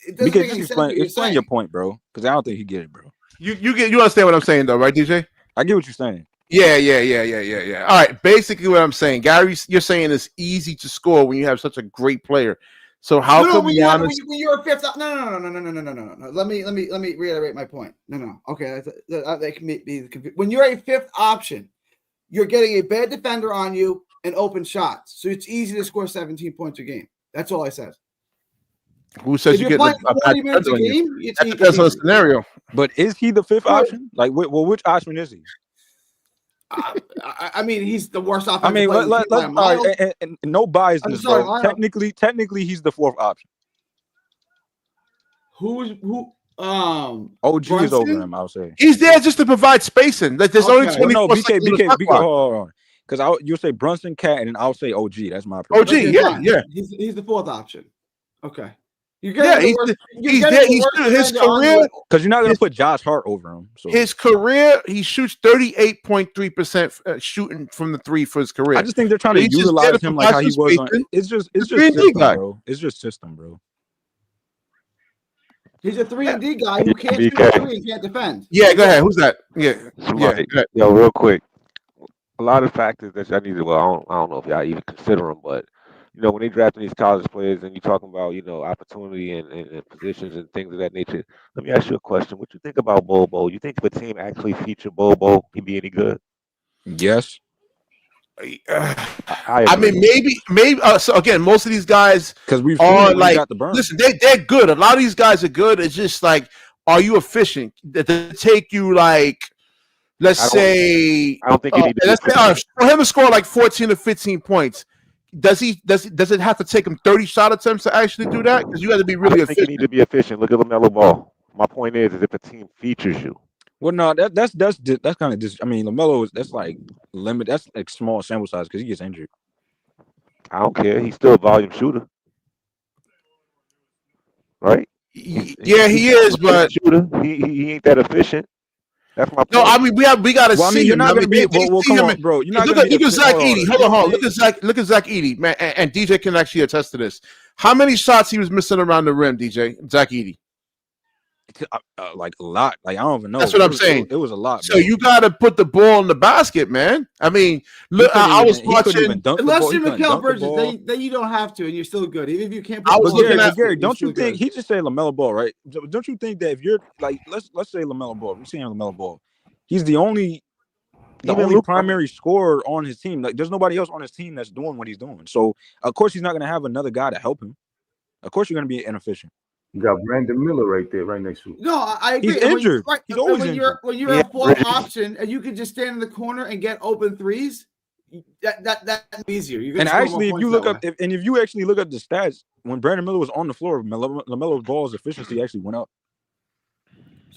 It doesn't make any sense. Explain your point, bro. Because I don't think he get it, bro. You understand what I'm saying, though, right, DJ? I get what you're saying. Yeah. All right. Basically, what I'm saying, Gary, you're saying it's easy to score when you have such a great player. So how come when you're a fifth? No. Let me reiterate my point. No. Okay, that can be when you're a fifth option, you're getting a bad defender on you and open shots, so it's easy to score 17 points a game. That's all I said. Who says you get a bad defender on you? That depends on the scenario. But is he the fifth option? Like, which option is he? I mean, he's the worst offensive. I mean, let's and no bias. Technically, he's the fourth option. Who? OG is over Brunson? him. I'll say He's there just to provide spacing. Like there's only 24 no, seconds on the shot clock. hold on. Because you'll say Brunson, Cat, and then I'll say OG. That's my OG, Okay, yeah. He's the fourth option. Okay. He's there. His career, because you're not gonna put Josh Hart over him. So his career, he shoots 38.3% shooting from the three for his career. I just think they're trying to utilize him like how he was on. It's just system, bro. It's just system, bro. He's a 3-and-D guy who can't shoot a three and can't defend. Yeah, go ahead. Who's that? Yo, real quick. A lot of factors that y'all need to. Well, I don't know if y'all even consider them, but when they drafting these college players and you're talking about opportunity and positions and things of that nature. Let me ask you a question. What you think about Bobo? You think if a team actually featured Bobo, he'd be any good? Yes. I mean, maybe. So again, most of these guys, because we've are like, listen, they're good. A lot of these guys are good. It's just like, are you efficient? That they take you like, let's say, I don't think you need to for him to score like 14 or 15 points. Does it have to take him 30 shot attempts to actually do that? Because you got to be really efficient. I think you need to be efficient. Look at LaMelo Ball. My point is if a team features you. Well, no, that's kind of just. I mean, LaMelo that's like limit. That's like small sample size because he gets injured. I don't care. He's still a volume shooter, right? Yeah, he is, but shooter. He ain't that efficient. That's my point. No, I mean we got to see. You're not gonna be. Well, come on, bro. You're not gonna look at Zach Edey. Hold on. Look at Zach Edey, man, and DJ can actually attest to this. How many shots he was missing around the rim, DJ? Zach Edey. Like a lot. Like I don't even know. That's what I'm saying. It was a lot. So you got to put the ball in the basket, man. I mean, look, I was watching. Unless you're Mikal Bridges, then you don't have to, and you're still good. Even if you can't. I was looking at Gary. Don't you think he just said LaMelo Ball, right? Don't you think that if you're like, let's say LaMelo Ball, we're saying LaMelo Ball, he's the only primary scorer on his team. Like, there's nobody else on his team that's doing what he's doing. So of course he's not going to have another guy to help him. Of course you're going to be inefficient. You got Brandon Miller right there, right next to him. No, I agree. He's injured. He's always injured. When you're a fourth option and you can just stand in the corner and get open threes, that's easier. And actually, if you look up, if you actually look at the stats, when Brandon Miller was on the floor, LaMelo Ball's efficiency actually went up.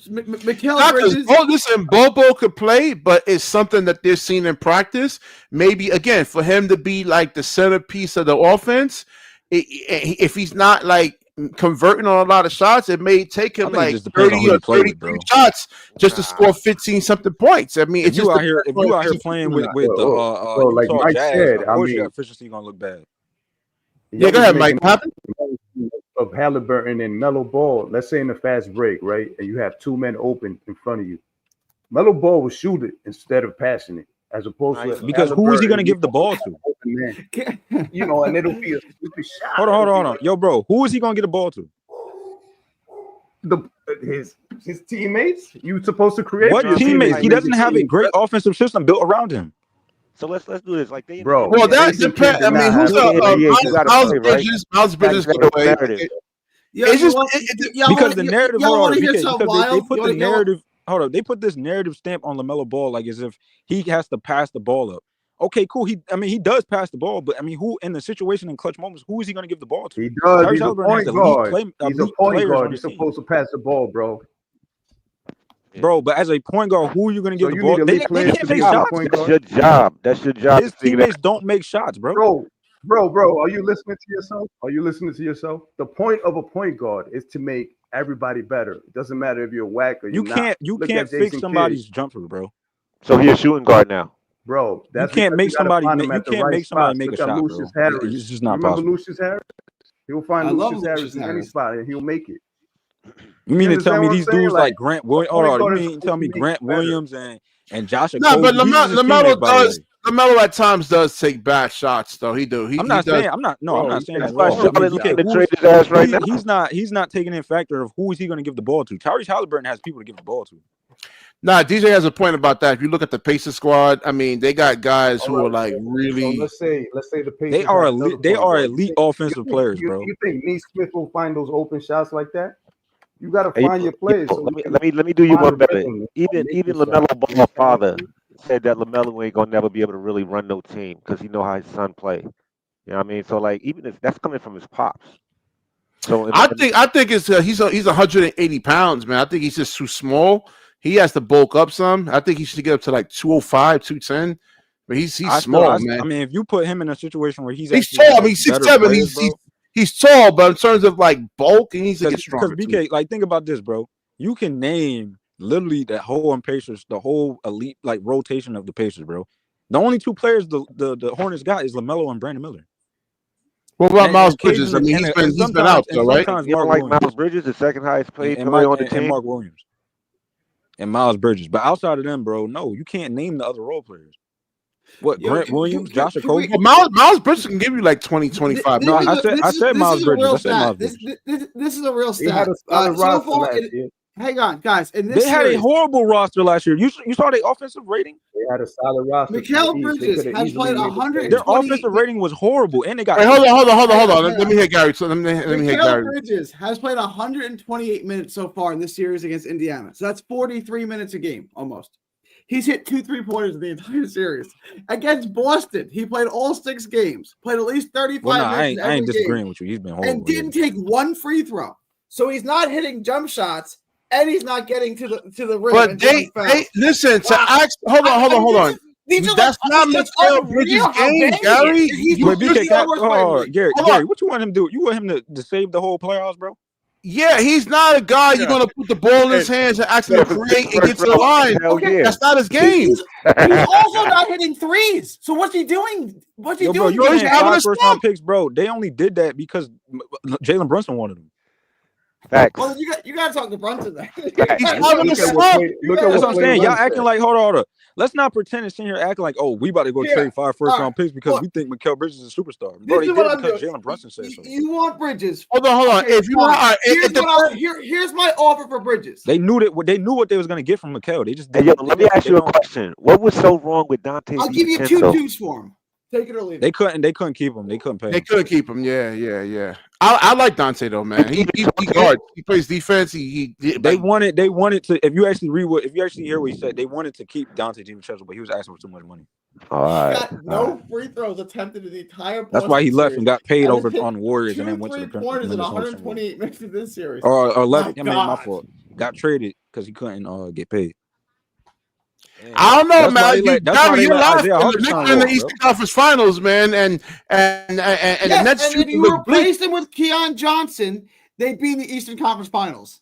Mikal Bridges. Listen, Bobo could play, but it's something that they're seeing in practice. Maybe again for him to be like the centerpiece of the offense. If he's not like converting on a lot of shots, it may take him like 30 or 33 shots just to score 15 something points. I mean, if you out here playing with the like Mike said, of course your efficiency gonna look bad. Yeah, go ahead, Mike. Of Halliburton and Melo Ball, let's say in the fast break, right, and you have two men open in front of you. Melo Ball will shoot it instead of passing it, as opposed to because who is he going to give the ball to? And it'll be a stupid shot. Hold on, yo, bro, who is he going to get the ball to? His teammates. You supposed to create what teammates? He doesn't have a great offensive system built around him. So let's do this. Like bro. Well, that depends. I mean, who's Miles Bridges? Miles Bridges get away. It's just because the narrative. They put the narrative. Hold up. They put this narrative stamp on LaMelo Ball, like as if he has to pass the ball up. Okay, cool. He does pass the ball, but I mean, who in the situation in clutch moments? Who is he going to give the ball to? He does. He's a point guard. He's a point guard. He's supposed to pass the ball, bro. Bro, but as a point guard, who are you going to give the ball? They can't make shots. That's your job. That's your job. His teammates don't make shots, bro. Bro, are you listening to yourself? The point of a point guard is to make everybody better. It doesn't matter if you're whack or you can't fix somebody's jumper, bro. So he's a shooting guard now. Bro, you can't make somebody make a shot, bro. It's just not possible. Remember Lucius Harris? He'll find Lucius Harris in any spot and he'll make it. You mean to tell me these dudes like Grant Williams? You mean to tell me Grant Williams and Josh? No, but LaMelo at times does take bad shots, though. I'm not saying that. He's not taking in factor of who is he going to give the ball to. Tyrese Halliburton has people to give the ball to. Nah, DJ has a point about that. If you look at the Pacers squad, I mean, they got guys who are like really. So let's say the Pacers. They are elite offensive players, bro. You think Neesmith will find those open shots like that? You got to find your plays. Let me do you one better. Even LaMelo Ball's father said that LaMelo ain't gonna never be able to really run no team because he know how his son play. You know what I mean? So like even if that's coming from his pops. So I think it's he's 180 pounds, man. I think he's just too small. He has to bulk up some. I think he should get up to like 205, 210. But he's small, man. I mean, if you put him in a situation where he's tall, I mean, 6'7", he's tall, but in terms of like bulk, he needs to get stronger. Because BK, like, think about this, bro. You can name literally that whole Pacers, the whole elite like rotation of the Pacers, bro. The only two players the Hornets got is LaMelo and Brandon Miller. What about Miles Bridges? I mean, he's been out, though, right? You don't like Miles Bridges, the second highest paid player on the team? And Mark Williams. And Miles Bridges. But outside of them, bro, no, you can't name the other role players. What, Grant Williams, Josh Okogie? Miles Bridges can give you like 20, 25. No, I said Miles Bridges. This is a real stat. He had a solid roster last year. Hang on, guys. They had a horrible roster last year. You saw their offensive rating? They had a solid roster. Mikal Bridges has played 100. Their offensive rating was horrible, and they got. Wait, hold on. Let me hear Gary. So let me hear Gary. Mikal Bridges has played 128 minutes so far in this series against Indiana. So that's 43 minutes a game, almost. He's hit 2 3-pointers in the entire series. Against Boston, he played all 6 games. Played at least 35 minutes. I ain't disagreeing with you. He's been horrible. And didn't take 1 free throw. So he's not hitting jump shots. And he's not getting to the rim. But they listen to ask. Hold on. That's not Mikal Bridges' game, Gary. Gary, what you want him to do? You want him to save the whole playoffs, bro? Yeah, he's not a guy you're gonna put the ball in his hands and ask him to create and get to the line. Okay, that's not his game. He's also not hitting threes. So what's he doing? What's he doing? Bro, you having 5 first-round picks, bro. They only did that because Jalen Brunson wanted them. Facts. Well, you got to talk to Brunson then. He's having a slump. That's what I'm saying. Y'all acting like, hold on. Let's not pretend and sit here acting like, oh, we about to go trade 5 first-round picks because we think Mikal Bridges is a superstar. Bro, they did it because Jalen Brunson said so. You want Bridges? Hold on. Okay, if you want, here's my offer for Bridges. They knew what they was going to get from Mikal. They just didn't. Let me ask you a question. What was so wrong with Dante? I'll give you 2 dudes for him. Take it or leave it. They couldn't keep him. They couldn't pay him. They couldn't keep him. Yeah. I like Dante though, man. He guards. He plays defense. They wanted to. If you actually hear what he said, they wanted to keep Dante DiVincenzo, but he was asking for too much money. All right. He got no free throws attempted in the entire. That's why he left and got paid over on the Warriors, and then went to the pointers in 128 minutes of this series. Or left. My fault. Got traded because he couldn't get paid. I don't know, man. You're laughing in the Eastern Conference Finals, man, and the Nets. And if you replace him with Keon Johnson, they'd be in the Eastern Conference Finals.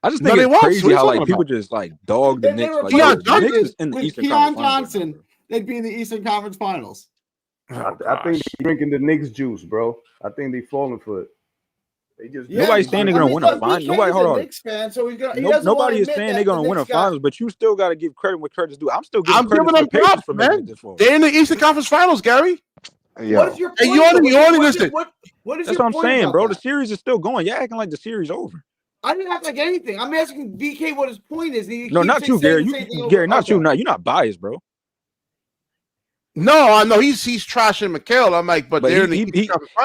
I just think it's crazy how like people just like dog the Knicks. Like Keon Johnson in the Eastern Keon Johnson, they'd be in the Eastern Conference Finals. I think they're drinking the Knicks juice, bro. I think they falling for it. Nobody's saying they're gonna win a finals. Nobody, hold on. Fan, so nobody is saying they're gonna win a finals, but you still got to give credit what credit's due. I'm giving them props, man. They're in the Eastern Conference Finals, Gary. What is your point? You only listen. What is That's what I'm saying, bro. The series is still going. You're acting like the series over. I didn't act like anything. I'm asking BK what his point is. No, not you, Gary. Gary, not you. You're not biased, bro. No, I know he's trashing Mikal. I'm like, but they're he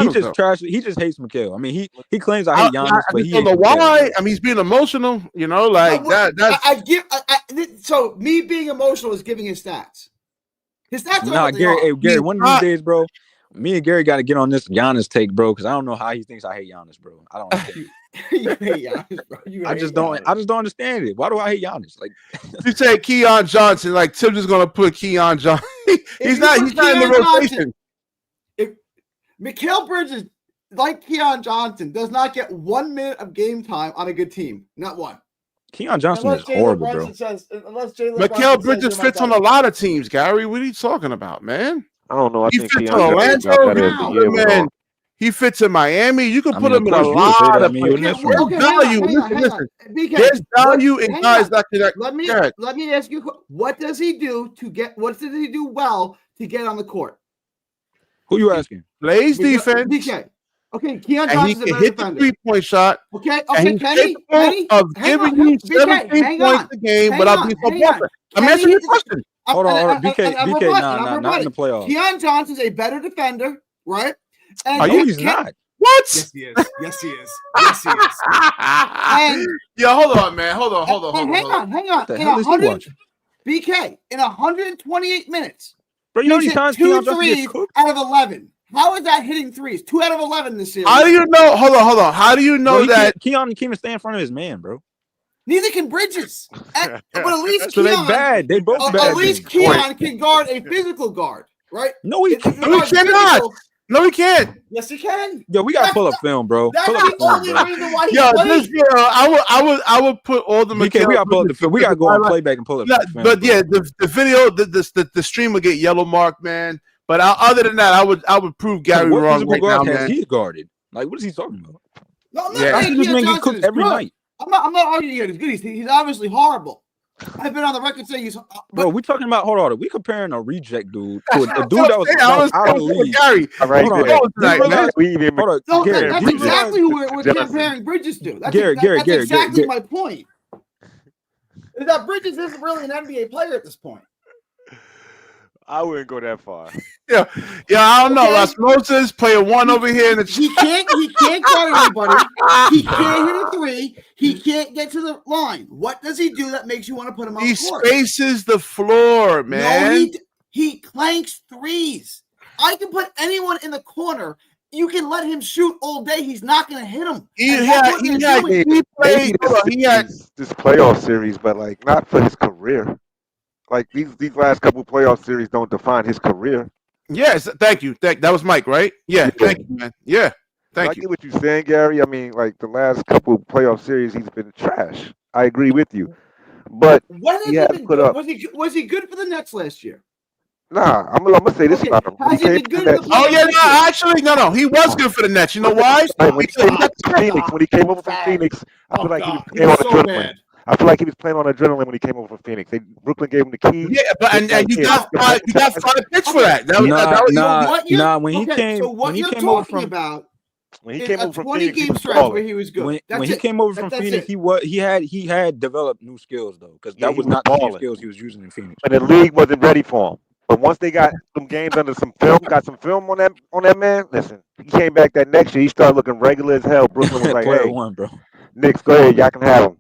just trash. He just hates Mikal. I mean, he claims I hate Giannis, but he don't know why. I mean, he's being emotional. You know, like that. So me being emotional is giving his stats. His stats. Nah, Gary. Hey, Gary. One of these days, bro. Me and Gary got to get on this Giannis take, bro, because I don't know how he thinks I hate Giannis, bro. I don't understand. You hate Giannis, bro. I just don't understand it. Why do I hate Giannis? Like you say Keon Johnson, like Tim just gonna put Keon Johnson. he's not in the rotation. If Mikal Bridges, like Keon Johnson, does not get 1 minute of game time on a good team, not one. Keon Johnson is horrible, bro. Mikal Bridges fits on a lot of teams, Gary. What are you talking about, man? I don't know. I he think fits on Orlando, man. He fits in Miami. You can put him in a lot of value. Listen, there's value in guys that can. Let me ask you, what does he do well to get on the court? Who you asking? Plays defense. BK. Okay, Keon Johnson's a better hit the 3-point shot. Okay, Kenny, of giving you 17 points a game without being so important. I'm answering your question. Hold on, BK, not in the playoffs. Keon Johnson's a better defender, right? And he's not. What? Yes, he is. Yes, he is. Yes, he is. Hold on, man. Hold on. Hang on. What the hell is he watching? BK, in 128 minutes, bro, you know how many times 2 threes out of 11. How is that hitting threes? 2 out of 11 this series. How do you know? Hold on. How do you know that Keon can't even stay in front of his man, bro? Neither can Bridges. But at least so Keon, they bad. They both bad. At least Keon can guard a physical guard, right? No, he cannot. No, he can't. Yes, he can. Yo, we gotta pull up film, bro. That's the only reason why he plays. I would put all the BK, we gotta pull up the film. We gotta go on playback and pull up the film. But yeah, the video, the stream will get yellow marked, man. But other than that, I would prove Gary wrong right now, man. He's guarded. Like, what is he talking about? No, I'm not saying this man get cooked every night. I'm not arguing he's good. He's obviously horrible. I've been on the record saying he's. Bro, we talking about. Hold on, we comparing a reject dude to a dude that was out of the league. Gary, that's exactly who we're comparing Bridges to. That's exactly my point. Is that Bridges isn't really an NBA player at this point. I wouldn't go that far. Yeah, I don't know. Osmosis, player one over here in the he can't guard anybody. He can't hit a three. He can't get to the line. What does he do that makes you want to put him on the court? He spaces the floor, man. No, he clanks threes. I can put anyone in the corner. You can let him shoot all day. He's not going to hit him. He had this playoff series, but like not for his career. Like these last couple playoff series don't define his career. Yes, thank you. That was Mike, right? Yeah, thank you, man. Yeah, thank you. I get what you're saying, Gary. I mean, like the last couple playoff series, he's been trash. I agree with you, but he had to put up. Was he good for the Nets last year? Nah, I'm gonna say this about him. Has he been good for the no. He was good for the Nets. You know why? When he came over from Phoenix, I feel like he was playing on adrenaline. I feel like he was playing on adrenaline when he came over from Phoenix. Brooklyn gave him the key. Yeah, but and you got 5 picks for that. When he came over from When he came over from 20 game stretch where he was good. When he came over from Phoenix, he had developed new skills though, because that was not the same skills he was using in Phoenix. But the league wasn't ready for him. But once they got some games under some film, on that man. Listen, he came back that next year. He started looking regular as hell. Brooklyn was like, "Hey, bro. Knicks, go ahead, y'all can have him."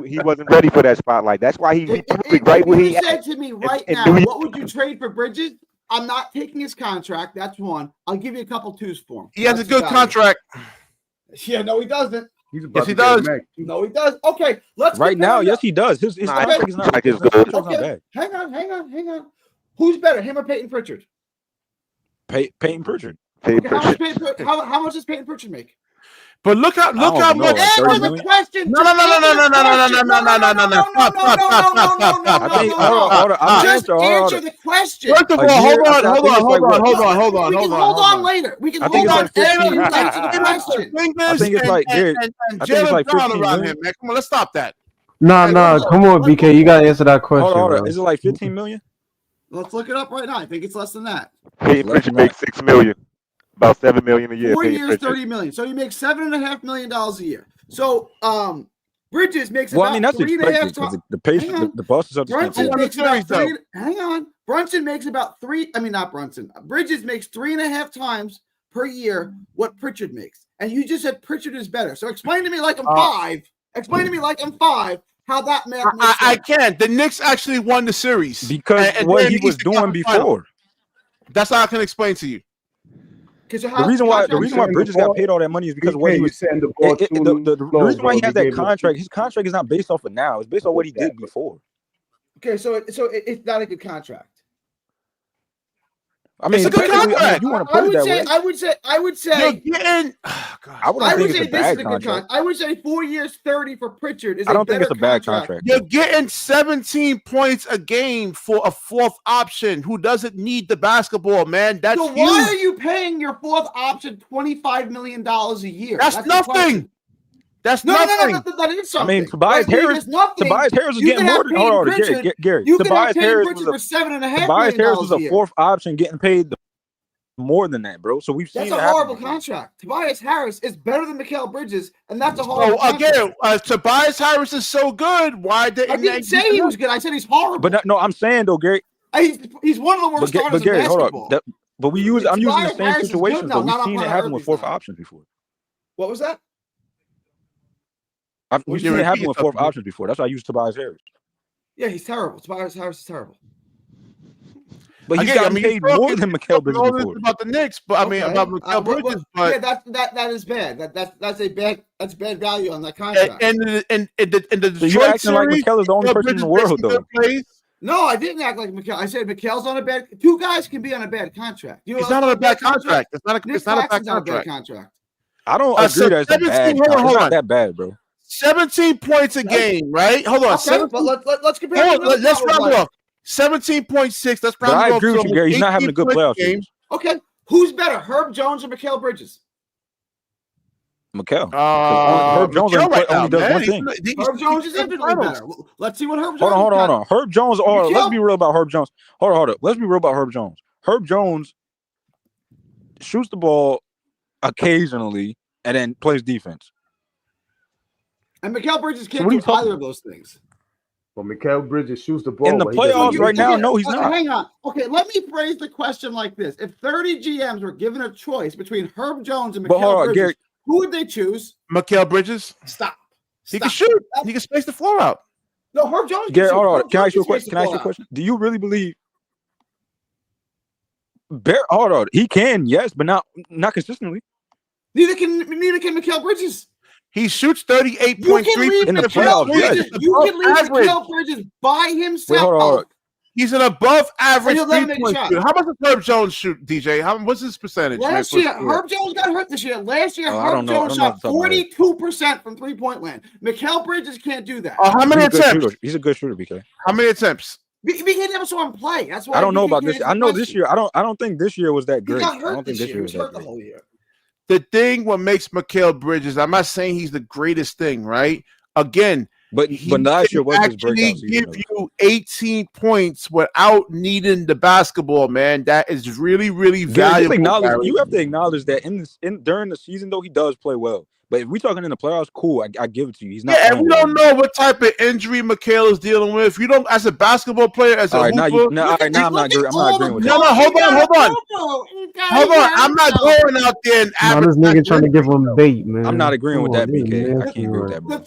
He wasn't ready for that spotlight. That's why he right where he said to me right now, what would you trade for Bridges? I'm not taking his contract. That's one. I'll give you a couple twos for him. He has a good contract. Yeah, no, he doesn't. Yes, he does. No, he does. Okay, let's right now. Yes, he does. His contract is not bad. Hang on. Who's better, him or Peyton Pritchard? Peyton Pritchard. How much does Peyton Pritchard make? But look how much. Answer the question. No. Just answer the question. First of all, hold on. We can hold on later. We can hold on after you answer the question. I think it's like Jalen Brown around him, man. Come on, let's stop that. Nah. Come on, BK. You gotta answer that question. Hold on. Is it like 15 million? Let's look it up right now. I think it's less than that. Peyton Pritchard makes $6 million. About $7 million a year. 4 years, $30 million. So he makes $7.5 million a year. So Bridges makes about that's 3.5 times. The bosses are the Hang on. Brunson makes about Bridges makes 3.5 times per year what Pritchard makes. And you just said Pritchard is better. So explain to me like I'm 5. Explain to me like I'm 5 how that math makes sense. I can't. The Knicks actually won the series. Because what he was doing before. That's how I can explain to you. The reason why Bridges got paid all that money is because of what he was saying. The reason why he has that contract, his contract is not based off of now. It's based on what he did before. Okay, so it's not a good contract. I mean, it's a good contract. You want to put it that way? I would say. You're getting. I would say this is a good contract. I would say 4 years, 30 for Pritchard is. I don't think it's a bad contract. You're getting 17 points a game for a fourth option who doesn't need the basketball, man. That's so. Why are you paying your fourth option $25 million a year? That's nothing. That's nothing. No, that is something. I mean, Tobias Harris was getting more than Gary. Tobias Harris was a fourth option getting paid more than that, bro. So we've seen that's a horrible contract. Tobias Harris is better than Mikal Bridges, and that's a horrible contract. Again, Tobias Harris is so good. Why didn't I didn't say he was good. I said he's horrible. But no, I'm saying though, Gary, he's one of the worst starters in basketball. But I'm using the same situations, but we've seen it happen with fourth options before. What was that? We've seen it happen with fourth options before. That's why I use Tobias Harris. Yeah, he's terrible. Tobias Harris is terrible. But he's gotten paid more than Mikal Bridges before. About the Knicks, but I mean about Mikal Bridges. But yeah, that is bad. That's bad value on that contract. And the Detroit so you're acting series, like Mikal is the only person in the world, though. No, I didn't act like Mikal. I said Mikal's on a bad. Two guys can be on a bad contract. He's not on a bad contract. It's not a bad contract. I don't agree that it's a bad. It's not that bad, bro. 17 points a game, right? Hold on. Okay, but let's compare. Let's round off. 17.6. Let's round off. I agree with you, Gary. He's not having a good playoff game. Okay, who's better, Herb Jones or Mikal Bridges? Mikal. Herb Jones only does one thing. Herb Jones is infinitely better. Let's see what Herb Jones. Hold on. Herb Jones. Let's be real about Herb Jones. Hold on. Let's be real about Herb Jones. Herb Jones shoots the ball occasionally and then plays defense. And Mikal Bridges can't do either of those things. Well, Mikal Bridges shoots the ball in the playoffs right now. No, he's not. Hang on. Okay, let me phrase the question like this: if 30 GMs were given a choice between Herb Jones and Mikal Bridges, Gary, who would they choose? Mikal Bridges. Stop. He can shoot. He can space the floor out. No, Herb Jones. Gary, hold on. Can I ask you a question? Do you really believe? Hold on. He can, yes, but not consistently. Neither can Mikal Bridges. He shoots 38.3% in the playoffs. Yes. You can leave Mikal Bridges by himself. Wait, hold on. He's an above average 3-point shooter. How much does Herb Jones shoot, DJ? What's his percentage? Last year, Herb Jones got hurt this year. Last year, Herb Jones shot 42% from 3-point land. Mikal Bridges can't do that. How many attempts? He's a good shooter, BK. How many attempts? We never saw him play. That's why I don't know about this. I know this year. I don't think this year was that great. He got hurt I don't think this year was hurt the whole year. The thing what makes Mikal Bridges, I'm not saying he's the greatest thing, right? Again, but last year was his breakout season. Give you 18 points without needing the basketball, man. That is really, really valuable. You have to acknowledge that during the season, though, he does play well. But if we're talking in the playoffs, cool. I give it to you. He's not. Yeah, and we don't know what type of injury Mikal is dealing with. You don't, as a basketball player, as a hooper. I'm not agreeing with that. No, hold on. I'm not going out there and this nigga trying to give him bait, man. I'm not agreeing with that, BK. I can't agree with that, bro.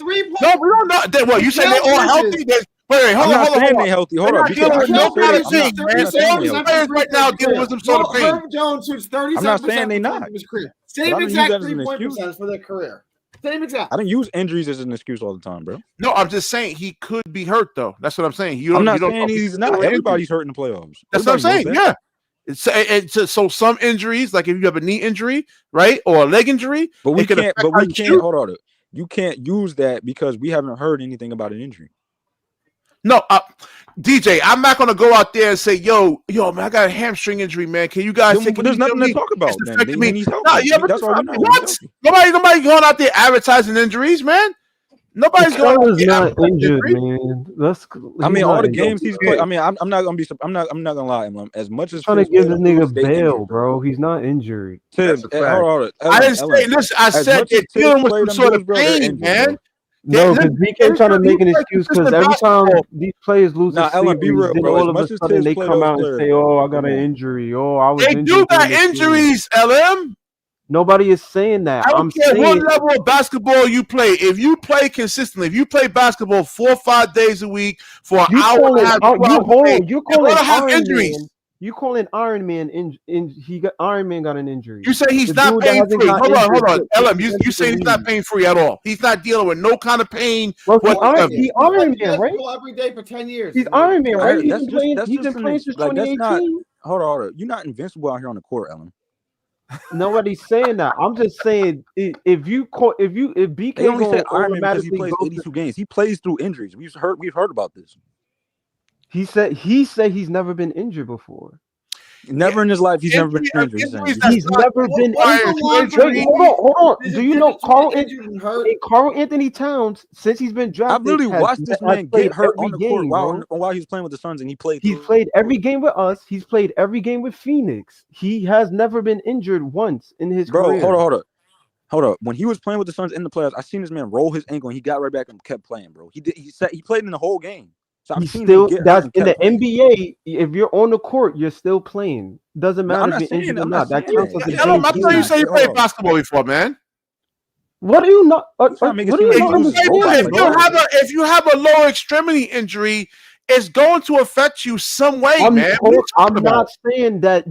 No, we don't know. What you say? They all healthy? Wait, hold on. They're healthy. Hold on. No kind of thing, man. All these players right now dealing with some sort of pain. Herb Jones shoots 37%. I'm not saying they not. Same exact 3-point percentage for their career. Same exact. I don't use injuries as an excuse all the time, bro. No, I'm just saying he could be hurt though. That's what I'm saying. I'm not saying he's not. Everybody's hurt in the playoffs. That's what I'm saying. Yeah. So some injuries, like if you have a knee injury, right, or a leg injury, but we can't. Hold on. You can't use that because we haven't heard anything about an injury. No, DJ, I'm not gonna go out there and say, yo, man, I got a hamstring injury, man. Can you guys take? There's nothing to talk about. That's all we know. What? Nobody going out there advertising injuries, man. Nobody's going. He's not injured, man. All the games he's played. I mean, I'm not gonna lie, man. As much as trying to give this nigga bail, bro. He's not injured. I didn't say. Listen, I said they're dealing with some sort of pain, man. No, because BK trying to make an excuse because every time these players lose a series, be real, bro. All of a sudden they come out and say, "Oh, I got an injury." Oh, I was. They do got injuries, LM. Nobody is saying that. I don't care what level of basketball you play. If you play consistently, if you play basketball 4 or 5 days a week for an hour and a half, you're calling have injuries. You calling Iron Man Iron Man got an injury. You say he's not pain free. Hold on. LM, you say he's not pain free at all. He's not dealing with no kind of pain. Well, he's Iron Man, right? Every day for 10 years. He's Iron Man, right? He's been playing since 2018. Hold on. You're not invincible out here on the court, LM. Nobody's saying that. I'm just saying if BK they only said Iron Man because he plays 82 games. He plays through injuries. We've heard about this. He said he's never been injured before. Never in his life he's never been injured. He's never been injured. Hold on. Do you know Carl Anthony Towns, since he's been drafted? I've literally watched this man get hurt on the court while he was playing with the Suns, and he played. He's played every game with us. He's played every game with Phoenix. He has never been injured once in his career. Hold up. When he was playing with the Suns in the playoffs, I seen this man roll his ankle and he got right back and kept playing, bro. He played in the whole game. So that's in the NBA. If you're on the court, you're still playing. Doesn't matter if you're injured or not. That counts as a game. I thought you said you played basketball before, man. What do you know? What do you know? If you have a lower extremity injury, it's going to affect you some way, man. I'm not saying that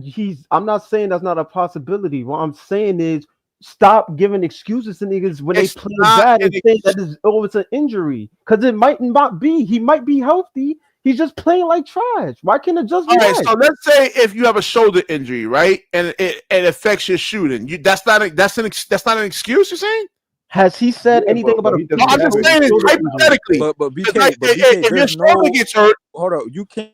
I'm not saying that's not a possibility. What I'm saying is stop giving excuses to niggas when they play bad and saying that it's an injury. Because it might not be. He might be healthy. He's just playing like trash. Why can't it just be all right? So let's say if you have a shoulder injury, right, and it affects your shooting, that's not an excuse. You're saying? Has he said anything about it? I'm just saying it hypothetically. But BK, if your shoulder gets hurt, hold on, you can't.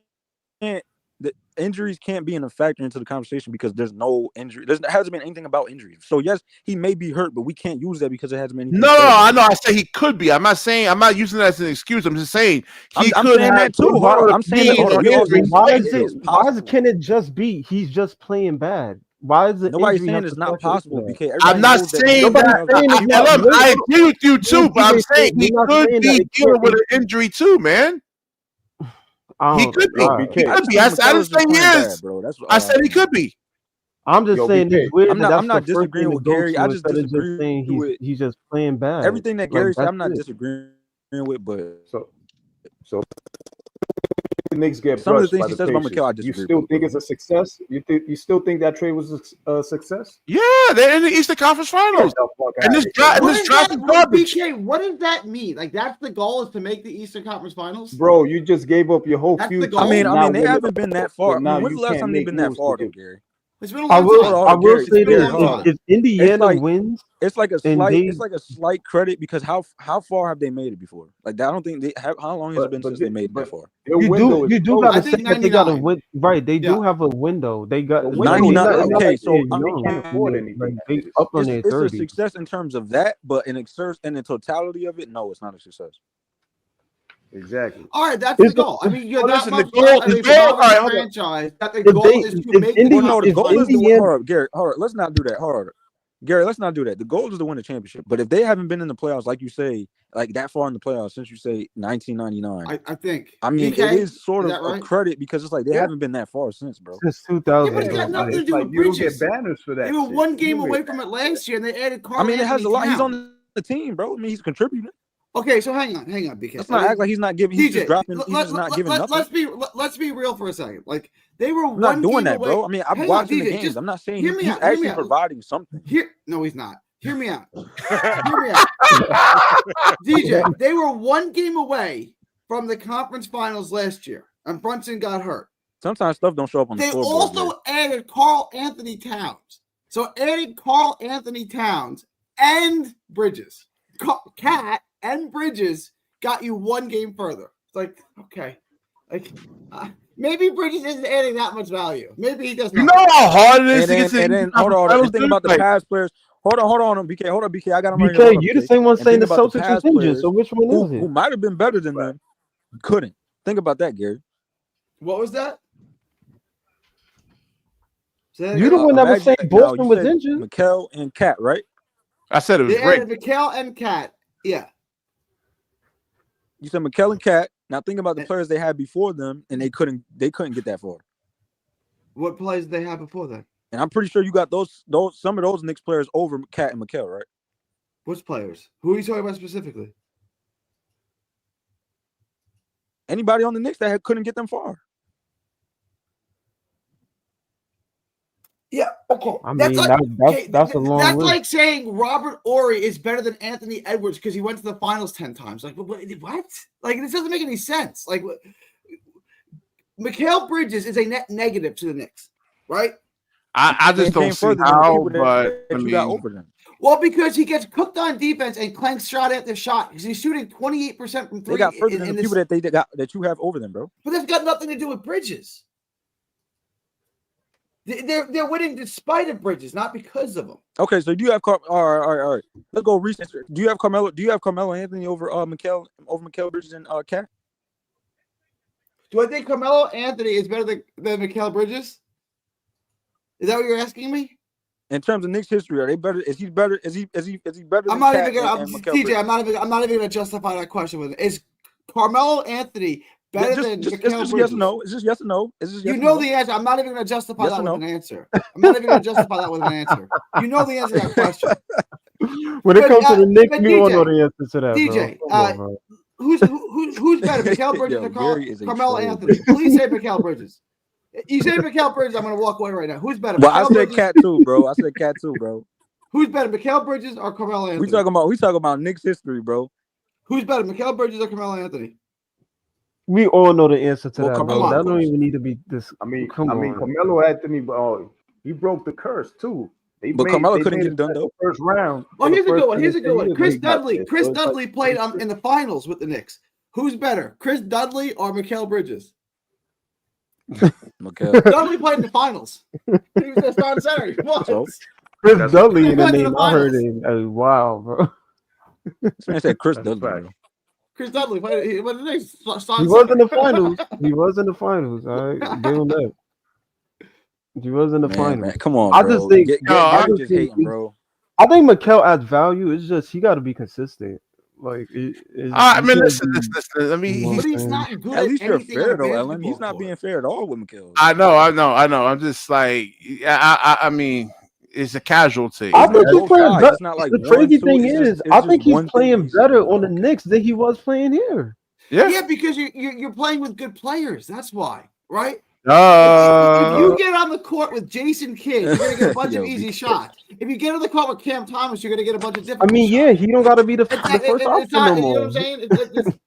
The injuries can't be a factor into the conversation because there's no injury. There hasn't been anything about injuries. So yes, he may be hurt, but we can't use that because it hasn't been. No, I know. I say he could be. I'm not using that as an excuse. I'm just saying he could have that too. I'm saying that. Why can it just be he's just playing bad? Why is it? Nobody's saying it's not possible. BK, I'm not saying that. I agree with you too, but I'm saying he could be dealing with an injury too, man. He could be. He could be. I didn't say he is. I said he could be. I'm just saying it's weird. I'm not disagreeing with Gary. I just disagree with he's just playing bad. Everything that Gary said, I'm not disagreeing with, but so the Knicks get some of the things he says about Mikal, I disagree. You still think it's a success? You still think that trade was a success? Yeah, they're in the Eastern Conference Finals. And this draft is garbage. BK, what does that mean? Like that's the goal is to make the Eastern Conference Finals? Bro, you just gave up your whole future. I mean, they haven't been that far. When's the last time they've been that far, though, Gary? I will say this: if Indiana wins, it's like a slight credit because how far have they made it before? Like I don't think they have. How long has it been since they made it before? You do got to say that they got a win, right? They do have a window. They got 99. Okay, so up on their 30. It's a success in terms of that, but in the totality of it, no, it's not a success. Exactly. All right, that's the goal. I mean, you're not the goal. Franchise. That the goal is to make the goal is to win. Hold up, Gary. Hold up. Let's not do that. Hold up, Gary. Let's not do that. The goal is to win the championship. But if they haven't been in the playoffs, like you say, like that far in the playoffs since you say 1999, I think. I mean, it is sort of a credit because it's like they haven't been that far since, bro. Since 2000. Yeah, but it's got nothing to do with Bridges. You don't get banners for that. They were one game away from it last year, and they added Carl. I mean, it has a lot. He's on the team, bro. I mean, he's contributing. Okay, so hang on, BK. Let's not act like he's not giving. He's just dropping. He's just not giving nothing. Let's be real for a second. Like they were I'm not doing that, away. bro. I mean, I'm watching the games. I'm not saying he's actually providing something. No, he's not. Hear me out. DJ, they were one game away from the conference finals last year, and Brunson got hurt. Sometimes stuff don't show up on the scoreboard. They also added Karl Anthony Towns. So adding Karl Anthony Towns and Bridges, Cat and Bridges got you one game further. It's like, okay, maybe Bridges isn't adding that much value. Maybe he doesn't. You know how hard it is and then hold on. Think about the past players. Hold on, BK. Hold on, BK. I got him right here. BK, you're the same one saying the Celtics was injured. So which one is it? Who might have been better than them? Couldn't. Think about that, Gary. What was that? You the one that was saying Boston was injured. Mikal and Cat, right? I said it was great. Mikal and Cat. Yeah. You said Mikal and Cat. Now think about the players they had before them, and they couldn't get that far. What players did they have before that? And I'm pretty sure you got some of those Knicks players over Cat and Mikal, right? Which players? Who are you talking about specifically? Anybody on the Knicks that couldn't get them far. Yeah, okay. I mean, that's a long list. That's like saying Robert Horry is better than Anthony Edwards because he went to the finals 10 times. Like, what? Like, this doesn't make any sense. Like, Mikal Bridges is a net negative to the Knicks, right? I just don't see how, but you got over them. Well, because he gets cooked on defense and clanks shot after shot because he's shooting 28% from three. They got further than the people that you have over them, bro. But that's got nothing to do with Bridges. They're winning despite of Bridges, not because of them. Okay, so do you have all right. Let's go recent. Do you have Carmelo Anthony over Mikal Bridges and Cat? Do I think Carmelo Anthony is better than Mikal Bridges? Is that what you're asking me? In terms of Knicks history, are they better? Is he better? Is he better? I'm not even gonna DJ. I'm not even gonna justify that question with it. Is Carmelo Anthony better than Mikal Bridges? Yes or no? Is this yes or no? You know the answer. I'm not even going to justify that with an answer. I'm not even going to justify that with an answer. You know the answer to that question. When it comes to the Knicks, you don't know the answer to that. DJ, bro. who's Who's better, Mikal Bridges or Carmelo Anthony? Please say Mikal Bridges. You say Mikal Bridges, I'm going to walk away right now. Who's better? Well, I said Cat too, bro. I said Cat too, bro. Who's better, Mikal Bridges or Carmelo Anthony? We talking about Knicks history, bro. Who's better, Mikal Bridges or Carmelo Anthony? We all know the answer to that, bro. That don't even need to be this. I mean, Carmelo Anthony, he broke the curse too. But Carmelo couldn't get it done though. First round. Oh, here's a good one. Here's a good one. Chris Dudley. Chris Dudley played in the finals with the Knicks. Who's better, Chris Dudley or Mikal Bridges? Dudley played in the finals. He was the starting center. He was. Chris Dudley in the name. I heard it. Wow, bro. I said Chris Dudley. Bro. Chris Dudley played. He was in the finals. He was in the finals. All right, give him that. He was in the finals. Man, come on, I just think. I'm just hating, bro. I think Mikal adds value. It's just he got to be consistent. Like, I mean, listen. I mean, but he's not good. At least you're fair, though, Ellen. He's not being fair at all with Mikal. I know. I'm just like, I mean, it's a casualty. I think he's playing better. The crazy thing is, I think he's playing better on the Knicks than he was playing here. Yeah, because you're playing with good players. That's why, right? If you get on the court with Jason Kidd, you're gonna get a bunch of easy shots. If you get on the court with Cam Thomas, you're gonna get a bunch of different. I mean, yeah, he don't got to be the first option no more. You know what I'm saying?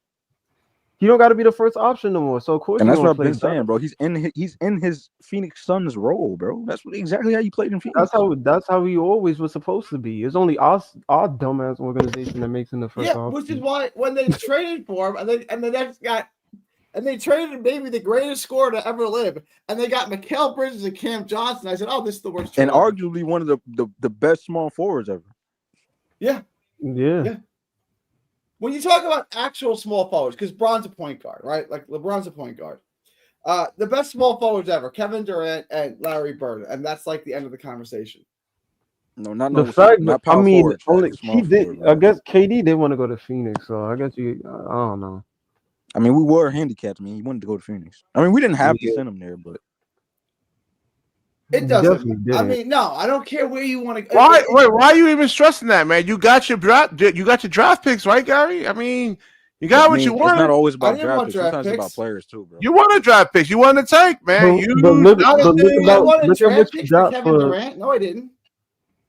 He don't got to be the first option no more. So of course, and that's what I've been saying, bro. He's in his Phoenix Suns role, bro. That's exactly how you played in Phoenix. That's how he always was supposed to be. It's only our dumbass organization that makes him the first option. Which is why when they traded for him, and the next guy. And they traded maybe the greatest scorer to ever live, and they got Mikal Bridges and Cam Johnson. I said, "Oh, this is the worst." And arguably one of the best small forwards ever. Yeah. When you talk about actual small forwards, because Bron's a point guard, right? Like LeBron's a point guard. The best small forwards ever: Kevin Durant and Larry Bird, and that's like the end of the conversation. No, not the fact. I mean, forward, only he did. Forward, I guess KD didn't want to go to Phoenix, so I guess I don't know. I mean, we were handicapped. I mean, he wanted to go to Phoenix. I mean, we didn't have to send him there, but it doesn't. I mean, no, I don't care where you want to. Why are you even stressing that, man? You got your draft picks, right, Gary? I mean, you got what you want. It's not always about draft picks. Sometimes it's about players too, bro. You want a draft picks. You want to tank, man. Look at what you got for Durant. No, I didn't.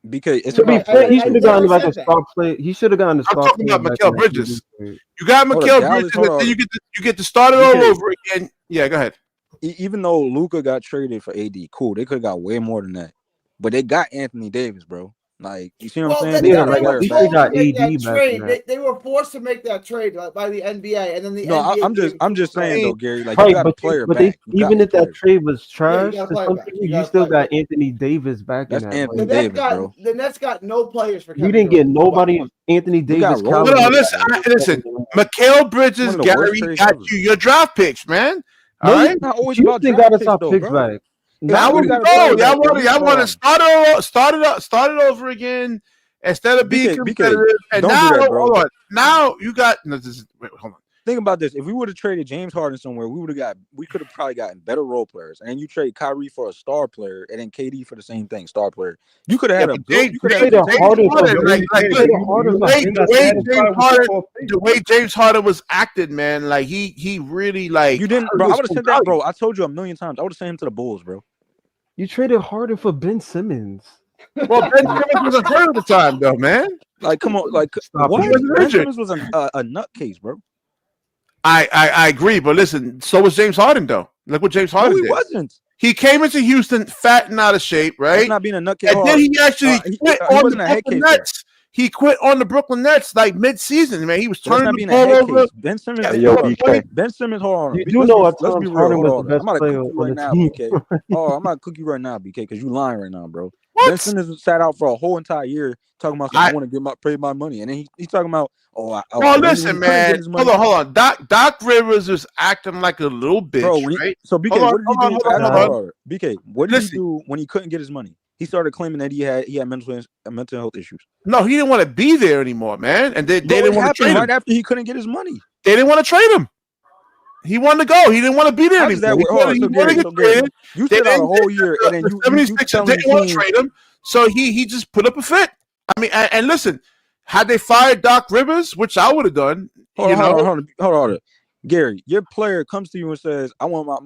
Because it's he should have gotten like a star player. He should have gotten a star. I'm talking about Mikal Bridges. You got Mikal Bridges, and then you get to start it all over again. Yeah, go ahead. Even though Luka got traded for AD, cool, they could have got way more than that. But they got Anthony Davis, bro. Like, you see what I'm saying? They got AD. They were forced to make that trade by the NBA, and then the NBA. I'm just saying though, Gary. Like, you got a player back. Even if that trade was trash, you still got Anthony Davis back. That's Anthony Davis, bro. The Nets got no players for. You didn't get nobody. Anthony Davis. Listen. Mikal Bridges, Gary got you your draft picks, man. All right. Not always about draft got us our picks back. Now we go. Y'all want to start it over again instead of being competitive. And now, hold on. Now you got. No, wait, hold on. Think about this. If we would have traded James Harden somewhere, we could have probably gotten better role players. And then you trade Kyrie for a star player, and then KD for the same thing, star player. You could have had the way James Harden was acted, man. Like he really like. You didn't, bro. I would have said that, bro. I told you a million times. I would have sent him to the Bulls, bro. You traded Harden for Ben Simmons. Well, Ben Simmons was a hurt at the time, though, man. Like, come on, like what? Ben Simmons was a nutcase, bro. I agree, but listen, so was James Harden, though. Look what James Harden did. He wasn't. He came into Houston fat and out of shape, right? That's not being a nutcase. And then he actually quit on the Brooklyn Nets. He quit on the Brooklyn Nets like mid-season, man. He was turning the ball over. Ben Simmons, Ben Simmons, hold on. You do know let's be real. Was the best player right now, BK. I'm about to cook you right now, BK, because you lying right now, bro. What? Ben Simmons sat out for a whole entire year talking about I want to pay my money, and then he's talking about listen, man. Hold on. Doc Rivers is acting like a little bitch, bro. Right? So BK, what did he do? BK, what did he do when he couldn't get his money? He started claiming that he had mental health issues. No, he didn't want to be there anymore, man. And they didn't want to trade him right after he couldn't get his money. They didn't want to trade him. He wanted to go. He didn't want to be there anymore. You stayed out a whole year, and then you 76ers didn't want to trade him, so he just put up a fit. I mean, and listen, had they fired Doc Rivers, which I would have done, hold on. Gary, your player comes to you and says,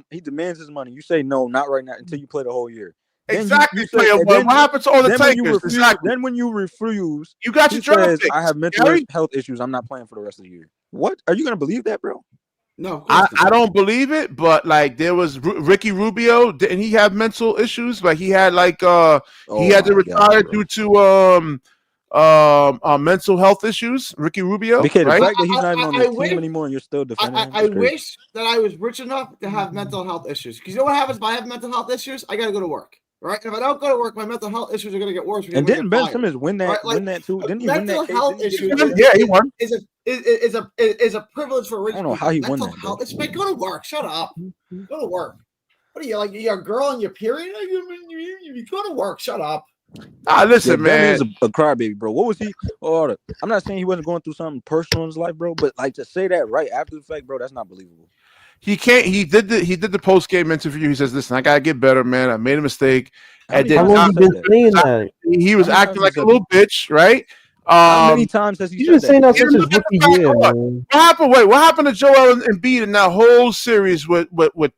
he demands his money. You say, no, not right now until you play the whole year. Then exactly, player one. What happens to all the takers? Then when you refuse, you got your draft picks. I have mental health issues. I'm not playing for the rest of the year. What? Are you going to believe that, bro? No, I don't believe it, but like there was Ricky Rubio, didn't he have mental issues? Like he had he had to retire due to mental health issues. Ricky Rubio, because right? the fact that he's not even on the team anymore and you're still defending him. I wish that I was rich enough to have mental health issues. Because you know what happens if I have mental health issues? I got to go to work. Right? If I don't go to work, my mental health issues are going to get worse. And didn't Ben Simmons win that? Right? Win that too? Didn't he win that? Mental health issues. Yeah, he won. Is a privilege for rich people. I don't know how he won that. It's like, go to work. Shut up. Go to work. What are you like? You're a girl on your period? You go to work. Shut up. Listen, man. He's a crybaby, bro. What was he? I'm not saying he wasn't going through something personal in his life, bro. But like to say that right after the fact, bro, that's not believable. He can't. He did the post game interview. He says, "Listen, I gotta get better, man. I made a mistake." And then he was acting like a little bitch, right? How many times has he been saying that since his rookie year? What happened? Wait, what happened to Joel Embiid in that whole series with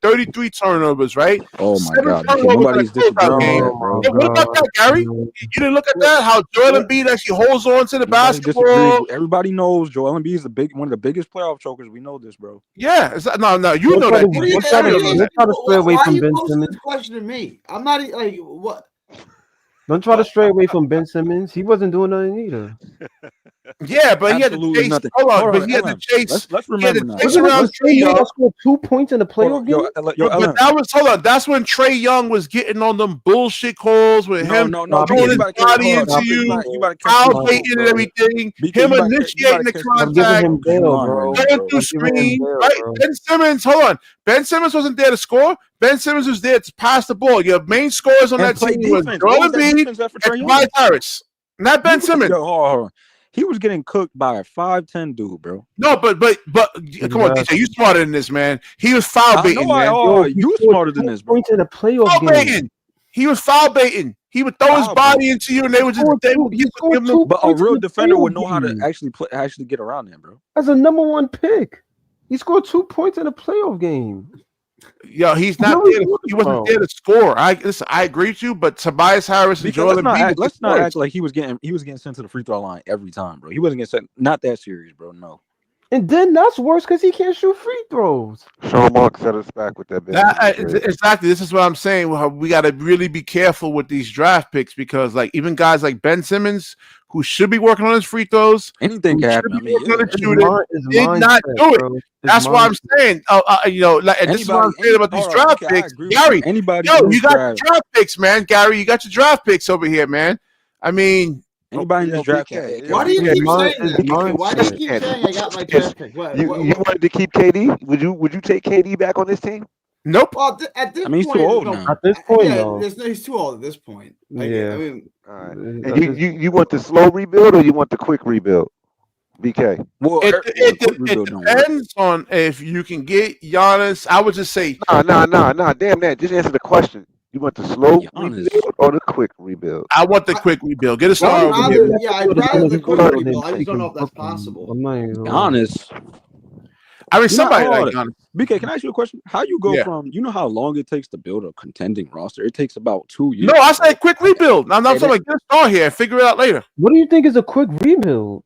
33 turnovers, right? Oh my God! Nobody's disagreeing, bro. What about that, Gary? You didn't look at that? How Joel Embiid actually holds on to the basketball. Everybody knows Joel Embiid is one of the biggest playoff chokers. We know this, bro. Yeah, no, you know that. Let's try to stray away from Ben Simmons. Question to me, I'm not like what. Don't try to stray away from Ben Simmons. He wasn't doing nothing either. Yeah, but he had to chase. Hold on, but he had to chase. Let's remember now. Trae Young scored 2 points in the playoff game. But that's when Trae Young was getting on them bullshit calls with him throwing his body into you, foul baiting and everything. Him initiating the contact, going through screens. Right? Ben Simmons, hold on. Ben Simmons wasn't there to score. Ben Simmons was there to pass the ball. Your main scorers on that team was Joel Embiid and Tobias Harris, not Ben Simmons. Hold on. He was getting cooked by a 5'10" dude, bro. No, but come on, DJ, you smarter than this, man. He was foul baiting, man. You smarter than this, bro. In the playoff game. He was foul baiting. He would throw his body into you, and they would just. But a real defender would know how to actually get around that, bro. As a number 1 pick, he scored 2 points in a playoff game. Yo, he's not there. He wasn't there to score. I agree with you, but Tobias Harris and Joel Embiid. Let's not act like he was getting sent to the free throw line every time, bro. He wasn't getting sent. Not that serious, bro. No. And then that's worse because he can't shoot free throws. Sean Mark set us back with that. Exactly. This is what I'm saying. We got to really be careful with these draft picks because, like, even guys like Ben Simmons, who should be working on his free throws, anything can happen. Did not do it. That's why I'm saying, and this is what I'm saying about these draft picks. Gary, you got your draft picks, man. Gary, you got your draft picks over here, man. I mean, anybody in this draft. Why do you keep saying that? Why do you keep saying I got my draft pick? You wanted to keep KD? Would you take KD back on this team? Nope. Well, at this point, he's too old now. At this point, he's too old at this point. Yeah. I mean, all right. And you want the slow rebuild or you want the quick rebuild? BK. Well, it depends on if you can get Giannis. I would just say nah. Damn that. Just answer the question. You want the slow rebuild or the quick rebuild? I want the quick rebuild. Get a star over here. Yeah, I'd rather the quick rebuild. I just don't know if that's possible. Giannis. I mean, somebody like Giannis. BK, can I ask you a question? How you go from, you know how long it takes to build a contending roster? It takes about 2 years. No, I say quick rebuild. I'm not talking get a star here. Figure it out later. What do you think is a quick rebuild?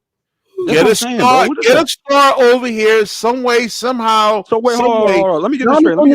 Get a star over here some way, somehow. So wait, hold on. Let me get this straight. Hold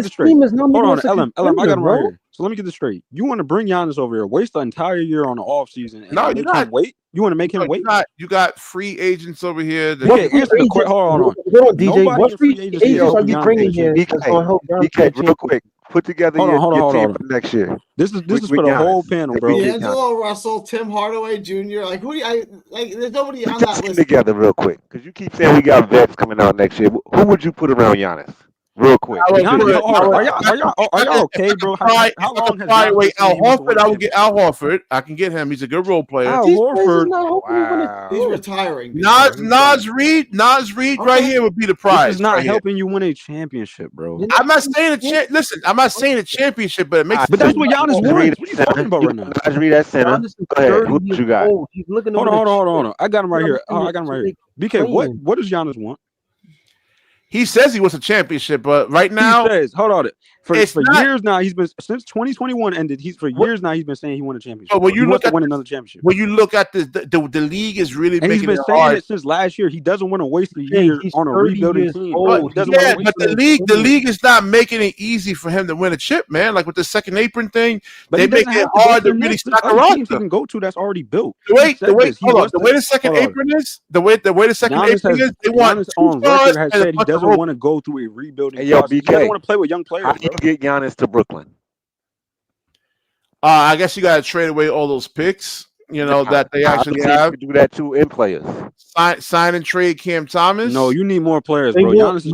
on, LM, I got him right here. So let me get this straight. You want to bring Giannis over here, waste the entire year on the off season, and make him wait? You want to make him wait? You got free agents over here. Hold on, DJ. What free agents are you bringing here? BK, real quick. Put together your team for next year. This is for the whole panel, bro. D'Angelo Russell, Tim Hardaway Jr. Like who? There's nobody on that list. Together real quick, because you keep saying we got vets coming out next year. Who would you put around Giannis? Real quick. Are y'all okay, bro? How long has Al Horford? I will get Al Horford. I can get him. He's a good role player. Al Horford. Wow. He's retiring. Nas Reed right here would be the prize. This is not helping you win a championship, bro. I'm not saying Listen, I'm not saying a championship, but it makes. But that's what Giannis wants. What are you talking about right now? Nas Reed at center. Go ahead. Who you got? Hold on. I got him right here. BK, what does Giannis want? He says he wants a championship, but right now, he says, hold on. For not, years now, he's been since 2021 ended. He's years now. He's been saying he won a championship. But when you look at win another championship, when you look at the league is really and making he's been saying it since last year. He doesn't want to waste a year on a rebuilding team. But the league is not making it easy for him to win a chip, man. Like with the second apron thing, but they make it hard to really stack a roster. He can go to that's already built. The way the second apron is, the way the second apron is, they want on record has said he doesn't want to go through a rebuilding. Hey, yo, He doesn't want to play with young players. How do you get Giannis to Brooklyn? I guess you got to trade away all those picks, that they actually have. Do that too in players. Sign and trade Cam Thomas. No, you need more players, bro. Giannis is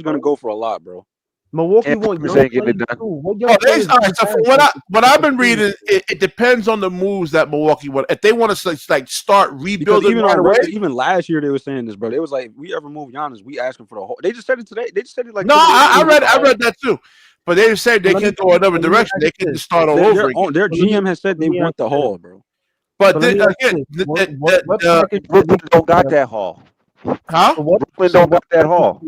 going to go for a lot, bro. Milwaukee won't ain't getting it done. So from what I've been reading, it depends on the moves that Milwaukee want. If they want to start rebuilding, even last year they were saying this, bro. They was like, if we ever move Giannis, we asking for the whole. They just said it today. They just said it like. No, I read that too. But they said they can go another direction. They can just start all over again. Their GM has said they want the haul, bro. But then again, Brooklyn don't got that haul. Huh? Brooklyn don't got that haul.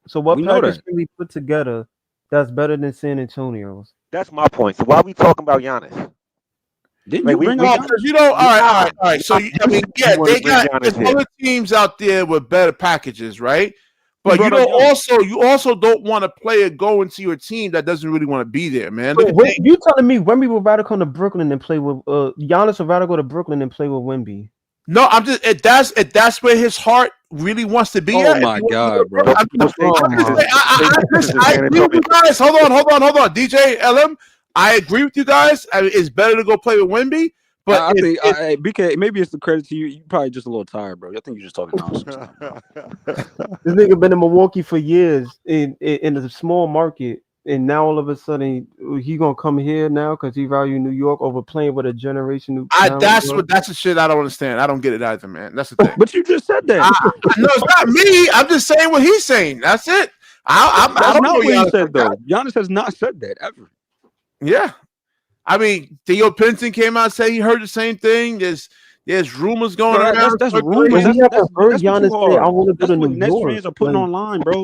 So what package can we put together that's better than San Antonio's? That's my point. So why are we talking about Giannis? Didn't you bring up? All right. So they got there's other teams out there with better packages, right? But you also don't want a player go into your team that doesn't really want to be there, man. You telling me Wemby would rather come to Brooklyn and play with Giannis would rather go to Brooklyn and play with Wemby? No, I'm just if that's where his heart really wants to be. Oh my God, bro! I agree with you guys. Hold on, DJ LM. I agree with you guys. It's better to go play with Wemby. But I think BK, maybe it's the credit to you. You're probably just a little tired, bro. I think you're just talking nonsense. This nigga been in Milwaukee for years in a small market, and now all of a sudden he gonna come here now because he value New York over playing with a generation. That's the shit I don't understand. I don't get it either, man. That's the thing. But you just said that. No, it's not me. I'm just saying what he's saying. That's it. That's not what he said though. Giannis has not said that ever. Yeah. I mean, Theo Pinson came out and said he heard the same thing. There's rumors going around. That's rumors. That's Giannis say, I want to go to New York. Nets fans are putting online, bro.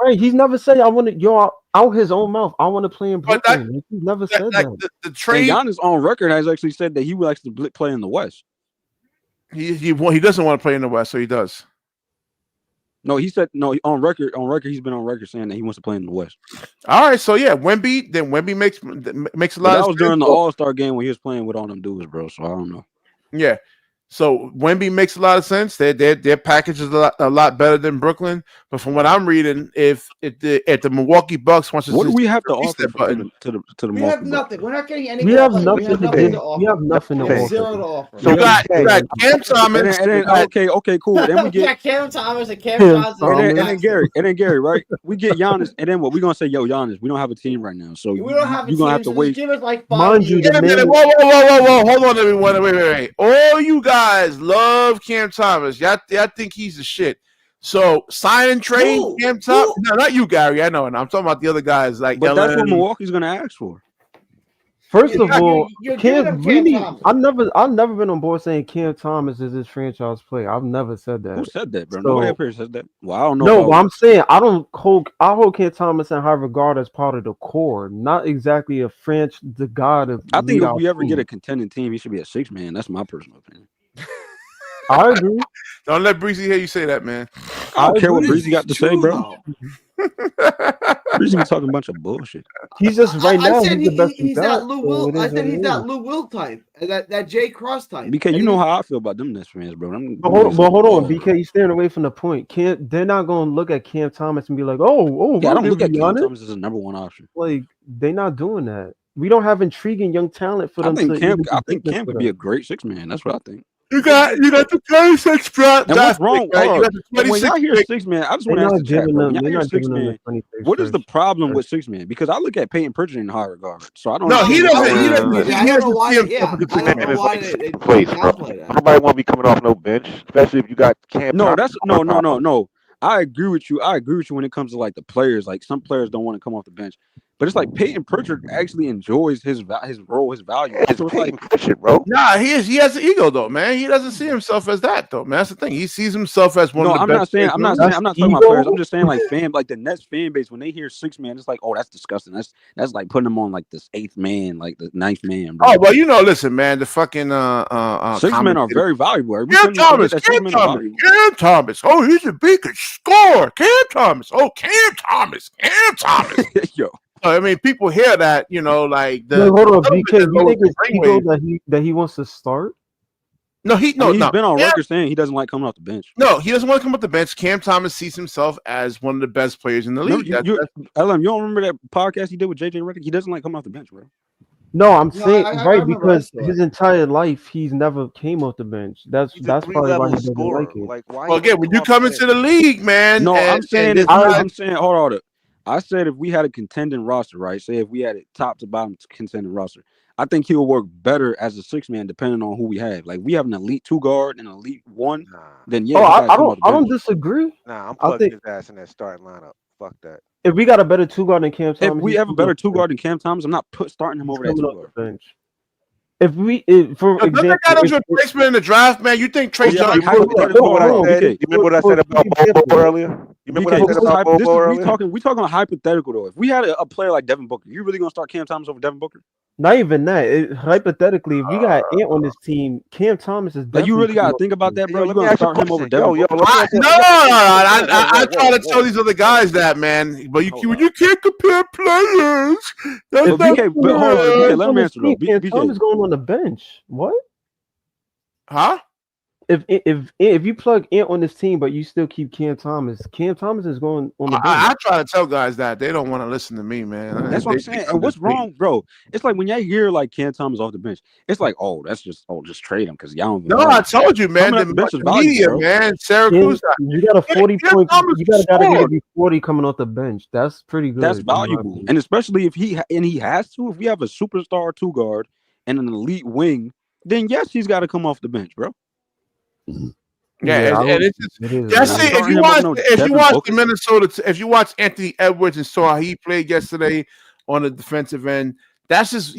Right, he's never said I want to. Out his own mouth, I want to play in Brooklyn. He never said that. The trade. Giannis on record has actually said that he would like to play in the West. He doesn't want to play in the West, so he does. No, he said no on record. He's been on record saying that he wants to play in the West. All right, so yeah, Wemby makes a lot of sense. That was during the All-Star game when he was playing with all them dudes, bro. So I don't know. Yeah, so Wemby makes a lot of sense. Their package is a lot better than Brooklyn. But from what I'm reading, if the Milwaukee Bucks wants to, what do we have to offer to the we have nothing. We're not getting anything. We have nothing to offer. We have nothing to offer. Zero to offer. So you got Cam Thomas. Okay, cool. Then we get Cam Thomas and Cam Johnson. And then Gary, right? We get Giannis, and then what? We're gonna say, yo, Giannis, we don't have a team right now, so we don't have a team. You're gonna have to wait. Give us like 5 years. Whoa! Hold on, everyone. Wait. All you guys love Cam Thomas. Y'all think he's the shit. So sign and trade Cam Thomas. No, not you, Gary. I know, and I'm talking about the other guys like. But that's what Milwaukee's gonna ask for. First of all, Cam really. I've never been on board saying Cam Thomas is his franchise player. I've never said that. Who said that, bro? Nobody here said that. Well, I don't know. No, I'm saying I hold Cam Thomas in high regard as part of the core, not exactly the god of. I think if we ever get a contending team, he should be a 6-man. That's my personal opinion. I agree. Don't let Breezy hear you say that, man. I don't care what Breezy got to say, bro. Breezy talking a bunch of bullshit. He's just now. He's that Lou Will. I said he's that Lou Will type, that Jay Cross type. BK, you know how I feel about them Nets fans, bro. Hold on, BK, you staying away from the point. They're not going to look at Cam Thomas and be like, oh. Yeah, I don't look at Cam Thomas as a number one option. Like they're not doing that. We don't have intriguing young talent for them. I think Cam could be a great 6-man. That's what I think. You got the 26 draft. And what's wrong? When I hear 6-man, I just want to ask the chat, bro. When I hear 6-man, what is the problem with 6-man? Because I look at Peyton Pritchard in high regard, so I don't. No, he doesn't. I don't know why. Yeah, I don't know why they play that. Nobody want to be coming off no bench, especially if you got Cam. No, that's no. I agree with you. When it comes to like the players. Like some players don't want to come off the bench, But it's like Peyton Pritchard actually enjoys his role, his value. It's so it's Peyton like Pritchard, bro. Nah, he has an ego though, man. He doesn't see himself as that though, man. That's the thing. He sees himself as one of the best. I'm not talking about players. I'm just saying like the Nets fan base, when they hear 6 man, it's like, oh, that's disgusting. That's like putting them on like this 8th man, like the 9th man, bro. Oh well, listen, man, the fucking 6 men are very valuable. Cam Thomas. Oh, he's a big scorer. Cam Thomas. Oh, Cam Thomas. Yo. I mean, people hear that, like the. Hold on, BK. You think it's ego that he wants to start? No, he's been on record saying he doesn't like coming off the bench. No, he doesn't want to come off the bench. Cam Thomas sees himself as one of the best players in the league. You don't remember that podcast he did with JJ Redick? He doesn't like coming off the bench, bro. No, I'm saying because his entire life he's never came off the bench. That's probably why he doesn't like it. Well, again, when you come into the league, man. No, I'm saying hold on. I said if we had a contending roster, right? Say if we had a top to bottom contending roster, I think he will work better as a 6 man depending on who we have. Like we have an elite 2 guard and an elite 1. Then yeah, I don't disagree. Nah, I'm plugging his ass in that starting lineup. Fuck that. If we got a better 2 guard than Cam Thomas, if we have a better 2 guard than Cam Thomas, I'm not starting him over that 2 guard bench. For example, got his replacement in the draft, man. You think Trey Johnson? You remember what I said about Bobo earlier? You remember what I said about Bobo earlier? We talking hypothetical though. If we had a player like Devin Booker, you really gonna start Cam Thomas over Devin Booker? Not even that. Hypothetically, if we got Ant on this team, Cam Thomas is. Like you really gotta think about that, bro. You gonna start him over Devin Booker? I try to tell these other guys that, man. But you can't compare players. BK, hold on, BK, let me answer though. Cam Thomas going on the bench. What? Huh? If you plug Ant on this team, but you still keep Cam Thomas is going on the bench. I try to tell guys that they don't want to listen to me, man. That's what I'm saying. And what's wrong, bro? It's like when y'all hear like Cam Thomas off the bench, it's like, just trade him because y'all don't. No, I told you, man. The bench is media, man. Syracuse. You got a 40 point. You gotta be 40 coming off the bench. That's pretty good. That's valuable, and especially if he has to. If we have a superstar 2 guard and an elite wing, then yes, he's got to come off the bench, bro. Yeah, and it's just, if you watch the Minnesota, if you watch Anthony Edwards and saw how he played yesterday on the defensive end, that's just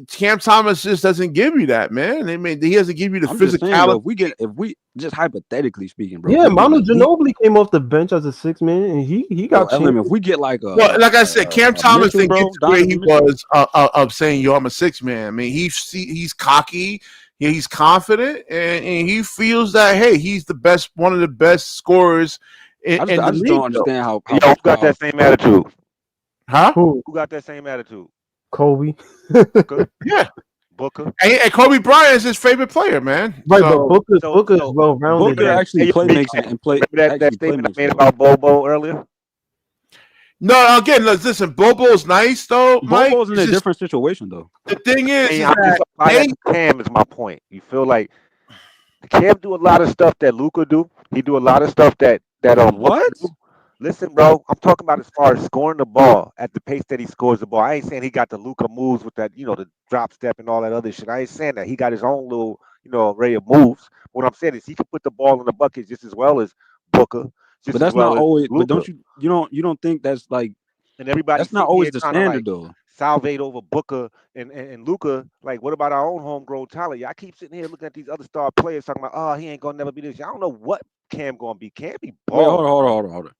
Cam Thomas just doesn't give you that, man. I mean, he doesn't give you the physicality. Saying, if we just hypothetically speaking, bro. Yeah, Manu Ginobili came off the bench as a 6 man, and he got. If we get like like I said, Cam Thomas didn't get to where he was of saying, "Yo, I'm a 6 man." I mean, he's cocky. Yeah, he's confident, and he feels that he's one of the best scorers. I just don't understand how who got that same attitude? Huh? Who got that same attitude? Kobe. Booker. Yeah, Booker. And Kobe Bryant is his favorite player, man. Right, but Booker is well rounded. Booker actually playmakes and play. Remember that statement I made about Bobo earlier? No, again, listen. Bobo's nice though. Bobo's in a different situation though. The thing is, Cam is my point. You feel like Cam do a lot of stuff that Luka do. He do a lot of stuff that what? Listen, bro, I'm talking about as far as scoring the ball at the pace that he scores the ball. I ain't saying he got the Luka moves with that, the drop step and all that other shit. I ain't saying that. He got his own little, array of moves. What I'm saying is he can put the ball in the bucket just as well as Booker. But that's not always. Luka. But you don't think that's like, and everybody. That's not always the standard though. Salvate over Booker and Luka. Like, what about our own homegrown talent? I keep sitting here looking at these other star players talking about, he ain't gonna never be this. I don't know what Cam gonna be. Cam be balling. Hold on.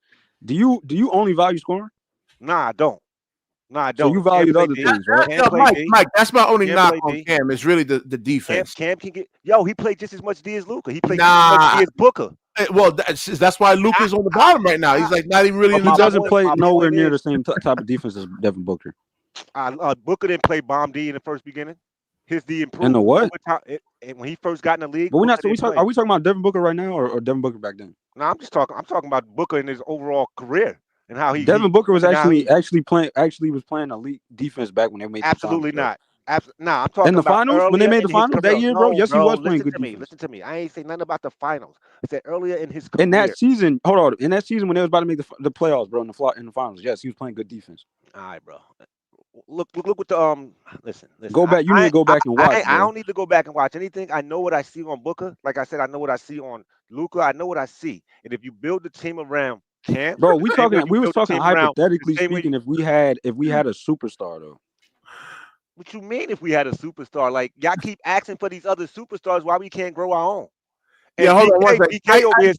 Do you only value scoring? Nah, I don't. So you value other things, right? Mike, that's my only knock on Cam. It's really the defense. Cam can get. He played just as much D as Luka. He played just as much D as Booker. Well, that's why Luka's on the bottom right now. He's like not even really. He doesn't play nowhere near the same type of defense as Devin Booker. Booker didn't play bomb D in the first beginning. His D improved. In the what? When he first got in the league. But are we talking about Devin Booker right now or Devin Booker back then? No, I'm talking about Booker in his overall career and how Devin Booker was actually playing elite defense back when they made. Absolutely not. I'm talking in the finals when they made the finals that year, bro. Yes, he was playing good defense. Listen to me. I ain't saying nothing about the finals. I said earlier in his career. In that season, hold on. In that season when they was about to make the playoffs, bro, in the finals, yes, he was playing good defense. All right, bro. Look what the listen. Go back. You need to go back and watch. I don't need to go back and watch anything. I know what I see on Booker. Like I said, I know what I see on Luka. I know what I see. And if you build the team around Can't, bro. We was talking hypothetically speaking if we had a superstar though. What you mean if we had a superstar? Like y'all keep asking for these other superstars, why we can't grow our own? And hold on one second. BK over here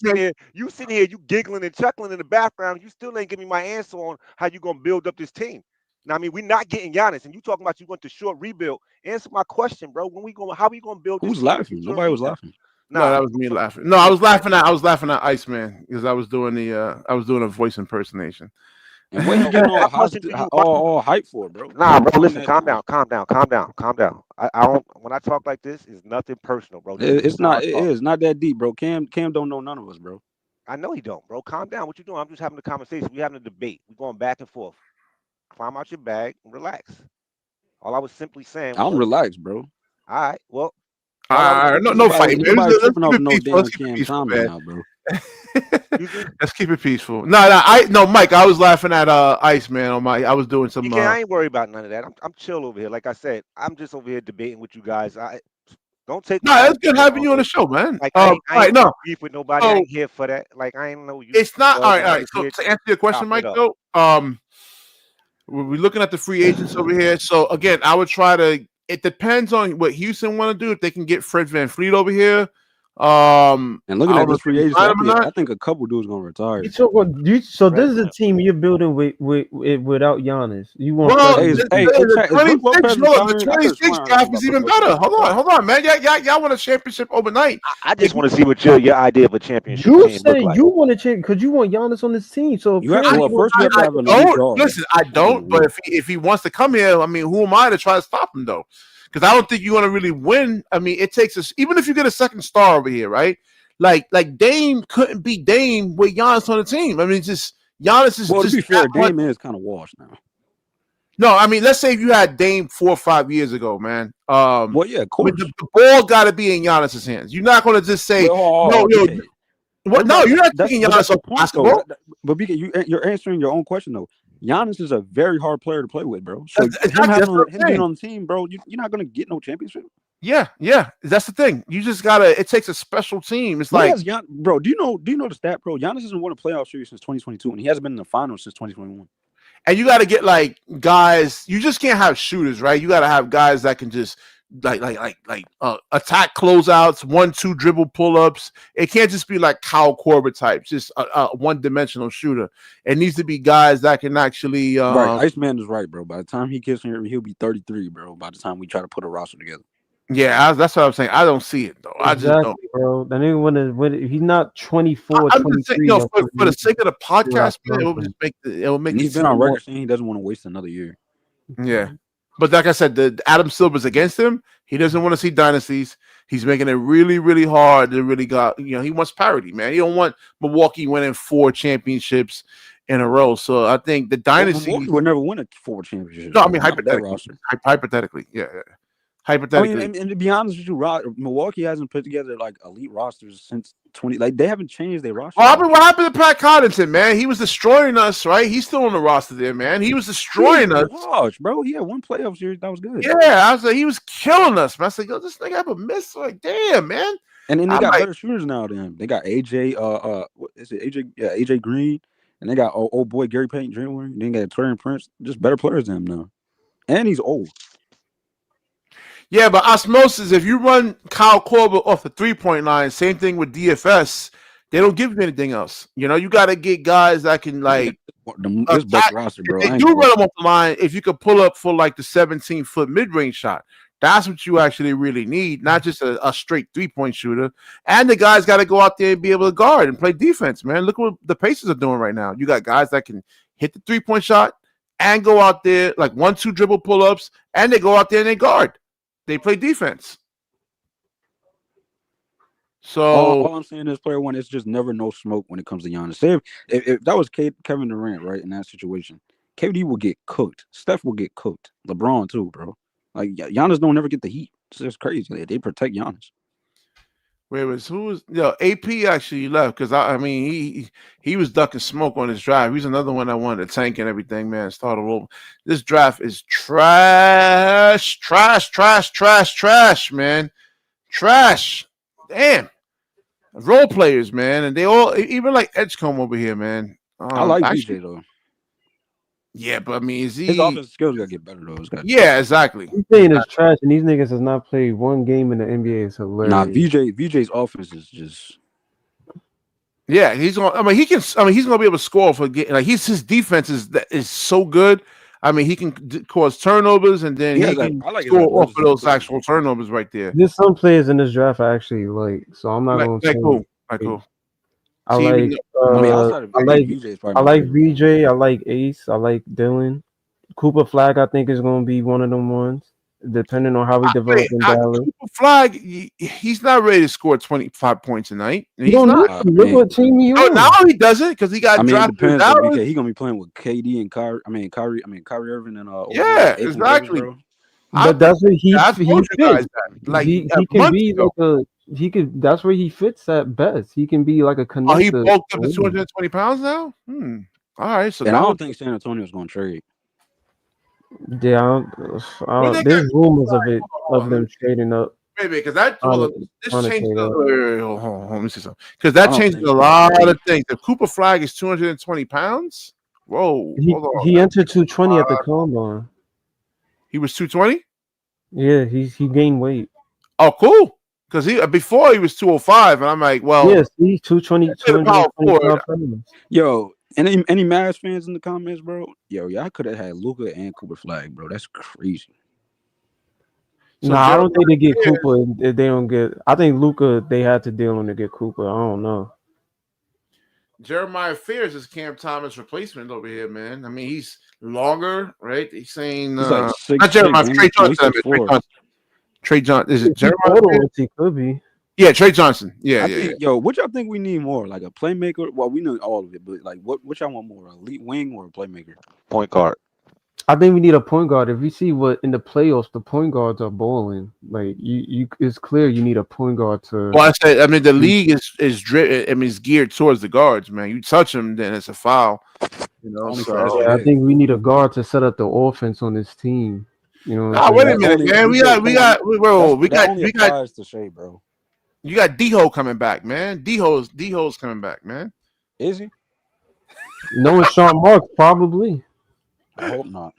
sitting here, you giggling and chuckling in the background. You still ain't giving me my answer on how you gonna build up this team. Now, I mean, we're not getting Giannis, and you talking about you want the short rebuild. Answer my question, bro. How we gonna build? Who's laughing? Nobody was laughing. No, that was me laughing. No, I was laughing at Iceman because I was doing a voice impersonation. And what you getting all hype for, bro? Nah, bro. Listen, calm down. I don't. When I talk like this, it's nothing personal, bro. It's not that deep, bro. Cam don't know none of us, bro. I know he don't, bro. Calm down. What you doing? I'm just having a conversation. We having a debate. We going back and forth. Climb out your bag and relax. All I was simply saying. I'm relaxed, bro. All right. Well. No fight. Let's keep it peaceful. No, Mike. I was laughing at Iceman on my. I was doing some. I ain't worried about none of that. I'm chill over here. Like I said, I'm just over here debating with you guys. I don't take. No, it's good having you on the show, man. Like I ain't beef with nobody. I ain't here for that. Like I ain't know you. It's not all right. So to answer your question, Mike, though, we're looking at the free agents over here. So again, I would try to. It depends on what Houston want to do. If they can get Fred VanVleet over here, and looking at this free agents, I think a couple dudes gonna retire. So this is a team you're building without Giannis. You want the 26 draft is even better. Hold on, man. Y'all want a championship overnight. I just want to see what your idea of a championship. You say you want a champ because you want Giannis on this team. So you have to have listen. I don't. But if he wants to come here, I mean, who am I to try to stop him though? Because I don't think you're going to really win. I mean, it takes us, even if you get a second star over here, right? Like Dame couldn't be Dame with Giannis on the team. I mean, Giannis is to be fair, Dame is kind of washed now. No, I mean, let's say if you had Dame 4 or 5 years ago, man. Well, yeah, of course. The ball got to be in Giannis's hands. You're not going to just say, no, you're not taking Giannis off basketball. But BK, you're answering your own question, though. Giannis is a very hard player to play with, bro. So him being on the team, bro, you're not gonna get no championship. Yeah, that's the thing. You just gotta. It takes a special team. It's like, bro. Do you know the stat, bro? Giannis hasn't won a playoff series since 2022, and he hasn't been in the finals since 2021. And you got to get like guys. You just can't have shooters, right? You got to have guys that can just attack closeouts, 1-2 dribble pull-ups. It can't just be like Kyle Korver types, just a one-dimensional shooter. It needs to be guys that can actually. Right, Iceman is right, bro. By the time he gets here, he'll be 33, bro. By the time we try to put a roster together. Yeah, that's what I'm saying. I don't see it though. Exactly, I just don't, bro. Then he's not 24, I'm 23. Just saying, for the sake of the podcast, man, it will make. He's been on record saying he doesn't want to waste another year. Yeah. But like I said, the Adam Silver's against him. He doesn't want to see dynasties. He's making it really, really hard to really he wants parity, man. He don't want Milwaukee winning 4 championships in a row. So I think the dynasty would never win a 4 championships. No, I mean hypothetically, yeah. Hypothetically, and to be honest with you, Milwaukee hasn't put together like elite rosters since 20. Like they haven't changed their roster. What happened to Pat Connaughton, man? He was destroying us, right? He's still on the roster there, man. He was destroying us. Gosh, bro, he had 1 playoff series that was good. Yeah, I was like, he was killing us, man. I said, yo, this nigga have a miss. Like, damn, man. And then they got better shooters now than him. They got AJ. What is it? AJ? Yeah, AJ Green. And they got old boy Gary Payton Jr. Then they got Torian Prince. Just better players than him now. And he's old. Yeah, but osmosis, if you run Kyle Korver off the 3-point line, same thing with DFS, they don't give you anything else. You know, you got to get guys that can, like, this best roster, bro. If they do run them off the line, if you could pull up for, like, the 17-foot mid-range shot, that's what you actually really need, not just a straight 3-point shooter. And the guys got to go out there and be able to guard and play defense, man. Look what the Pacers are doing right now. You got guys that can hit the 3-point shot and go out there, like 1-2 dribble pull-ups, and they go out there and they guard. They play defense. So all I'm saying is, player one, it's just never no smoke when it comes to Giannis. Say if that was Kevin Durant, right, in that situation, KD will get cooked. Steph will get cooked. LeBron too, bro. Like Giannis don't ever get the heat. It's just crazy. They protect Giannis. AP actually left because I mean he was ducking smoke on his drive. He's another one that wanted to tank and everything, man. Start all over. This draft is trash, man. Trash. Damn. Role players, man. And they all, even like Edgecombe over here, man. I like VJ though. Yeah, but I mean, is he? His offensive skills gotta get better though. Yeah, exactly. He's saying it's trash, and these niggas has not played one game in the NBA. It's hilarious. Nah, VJ's offense is just. Yeah, he's gonna. I mean, he's gonna be able to score for like his defense is so good. I mean, he can cause turnovers, and then he can score off of those actual turnovers right there. There's some players in this draft I actually like, so I'm not going to say. Cool. I like VJ. I like Ace. I like Dylan. Cooper Flag, I think, is going to be one of them ones, depending on how he develops in Dallas. Cooper Flag, he's not ready to score 25 points a night. He's not. Look what team he on. Now he doesn't because he got drafted. He's going to be playing with KD and Kyrie. Kyrie Irving and exactly. Bridges, but that's what he fits. Like he can be like a. He could. That's where he fits at best. He can be like a connector. Oh, he bulked up to 220 pounds now. All right, so and I don't think San Antonio is going to trade. Yeah, there's rumors of them trading up. Maybe because that changes. Let me see something. Because that changes a lot of things. If Cooper Flag is 220 pounds, whoa, he entered 220 at the combine. He was 220. Yeah, he gained weight. Oh, cool. Because before he was 205, and I'm like, well, yes, he's 220. Yo, any Mavs fans in the comments, bro? Yo, y'all could have had Luka and Cooper Flag, bro. That's crazy. So I don't think they get Cooper if they don't get. I think Luka they had to deal on to get Cooper. I don't know. Jeremiah Fears is Cam Thomas' replacement over here, man. I mean, he's longer, right? He's saying he's like not Jeremiah, Trey Johnson. Trey Johnson. Is it Jeremiah? He could be. Yeah, Trey Johnson. Yeah. Yo, what y'all think we need more? Like a playmaker? Well, we know all of it, but like what y'all want more? An elite wing or a playmaker? Point guard. I think we need a point guard. If you see what in the playoffs, the point guards are balling. Like you it's clear you need a point guard to. Well, the league is geared towards the guards, man. You touch them, then it's a foul. You know, I think we need a guard to set up the offense on this team. You know, wait a minute, man. We got to say, bro. You got D-Ho coming back, man. D-Ho's coming back, man. Is he? Knowing Sean Marks, probably. I hope not.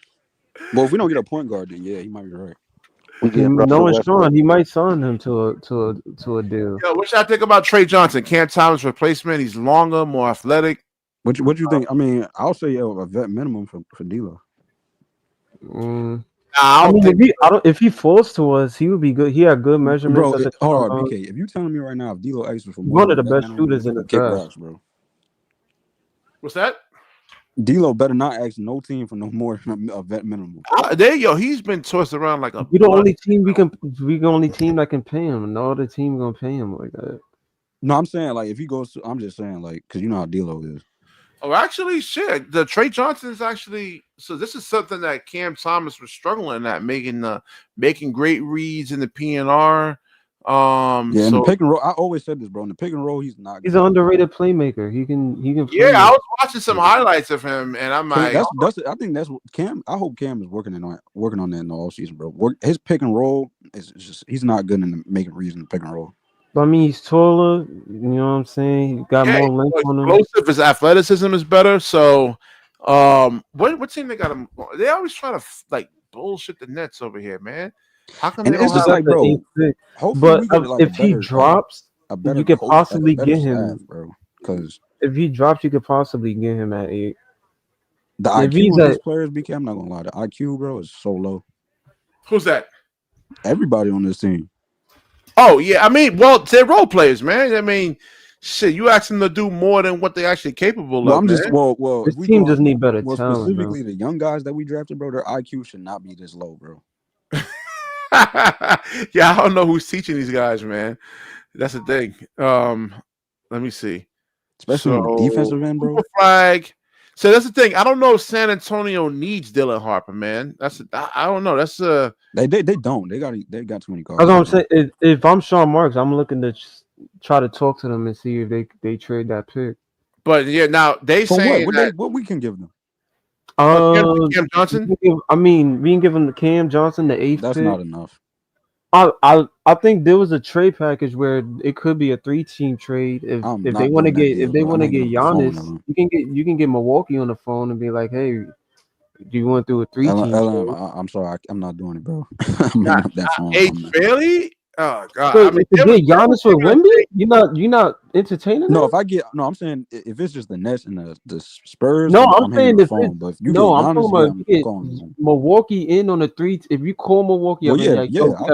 Well, if we don't get a point guard, then yeah, he might be right. Knowing Sean, he might sign him to a deal. Yo, what y'all think about Trey Johnson, Cam Thomas replacement? He's longer, more athletic. What you think? I mean, I'll say a vet minimum for D'Lo. If he falls to us, he would be good. He had good measurements. Bro, hold on, BK. If you telling me right now, if D'Lo asks for one of the best shooters in the draft, bro. What's that? D'Lo better not ask no team for no more a vet minimum. He's been tossed around like a. We the only team we the only team that can pay him. No other team gonna pay him like that. No, I'm saying like if he goes to, I'm just saying like because you know how D'Lo is. Oh, actually, shit. The Trey Johnson is actually so. This is something that Cam Thomas was struggling at making great reads in the PNR. In the pick and roll, I always said this, bro. In the pick and roll, he's not. He's an underrated playmaker. He can. Yeah, I was watching some highlights of him, and I'm like, I think that's what Cam. I hope Cam is working on that in the all season, bro. His pick and roll is just he's not good in making reads in the pick and roll. I mean, he's taller. You know what I'm saying? He got more length on him. Explosive. His athleticism is better. So, what team they got him? They always try to like bullshit the Nets over here, man. How come? It's just like, bro. But if he drops, you could possibly get him, bro. Because if he drops, you could possibly get him at 8. The IQ of these players, BK, I'm not gonna lie. The IQ, bro, is so low. Who's that? Everybody on this team. Oh yeah, I mean, well, they're role players, man. I mean, shit, you ask them to do more than what they're actually capable of. I'm just well. This team just need better talent. Specifically, the young guys that we drafted, bro, their IQ should not be this low, bro. Yeah, I don't know who's teaching these guys, man. That's the thing. Let me see. Especially on the defensive end, bro. Flag. So that's the thing. I don't know if San Antonio needs Dylan Harper, man. I don't know. That's they don't. They got too many guards. That's what I'm saying. If I'm Sean Marks, I'm looking to try to talk to them and see if they trade that pick. But yeah, now they say what we can give them. Cam Johnson. I mean, we can give him the Cam Johnson, the 8th. That's pick. not enough. I think there was a trade package where it could be a 3-team trade if they want to get Giannis, you can get Milwaukee on the phone and be like, hey, do you want to do a 3-team trade? I'm sorry, I'm not doing it, bro. I'm hanging up that phone. Ace Bailey? Oh God! So if you get Giannis with Wemby, you're not entertaining. No, I'm saying if it's just the Nets and the Spurs. No, I'm saying the phone. But if you get Giannis, I'm talking about Milwaukee in on the 3. If you call Milwaukee, we got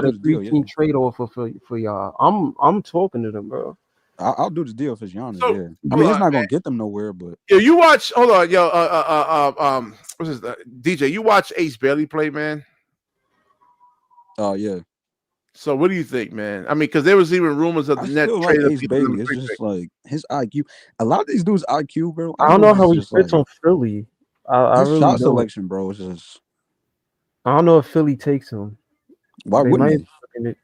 a 3-team trade offer for y'all. I'm talking to them, bro. I'll do the deal if it's Giannis. So, I mean, it's not gonna get them nowhere, but you watch. Hold on, what's this? DJ, you watch Ace Bailey play, man? Yeah. So what do you think, man? I mean, because there was even rumors of the Nets trading Ace Bailey. It's just like his IQ. A lot of these dudes' IQ, bro. I don't know how he fits on Philly. I really shot don't. Selection, bro. Is just. I don't know if Philly takes him. Why wouldn't they?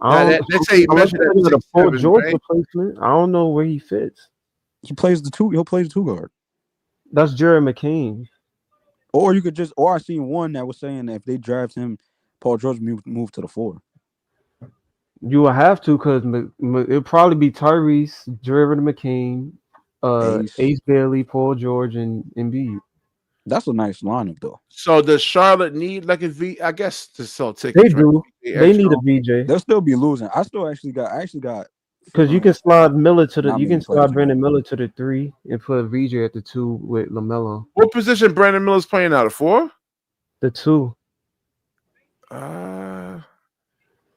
They say he measured a Paul George replacement. I don't know where he fits. He plays the 2. He'll play the 2 guard. That's Jared McCain. Or you could just. Or I seen one that was saying that if they draft him, Paul George move to the 4. You will have to because it'll probably be Tyrese, Jared McCain, Ace Bailey, Paul George, and Embiid. That's a nice lineup, though. So does Charlotte need like a V? I guess to sell tickets. They do. They need a VJ. They'll still be losing. I actually got because you can slide Miller to the. You can slide Brandon Miller to the 3 and put VJ at the 2 with LaMelo. What position Brandon Miller's playing out of 4? The 2.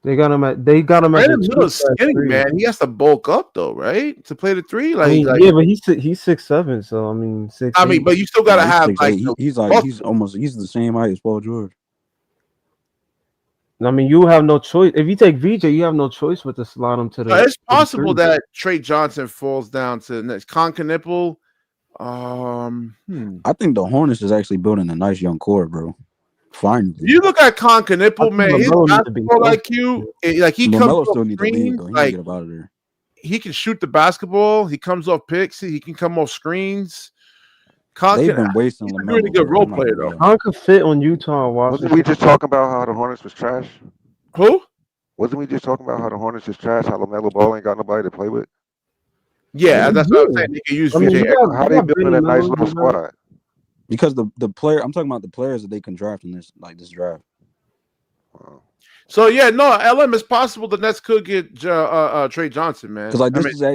They got him at. Brandon Miller's skinny, man. He has to bulk up though, right? To play the 3, yeah, but he's 6'7", so I mean 6'8". I mean, but you still gotta have like he's the same height as Paul George. I mean, you have no choice. If you take VJ, you have no choice but to slot him to the. It's possible that Trey Johnson falls down to the next. Knipple. I think the Hornets is actually building a nice young core, bro. Finally, you look at Knipple, man. His basketball IQ, like he comes off screens, like get out of there. He can shoot the basketball. He comes off picks. He can come off screens. They've been wasting. He's a really good role player, though. Con could fit on Utah. Wasn't we just talking about how the Hornets was trash? Who? Wasn't we just talking about how the Hornets is trash? How LaMelo Ball ain't got nobody to play with? Yeah, that's what I'm saying. They can use VJ. How they building a nice little squad? Because the player, I'm talking about the players that they can draft in this draft. Wow. So yeah, no, LM, it's possible the Nets could get Trey Johnson, man. Because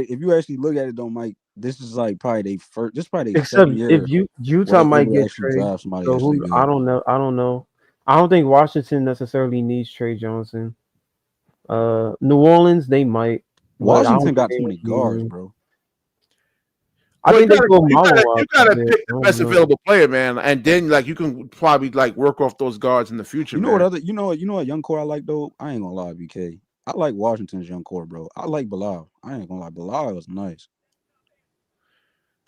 if you actually look at it, though, Mike, this is like probably their first. This is probably their except year if Utah might get Trey. So I don't know. I don't think Washington necessarily needs Trey Johnson. New Orleans, they might. Washington got too many guards, bro. I think you gotta pick the best available player, man, and then like you can probably like work off those guards in the future. You know what young core I like though? I ain't gonna lie, BK. I like Washington's young core, bro. I like Bilal. I ain't gonna lie, Bilal was nice.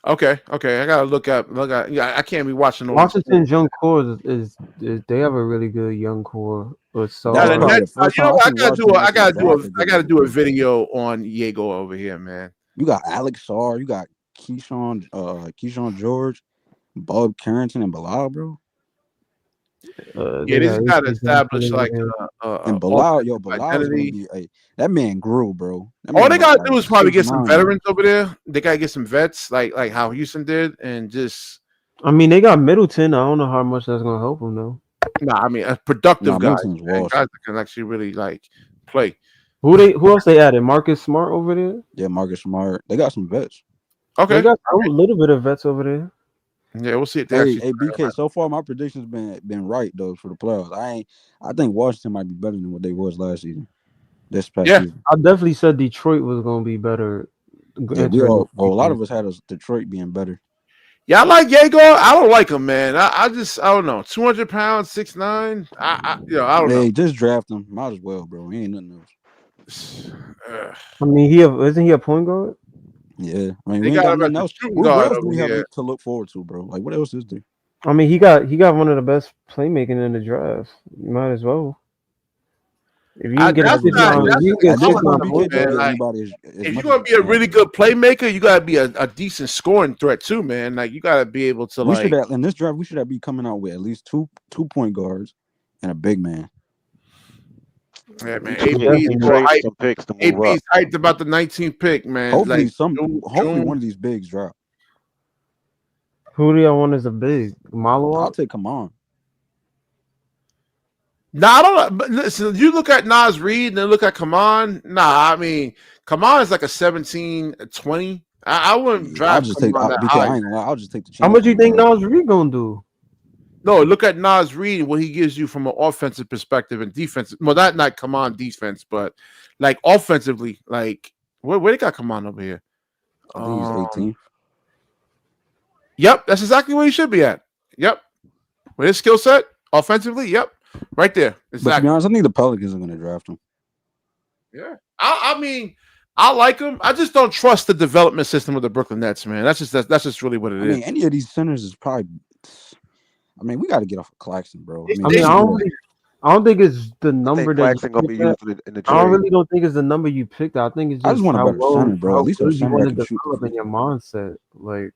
Okay. I gotta look at. Yeah, I can't be watching those. Washington's young core is they have a really good young core. So I gotta do a video on Yago over here, man. You got Alex Sarr, you got Keyshawn George, Bob Carrington, and Bilal, bro. Yeah, this got to establish like and Bilal, identity. That man grew, bro. All they gotta do is probably get some veterans over there. They gotta get some vets, like how Houston did, and just. I mean, they got Middleton. I don't know how much that's gonna help them though. Nah, I mean a productive guy, guys that can actually really like play. Who else they added? Marcus Smart over there. Yeah, Marcus Smart. They got some vets. Okay, they got a little bit of vets over there. Yeah, we'll see. Hey, BK. So far, my predictions been right though for the playoffs. I think Washington might be better than what they was last season. This past season. I definitely said Detroit was going to be better. Yeah, a lot of us had Detroit being better. Yeah, I like Yago. I don't like him, man. I don't know. 200 pounds, 6'9". I don't know. Hey, just draft him. Might as well, bro. He ain't nothing else. I mean, isn't he a point guard? Yeah, I mean, they got nothing else. What else do we have to look forward to, bro? Like, what else is there? I mean, he got one of the best playmaking in the draft. You might as well. If you get if you're gonna be a really good playmaker, you gotta be a decent scoring threat too, man. Like you gotta be able to. In this draft, we should be coming out with at least two point guards and a big man. Yeah, man. Trade some picks to move up. AP's hyped about the 19th pick, man. Hopefully, June. one of these bigs drop. Who do y'all want as a big? Malo? I'll take Kaman. Nah, I don't know. But listen, you look at Nas Reed and then look at Kaman. Nah, I mean, Kaman is like a 17, 20. I wouldn't draft. I'll just take. I'll just take the chance. How much you think Nas Reed gonna do? No, look at Nas Reed, what he gives you from an offensive perspective and defensive. Well, not Kaman defense, but like offensively, like where they got Kaman over here? I think he's 18. Yep, that's exactly where he should be at. Yep, with his skill set offensively. Yep, right there. Exactly. But to be honest, I think the Pelicans are going to draft him. Yeah, I mean, I like him. I just don't trust the development system of the Brooklyn Nets, man. That's just really what it is. I mean, any of these centers is probably. I mean, we got to get off of Claxton, bro. I don't think it's the number that Claxton gonna be used in the trade. I really don't think it's the number you picked. I think it's just I just want a better center, bro. At least a center you that can shoot in your mindset, like.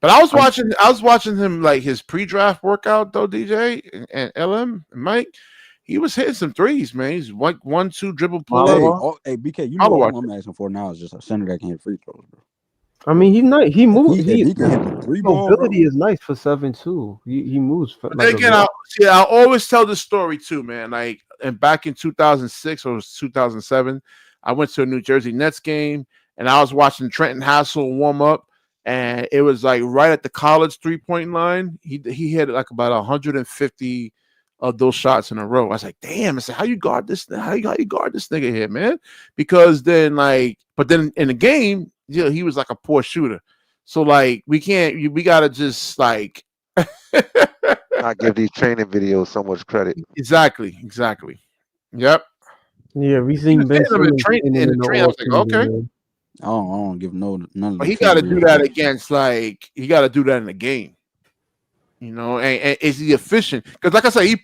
But I was watching him like his pre-draft workout though, DJ and LM and Mike. He was hitting some threes, man. He's like 1-2 dribble pull up. Hey, BK, you know what I'm asking for now is just a center that can hit free throws, bro. I mean, he's nice. He moves. He can hit the 3-ball. Ability is nice for 7'2". He moves. Like again, I always tell this story too, man. Like, and back in 2006 or 2007, I went to a New Jersey Nets game and I was watching Trenton Hassel warm up. And it was like right at the college 3-point line. He hit like about 150 of those shots in a row. I was like, damn, I said, how you guard this? How you guard this nigga here, man? Because then but then in the game, you know, he was like a poor shooter. So like we gotta just like not give these training videos so much credit. Exactly. Yep. Yeah, we seen Ben Simmons in the train. I was like, okay. Man. I don't give none of but he got to do that against he got to do that in the game, you know. And is he efficient? Because like I said, I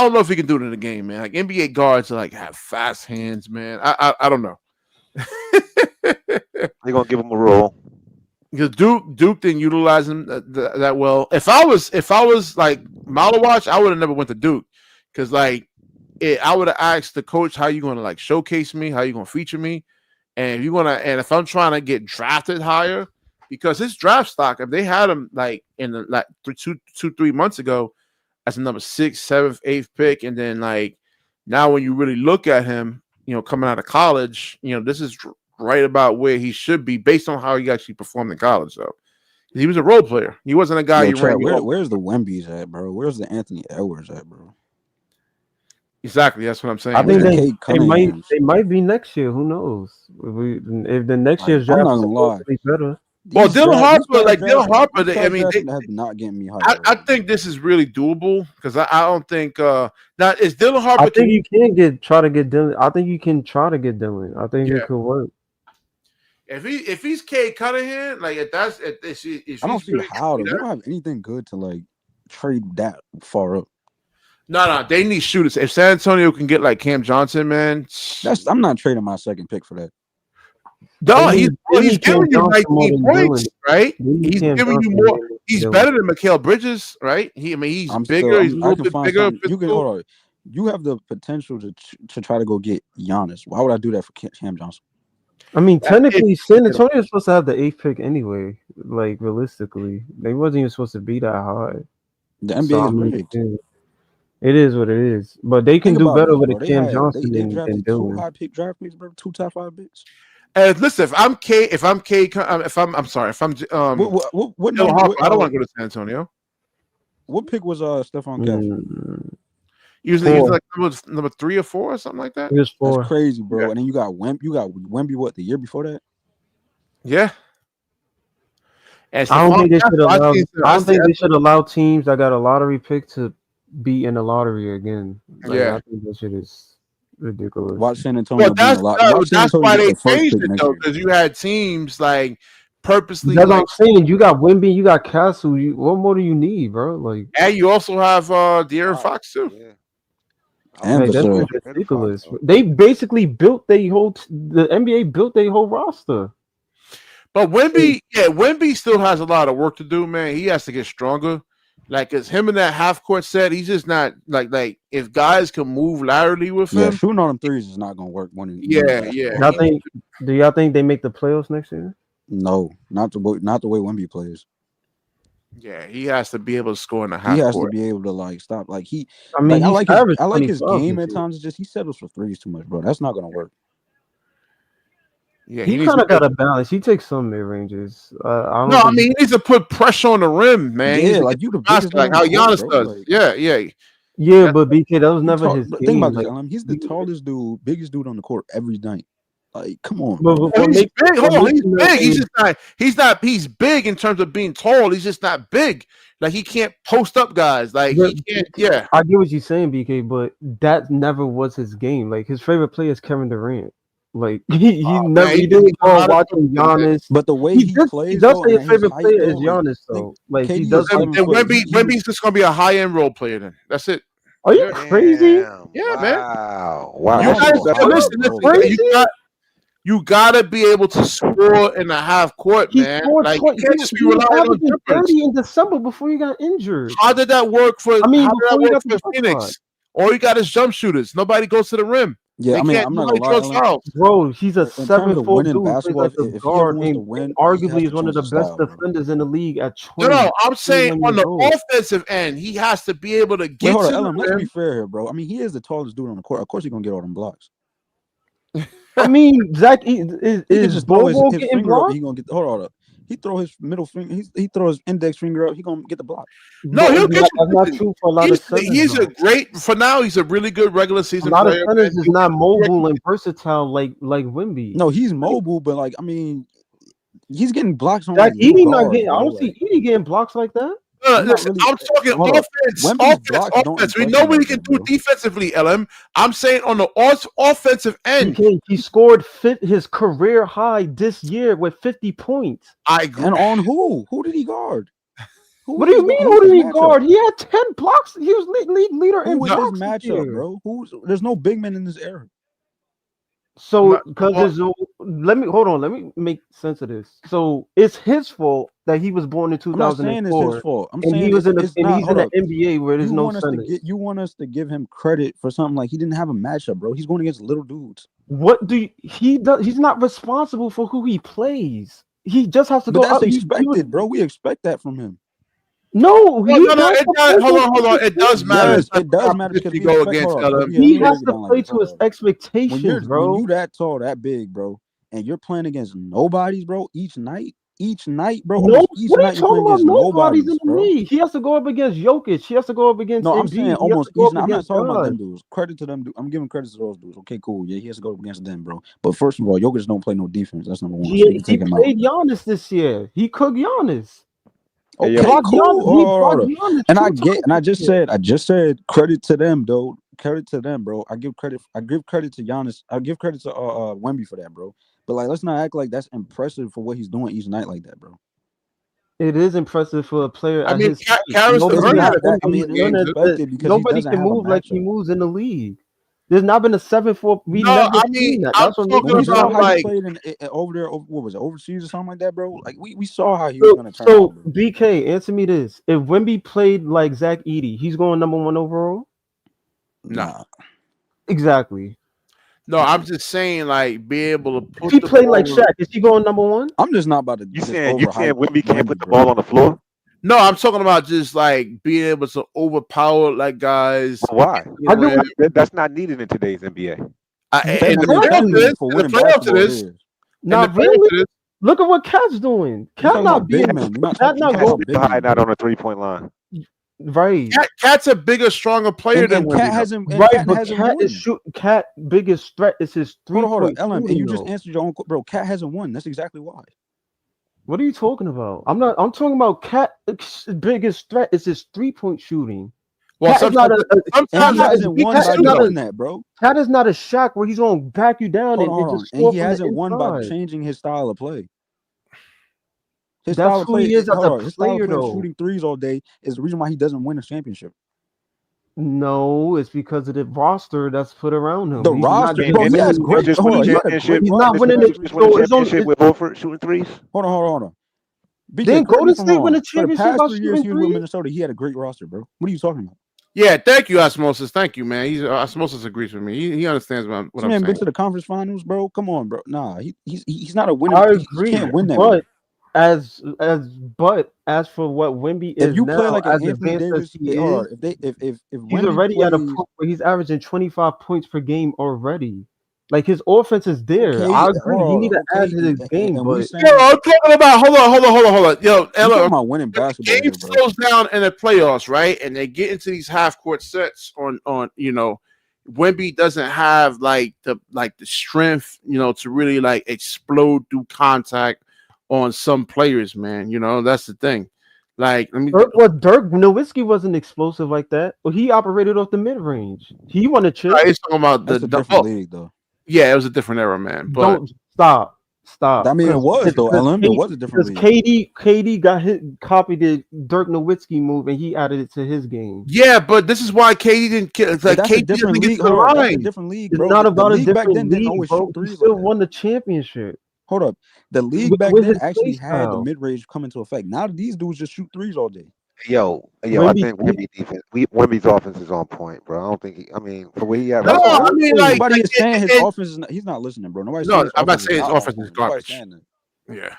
don't know if he can do it in the game, man. Like NBA guards are have fast hands, man. I don't know. They're gonna give him a role. Because Duke didn't utilize him that well. If I was like Malawatch, I would have never went to Duke because I would have asked the coach, how you going to showcase me, how you going to feature me. And if I'm trying to get drafted higher, because his draft stock, if they had him in the 2-3 months ago as a number 6th, 7th, 8th pick, and then now when you really look at him, you know, coming out of college, you know, this is right about where he should be based on how he actually performed in college. So he was a role player. He wasn't a guy. Where's the Wembys at, bro? Where's the Anthony Edwards at, bro? Exactly, that's what I'm saying. I think they might be next year. Who knows? If the next year's draft is better. Well, Dylan Harper. I mean, not getting me hyped. I think this is really doable because I don't think now is Dylan Harper. I think you can try to get Dylan. I think you can try to get Dylan. I think it could work. If he's Cade Cunningham, if I don't see how they don't have anything good to trade that far up. No, they need shooters. If San Antonio can get Cam Johnson, man, I'm not trading my second pick for that. No, he's giving you 19 points, right? He's giving you more. He's better than Mikal Bridges, right? He's bigger. He's a little bit bigger. You have the potential to try to go get Giannis. Why would I do that for Cam Johnson? I mean, technically, San Antonio is supposed to have the 8th pick anyway. Realistically, they wasn't even supposed to be that high. The NBA is rigged. It is what it is, but they can do better with a Cam Johnson than Dylan. 2 high pick draft picks, bro. 2 top 5 picks. Listen, if I'm Dylan Harper, I don't want to go to San Antonio. What pick was Stephon Cash? Usually he's number 3 or 4 or something like that. He was 4. That's crazy, bro. Yeah. And then you got Wemby. What, the year before that? Yeah. And I don't think they should allow teams that got a lottery pick to be in the lottery again. I think that shit is ridiculous. Watch San Antonio. Well, that's why they changed it though, because you had teams purposely. That's what I'm saying. You got Wemby, you got Castle. What more do you need, bro? And you also have De'Aaron Fox too. Yeah. That's ridiculous. They basically built the NBA built their whole roster. But Wemby still has a lot of work to do, man. He has to get stronger. Like, cause him in that half court set, he's just not like if guys can move laterally with him. Shooting on them threes is not gonna work. Yeah. Do y'all think they make the playoffs next year? No, not the way Wemby plays. Yeah, he has to be able to score in the half court. He has to be able to like stop. Like I mean, I like his game at times. It's just he settles for threes too much, bro. That's not gonna work. Yeah, he kind of got a balance. He takes some mid ranges. I mean, he needs to put pressure on the rim, man. Yeah, like you the biggest like how Giannis does. Like, yeah. But BK, that was never his game. Think about this, he's the tallest dude, biggest dude on the court every night. Like, come on. He's big. Hold on, he's big. He's just not. He's big in terms of being tall. He's just not big. Like, he can't post up guys. Like, he can't. Yeah, I get what you're saying, BK, but that never was his game. Like, his favorite player is Kevin Durant. Like, he didn't go watching Giannis. But the way he plays, he does say his favorite player is Giannis, though. Like, he does. Wemby's just gonna be a high end role player. Then that's it. Are you crazy? Yeah, man. Wow. You guys, listen. You gotta be able to score in the half court, man. Like, you can't just be relying on jumpers. 30 in December before he got injured. How did that work for? I mean, before he got for Phoenix? All you got is jump shooters. Nobody goes to the rim. Yeah, I'm not gonna lie, bro. He's a 7'4" dude. Like a guard, arguably is one of the best defenders in the league at 20. No, I'm saying on the offensive end, he has to be able to get to the rim. Let's be fair here, bro. I mean, he is the tallest dude on the court. Of course, he's gonna get all them blocks. I mean, Zach is Bobo getting blocked? He gonna get. Hold on. He throw his middle finger. He throw his index finger up. He gonna get the block. No, he'll get. That's not true for a lot of centers. He's a great for now. He's a really good regular season player. A lot of centers is not mobile and versatile like Wemby. No, he's mobile, but like I mean, he's getting blocks on. Like Edie not getting. I don't see Edie getting blocks like that. Listen, I'm talking offense. We know what he can do defensively, LM. I'm saying on the offensive end. He scored his career high this year with 50 points. I agree. And on who? Who did he guard? What do you mean? Who did he guard? He had 10 blocks. He was league leader in blocks. Matchup, bro. There's no big men in this era. So, because let me make sense of this. So, it's his fault that he was born in 2004. I'm saying it's his fault. I'm saying he's in the NBA where there's no centers. You want us to give him credit for something like he didn't have a matchup, bro. He's going against little dudes. What do he does? He's not responsible for who he plays. He just has to go. That's expected, bro. We expect that from him. No, hold on. It does matter. It does matter because you go against he has to play to his expectations, bro. When you that tall, that big, bro, and you're playing against nobodies, bro, each night, bro. No, what are you talking about? Nobody's in the league. He has to go up against Jokic. He has to go up against. No, I'm saying almost. I'm not talking about them dudes. Credit to them. I'm giving credit to those dudes. Okay, cool. Yeah, he has to go up against them, bro. But first of all, Jokic don't play no defense. That's number one. He played Giannis this year. He cooked Giannis. Okay, cool. And I just said credit to them, though. Credit to them, bro. I give credit to Giannis. I give credit to Wemby for that, bro. But like, let's not act like that's impressive for what he's doing each night like that, bro. It is impressive for a player. I mean, nobody can move like he moves in the league. There's not been a 7-4. That's what we saw how he played over there. What was it, overseas or something like that, bro? Like we saw how he was gonna turn. So BK, answer me this: if Wemby played like Zach Edey, he's going number 1 overall. Nah, exactly. No, I'm just saying, like, be able to put. If he played like Shaq, is he going number 1? I'm just not about to. You saying Wemby can't put the ball on the floor? No, I'm talking about just like being able to overpower like guys. Why? That's not needed in today's NBA. Not really. Look at what Cat's doing. Cat not being. Cat not going hiding out on the 3-point line. Right. Cat's a bigger, stronger player than Cat hasn't. Right, but Cat is Cat biggest threat is his 3-point. Hold on, Ellen, and you just answered your own. Bro, Cat hasn't won. That's exactly why. What are you talking about? I'm talking about Cat's biggest threat is his 3-point shooting. Well, sometimes hasn't won by doing that, bro. Cat is not a Shaq where he's gonna back you down and just and he hasn't won by changing his style of play. That's who he is as a player, though. Shooting threes all day is the reason why he doesn't win a championship. No, it's because of the roster that's put around him. The roster, bro, he has great. He's not winning it. So with Horford shooting threes. Hold on. Didn't Golden State win a championship? For the past 3 years, he was with Minnesota. He had a great roster, bro. What are you talking about? Yeah, thank you, Osmosis. Thank you, man. Osmosis agrees with me. He understands what I'm saying. Been to the conference finals, bro. Come on, bro. Nah, he's not a winner. I agree. He can't win that. But as for what Wemby is, if you now, play like an as Anthony Davis, if he's Wemby already plays, at a point where he's averaging 25 points per game already. Like his offense is there. Okay, I agree. He need to add to his game, but I'm talking about hold on. Yo, talking about winning basketball. The game slows down in the playoffs, right? And they get into these half court sets on Wemby doesn't have like the strength, to really like explode through contact on some players, man. That's the thing. Like, Dirk Nowitzki wasn't explosive like that. Well, he operated off the mid range. He won a chip. He's talking about the different league, though. Yeah, it was a different era, man. But don't stop. I mean, it was though. It was a different league. KD copied the Dirk Nowitzki move and he added it to his game. Yeah, but this is why KD didn't. Like, KD doesn't get to the line. That's a different league, bro. It's not about a different back then league, didn't always bro. shoot threes. He still won the championship. Hold up, the league back with then his actually play had the style. mid range come into effect. Now these dudes just shoot threes all day. Yo, I think Wemby's offense is on point, bro. I don't think for where he at. No, I mean, like, nobody is saying his offense is. He's not listening, bro. Nobody's saying I'm not saying his offense is garbage. Yeah.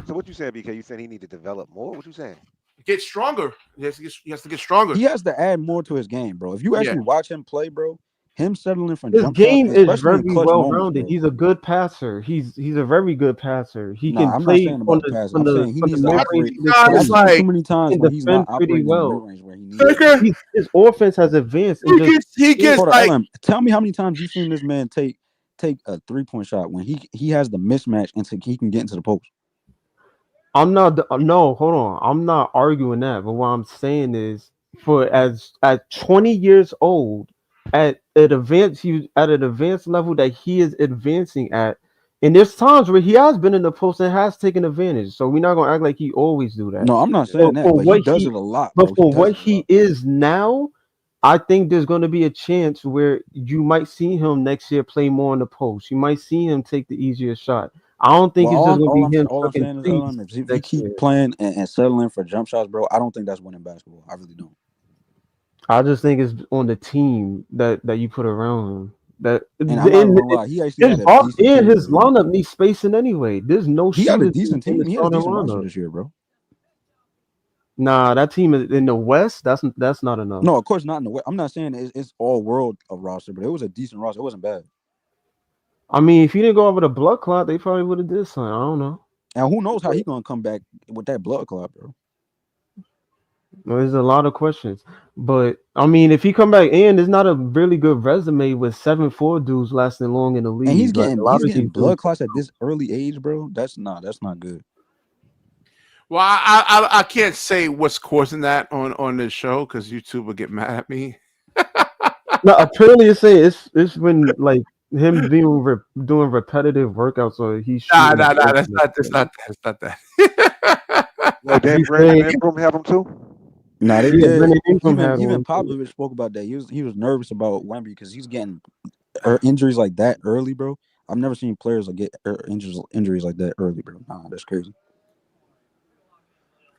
So what you saying, BK? You saying he need to develop more? What you saying? Get stronger. He has to get stronger. He has to add more to his game, bro. If you actually watch him play, bro, him settling from his game is very well rounded. Moments, he's a good passer. He's a very good passer. He can I'm play not saying about the pass. I'm saying he needs to operate. It's like too many times where he's not operating well. In the mid-range where he needs. His offense has advanced. He gets like. Tell me how many times you've seen this man take a 3-point shot when he has the mismatch and he can get into the post. Hold on. I'm not arguing that, but what I'm saying is, at 20 years old, at an advanced level that he is advancing at, and there's times where he has been in the post and has taken advantage. So we're not gonna act like he always do that. No, I'm not saying that, but he does it a lot. But for what he is now, I think there's going to be a chance where you might see him next year play more in the post. You might see him take the easier shot. I don't think it's just going to be him. All I'm saying is, if he keep playing and settling for jump shots, bro, I don't think that's winning basketball. I really don't. I just think it's on the team that you put around him. And I'm not gonna lie, he actually had a decent team, his lineup needs spacing anyway. There's no. He had a decent team. He had a decent roster this year, bro. Nah, that team is in the West. That's not enough. No, of course not in the West. I'm not saying it's all world of roster, but it was a decent roster. It wasn't bad. I mean, if he didn't go over the blood clot, they probably would have did something. I don't know. And who knows how he gonna come back with that blood clot, bro? Well, there's a lot of questions, but I mean, if he come back in, there's not a really good resume with 7'4" dudes lasting long in the league. And he's getting blood clots at this early age, bro. That's not good. Well, I can't say what's causing that on this show because YouTube will get mad at me. No, apparently it's when like him doing repetitive workouts, so he's nah. That's not that. Well, Dan Brandon have him too. Nah, they did. Even Popovich spoke about that. He was nervous about Wemby because he's getting injuries like that early, bro. I've never seen players get injuries like that early, bro. Nah, that's crazy.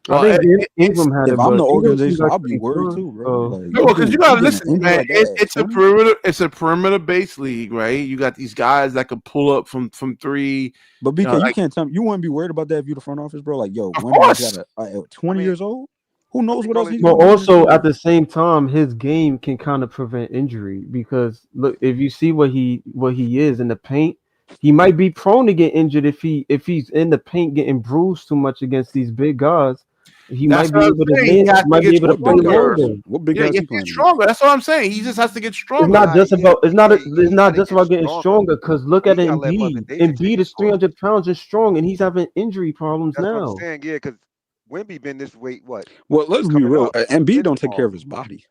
Well, I think Ingram had if I'm the organization, I'll be worried too, bro. No, because you gotta listen, man. It's a perimeter-based league, right? You got these guys that can pull up from three. But because you can't tell me, you wouldn't be worried about that if you're the front office, bro. Like, yo, Wemby's got 20 years old. Who knows what else he's going to do? But also at the same time, his game can kind of prevent injury because look, if you see what he is in the paint, he might be prone to get injured if he's in the paint getting bruised too much against these big guys. He might be able to play longer. What big guys he get stronger? That's what I'm saying. He just has to get stronger. It's not just about getting stronger. Because look at Embiid. Embiid is 300 pounds and strong, and he's having injury problems now. That's what I'm saying. Yeah, because Wemby been this weight. What? Well, let's be real. Embiid don't take care of his body.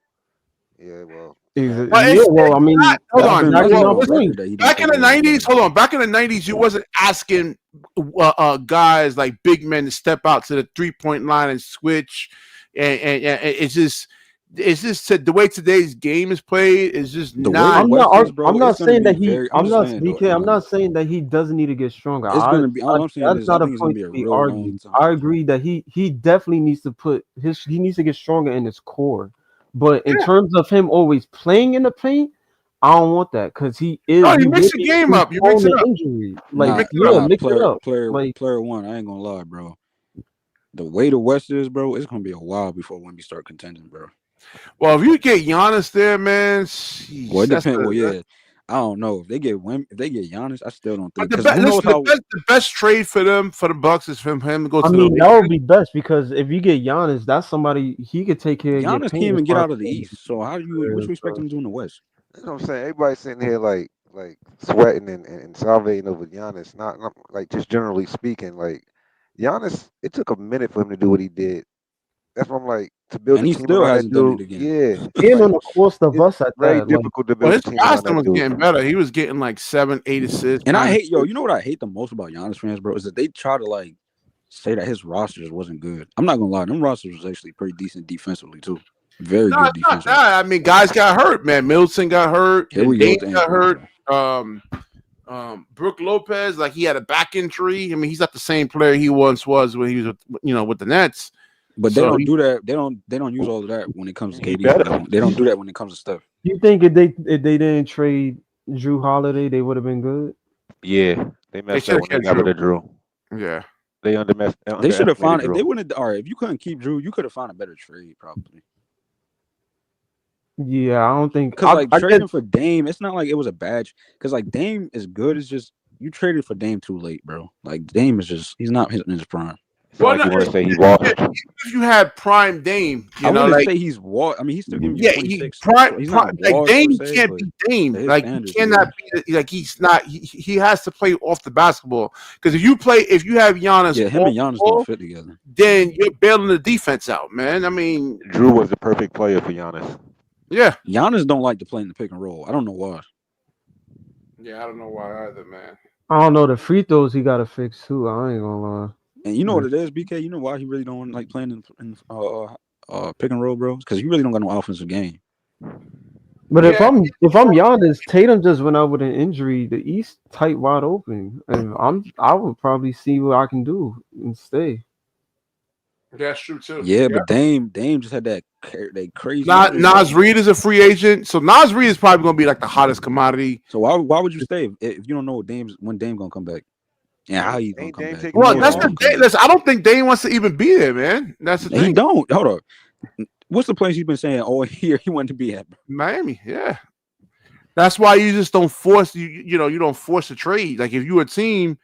Yeah, well. I mean, hold on. Back in the 90s, hold on. Back in the 90s, you wasn't asking guys like big men to step out to the 3-point line and switch, and it's just It's just the way today's game is played is just the not. I'm not saying that he. I'm not BK. I'm not saying that he doesn't need to get stronger. It's gonna be. All I'm saying that's is, not I a think it's gonna point be to a be real argued. long time. I agree that he definitely needs to he needs to get stronger in his core. But in terms of him always playing in the paint, I don't want that because he is. No, you mix the game up. You mix it up. Injury. Like mix it up. Player one. I ain't gonna lie, bro. The way the West is, bro, it's gonna be a while before when we start contending, bro. Well, if you get Giannis there, man. Well, it depends. Well, yeah. I don't know if they get Giannis. I still don't think. The best trade for them for the Bucks is for him to go to the league. That would be best because if you get Giannis, that's somebody he could take care of. Giannis can't even get out of the East. So what you expect him to do in the West? That's what I'm saying. Everybody's sitting here like sweating and salivating over Giannis. Not like just generally speaking. Like Giannis, it took a minute for him to do what he did. That's what I'm like to build. And he still hasn't done it again. Yeah, and on the course of us at very that. difficult to build. His passing was getting better. He was getting like 7, 8 assists. And I hate you know what I hate the most about Giannis fans, bro, is that they try to like say that his rosters wasn't good. I'm not gonna lie, them rosters was actually pretty decent defensively too. Very good defensively. I mean, guys got hurt, man. Middleton got hurt. Dame got hurt. Brook Lopez, like he had a back injury. I mean, he's not the same player he once was when he was, with the Nets. But they don't do that. They don't use all of that when it comes to KD. They don't do that when it comes to stuff. You think if they didn't trade Drew Holiday, they would have been good? Yeah, they messed up when they got rid of Drew. Yeah, they They should have found. If they wouldn't. All right, if you couldn't keep Drew, you could have found a better trade probably. Yeah, I don't think because trading for Dame, it's not like it was a bad. Because like Dame is good. It's just you traded for Dame too late, bro. Like Dame is just he's not in his prime. Well, like you want to say he walked. If you had prime Dame, I wouldn't say he's walked. I mean, he's still giving you 26. He's not like Dame can't be Dame. Like he cannot be. Like he's not. He has to play off the basketball because if you have Giannis, him and Giannis don't fit together. Then you're bailing the defense out, man. I mean, Drew was the perfect player for Giannis. Yeah, Giannis don't like to play in the pick and roll. I don't know why. Yeah, I don't know why either, man. I don't know the free throws he got to fix too. I ain't gonna lie. And you know what it is, BK? You know why he really don't like playing in pick and roll, bro? Because he really don't got no offensive game. But if I'm Giannis, Tatum just went out with an injury. The East tight wide open, and I would probably see what I can do and stay. That's true too. Yeah, but Dame just had that crazy. Nas Reed is a free agent, so Nas Reed is probably gonna be like the hottest commodity. So why would you stay if you don't know when Dame gonna come back? Yeah, how you gonna come back? Well, that's the thing. I don't think Dame wants to even be there, man. That's the thing. He don't. Hold on. What's the place he's been saying all year he wanted to be at? Bro? Miami. Yeah. That's why you just don't force you don't force a trade. Like if you were a team,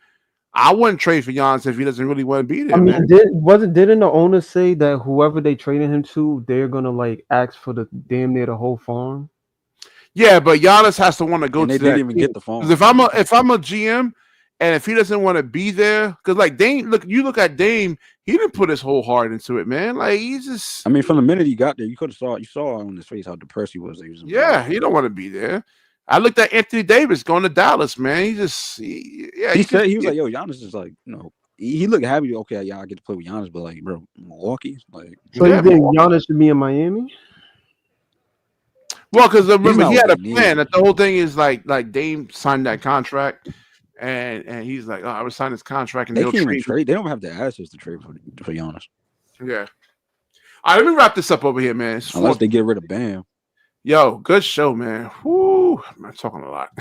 I wouldn't trade for Giannis if he doesn't really want to be there. I mean, didn't the owner say that whoever they traded him to, they're gonna like ask for the damn near the whole farm? Yeah, but Giannis has to want to go. And they didn't even get the farm. Because if I'm a GM. And if he doesn't want to be there, because like Dame, look at Dame, he didn't put his whole heart into it, man. Like he's just. I mean, from the minute he got there, you saw on his face how depressed he was. He don't want to be there. I looked at Anthony Davis going to Dallas, man. He said he was like, yo, Giannis is like, he looked happy. Okay, yeah, I get to play with Giannis, but like, bro, Milwaukee, like. So you think Giannis should be in Miami? Well, because remember he had a plan. That the whole thing is like Dame signed that contract. And he's like, I would sign this contract and they can't even trade. They don't have the assets to trade for Giannis. Yeah. All right, let me wrap this up over here, man. Unless they get rid of Bam. Yo, good show, man. Whoo, I'm talking a lot.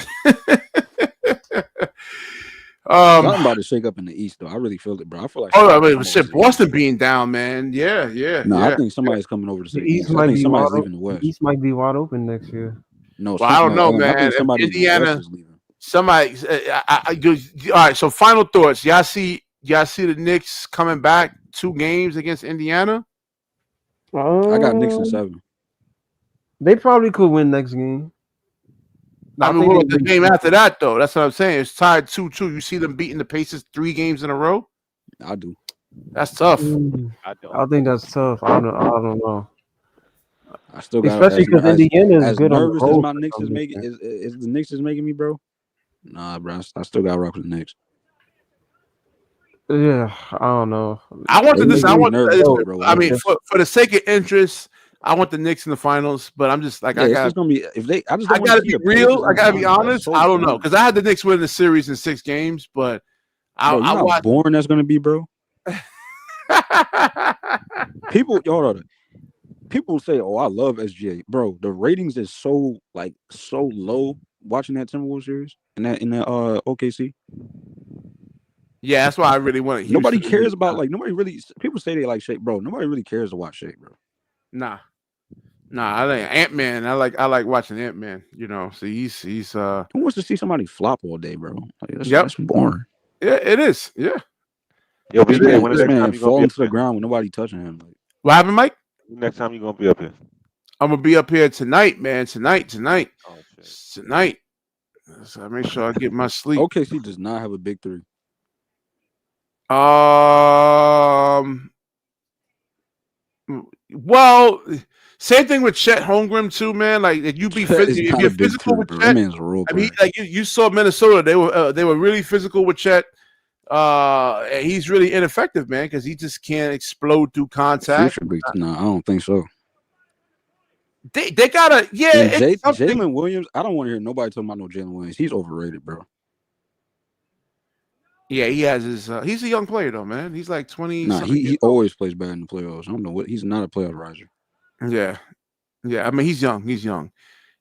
I'm about to shake up in the East, though. I really feel it, bro. I feel like Boston being down, man. Yeah. I think somebody's coming over to the East. I think somebody's leaving the West. The East might be wide open next year. No, I don't know, man. I think Indiana. Somebody, all right. So, final thoughts. Y'all see the Knicks coming back 2 games against Indiana? I got Knicks in 7. They probably could win next game. I mean, what was the game after that, though? That's what I'm saying. It's tied 2-2. You see them beating the Pacers 3 games in a row? I do. That's tough. I think that's tough. I don't know. I still got, especially because Indiana is good on the road. As my Knicks is the Knicks is making me, bro. Nah, bro, I still got to rock with the Knicks. Yeah, I don't know. I mean, for the sake of interest, I want the Knicks in the finals, but I'm just like, it's just gonna be if they. I just I don't gotta want to be real. I gotta be honest. So I don't know because I had the Knicks win the series in 6 games, but bro, you know how boring that's gonna be, bro. People say, "Oh, I love SGA, bro." The ratings is so low watching that Timberwolves series in that OKC. Yeah, that's why I really want to. Nobody cares about nobody really. People say they like Shea, bro. Nobody really cares to watch Shea, bro. Nah. I like Ant-Man. I like watching Ant-Man. You know, so he's Who wants to see somebody flop all day, bro? That's boring. Yeah, it is. Yeah. Yo, BK, when the next time you fall into the ground with nobody touching him? What happened, Mike? Next time you gonna be up here? I'm gonna be up here tonight, man. Tonight. Oh, shit. Tonight. So I make sure I get my sleep. OKC does not have a big 3. Well, same thing with Chet Holmgren too, man. Like if you be if you're physical with Chet, I mean, like you saw Minnesota, they were really physical with Chet. He's really ineffective, man, because he just can't explode through contact. No, I don't think so. They gotta Jalen Williams. I don't want to hear nobody talking about no Jalen Williams. He's overrated, bro. Yeah, he has his. He's a young player though, man. He's like 20. Nah, he always plays bad in the playoffs. I don't know what. He's not a playoff riser. Yeah. I mean, he's young. You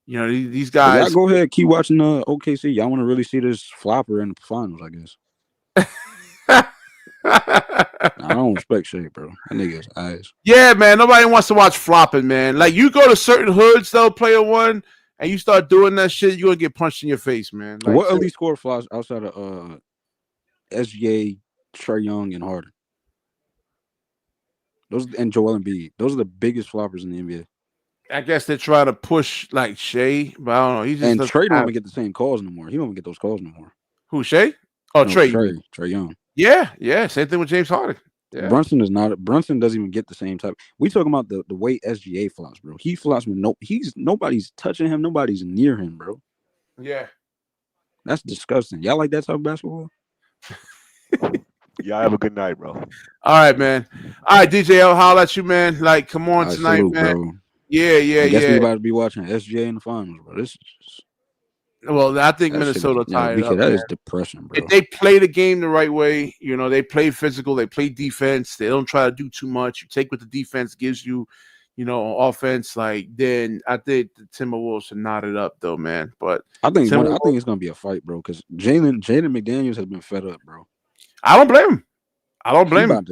know, these guys. Y'all go ahead, keep watching OKC. Y'all want to really see this flopper in the finals, I guess. I don't respect Shea, bro. That nigga's eyes. Yeah, man. Nobody wants to watch flopping, man. Like you go to certain hoods, though, player one, and you start doing that shit, you're gonna get punched in your face, man. Like, what elite score flops outside of SGA, Trae Young, and Harden? And Joel Embiid. Those are the biggest floppers in the NBA. I guess they try to push like Shea, but I don't know. He just and Trae don't even get the same calls no more. He don't even get those calls no more. Who, Shea? Oh, no, Trae Young. Yeah. Same thing with James Harden. Yeah. Brunson doesn't even get the same type. We talking about the way SGA flops, bro. He flops with nobody's touching him, nobody's near him, bro. Yeah. That's disgusting. Y'all like that type of basketball? Y'all have a good night, bro. All right, man. All right, DJ, I'll holler at you, man. Like, come on tonight, salute, man. Bro. Yeah. I guess we about to be watching SGA in the finals, bro. This is just... Well, I think Minnesota tied up. That is depression, bro. If they play the game the right way, you know, they play physical, they play defense, they don't try to do too much. You take what the defense gives you, you know, on offense. Like, then I think the Timberwolves should knot it up, though, man. But I think it's gonna be a fight, bro. Because Jaden McDaniels has been fed up, bro. I don't blame him.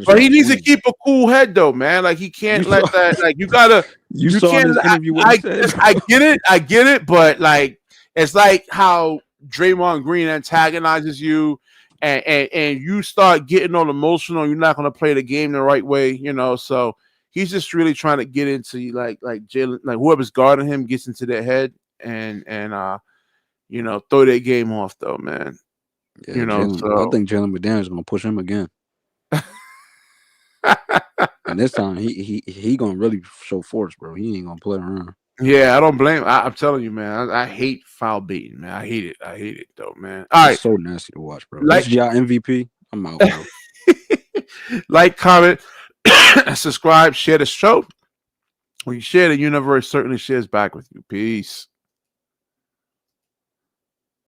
But he needs to keep a cool head, though, man. Like he can't let that. Like you gotta. You saw can't. In his interview what he said. I get it. But like, it's like how Draymond Green antagonizes you, and you start getting all emotional. You're not gonna play the game the right way, you know. So he's just really trying to get into like Jalen, like whoever's guarding him gets into their head and you know, throw their game off, though, man. Yeah, you know, I think Jalen McDaniels is gonna push him again. And this time he gonna really show force, bro. He ain't gonna play around. Yeah, I don't blame. I'm telling you, man. I hate foul baiting, man. I hate it, though, man. All right, so nasty to watch, bro. Like y'all MVP. I'm out, bro. Like, comment, subscribe, share the show. When you share, the universe certainly shares back with you. Peace.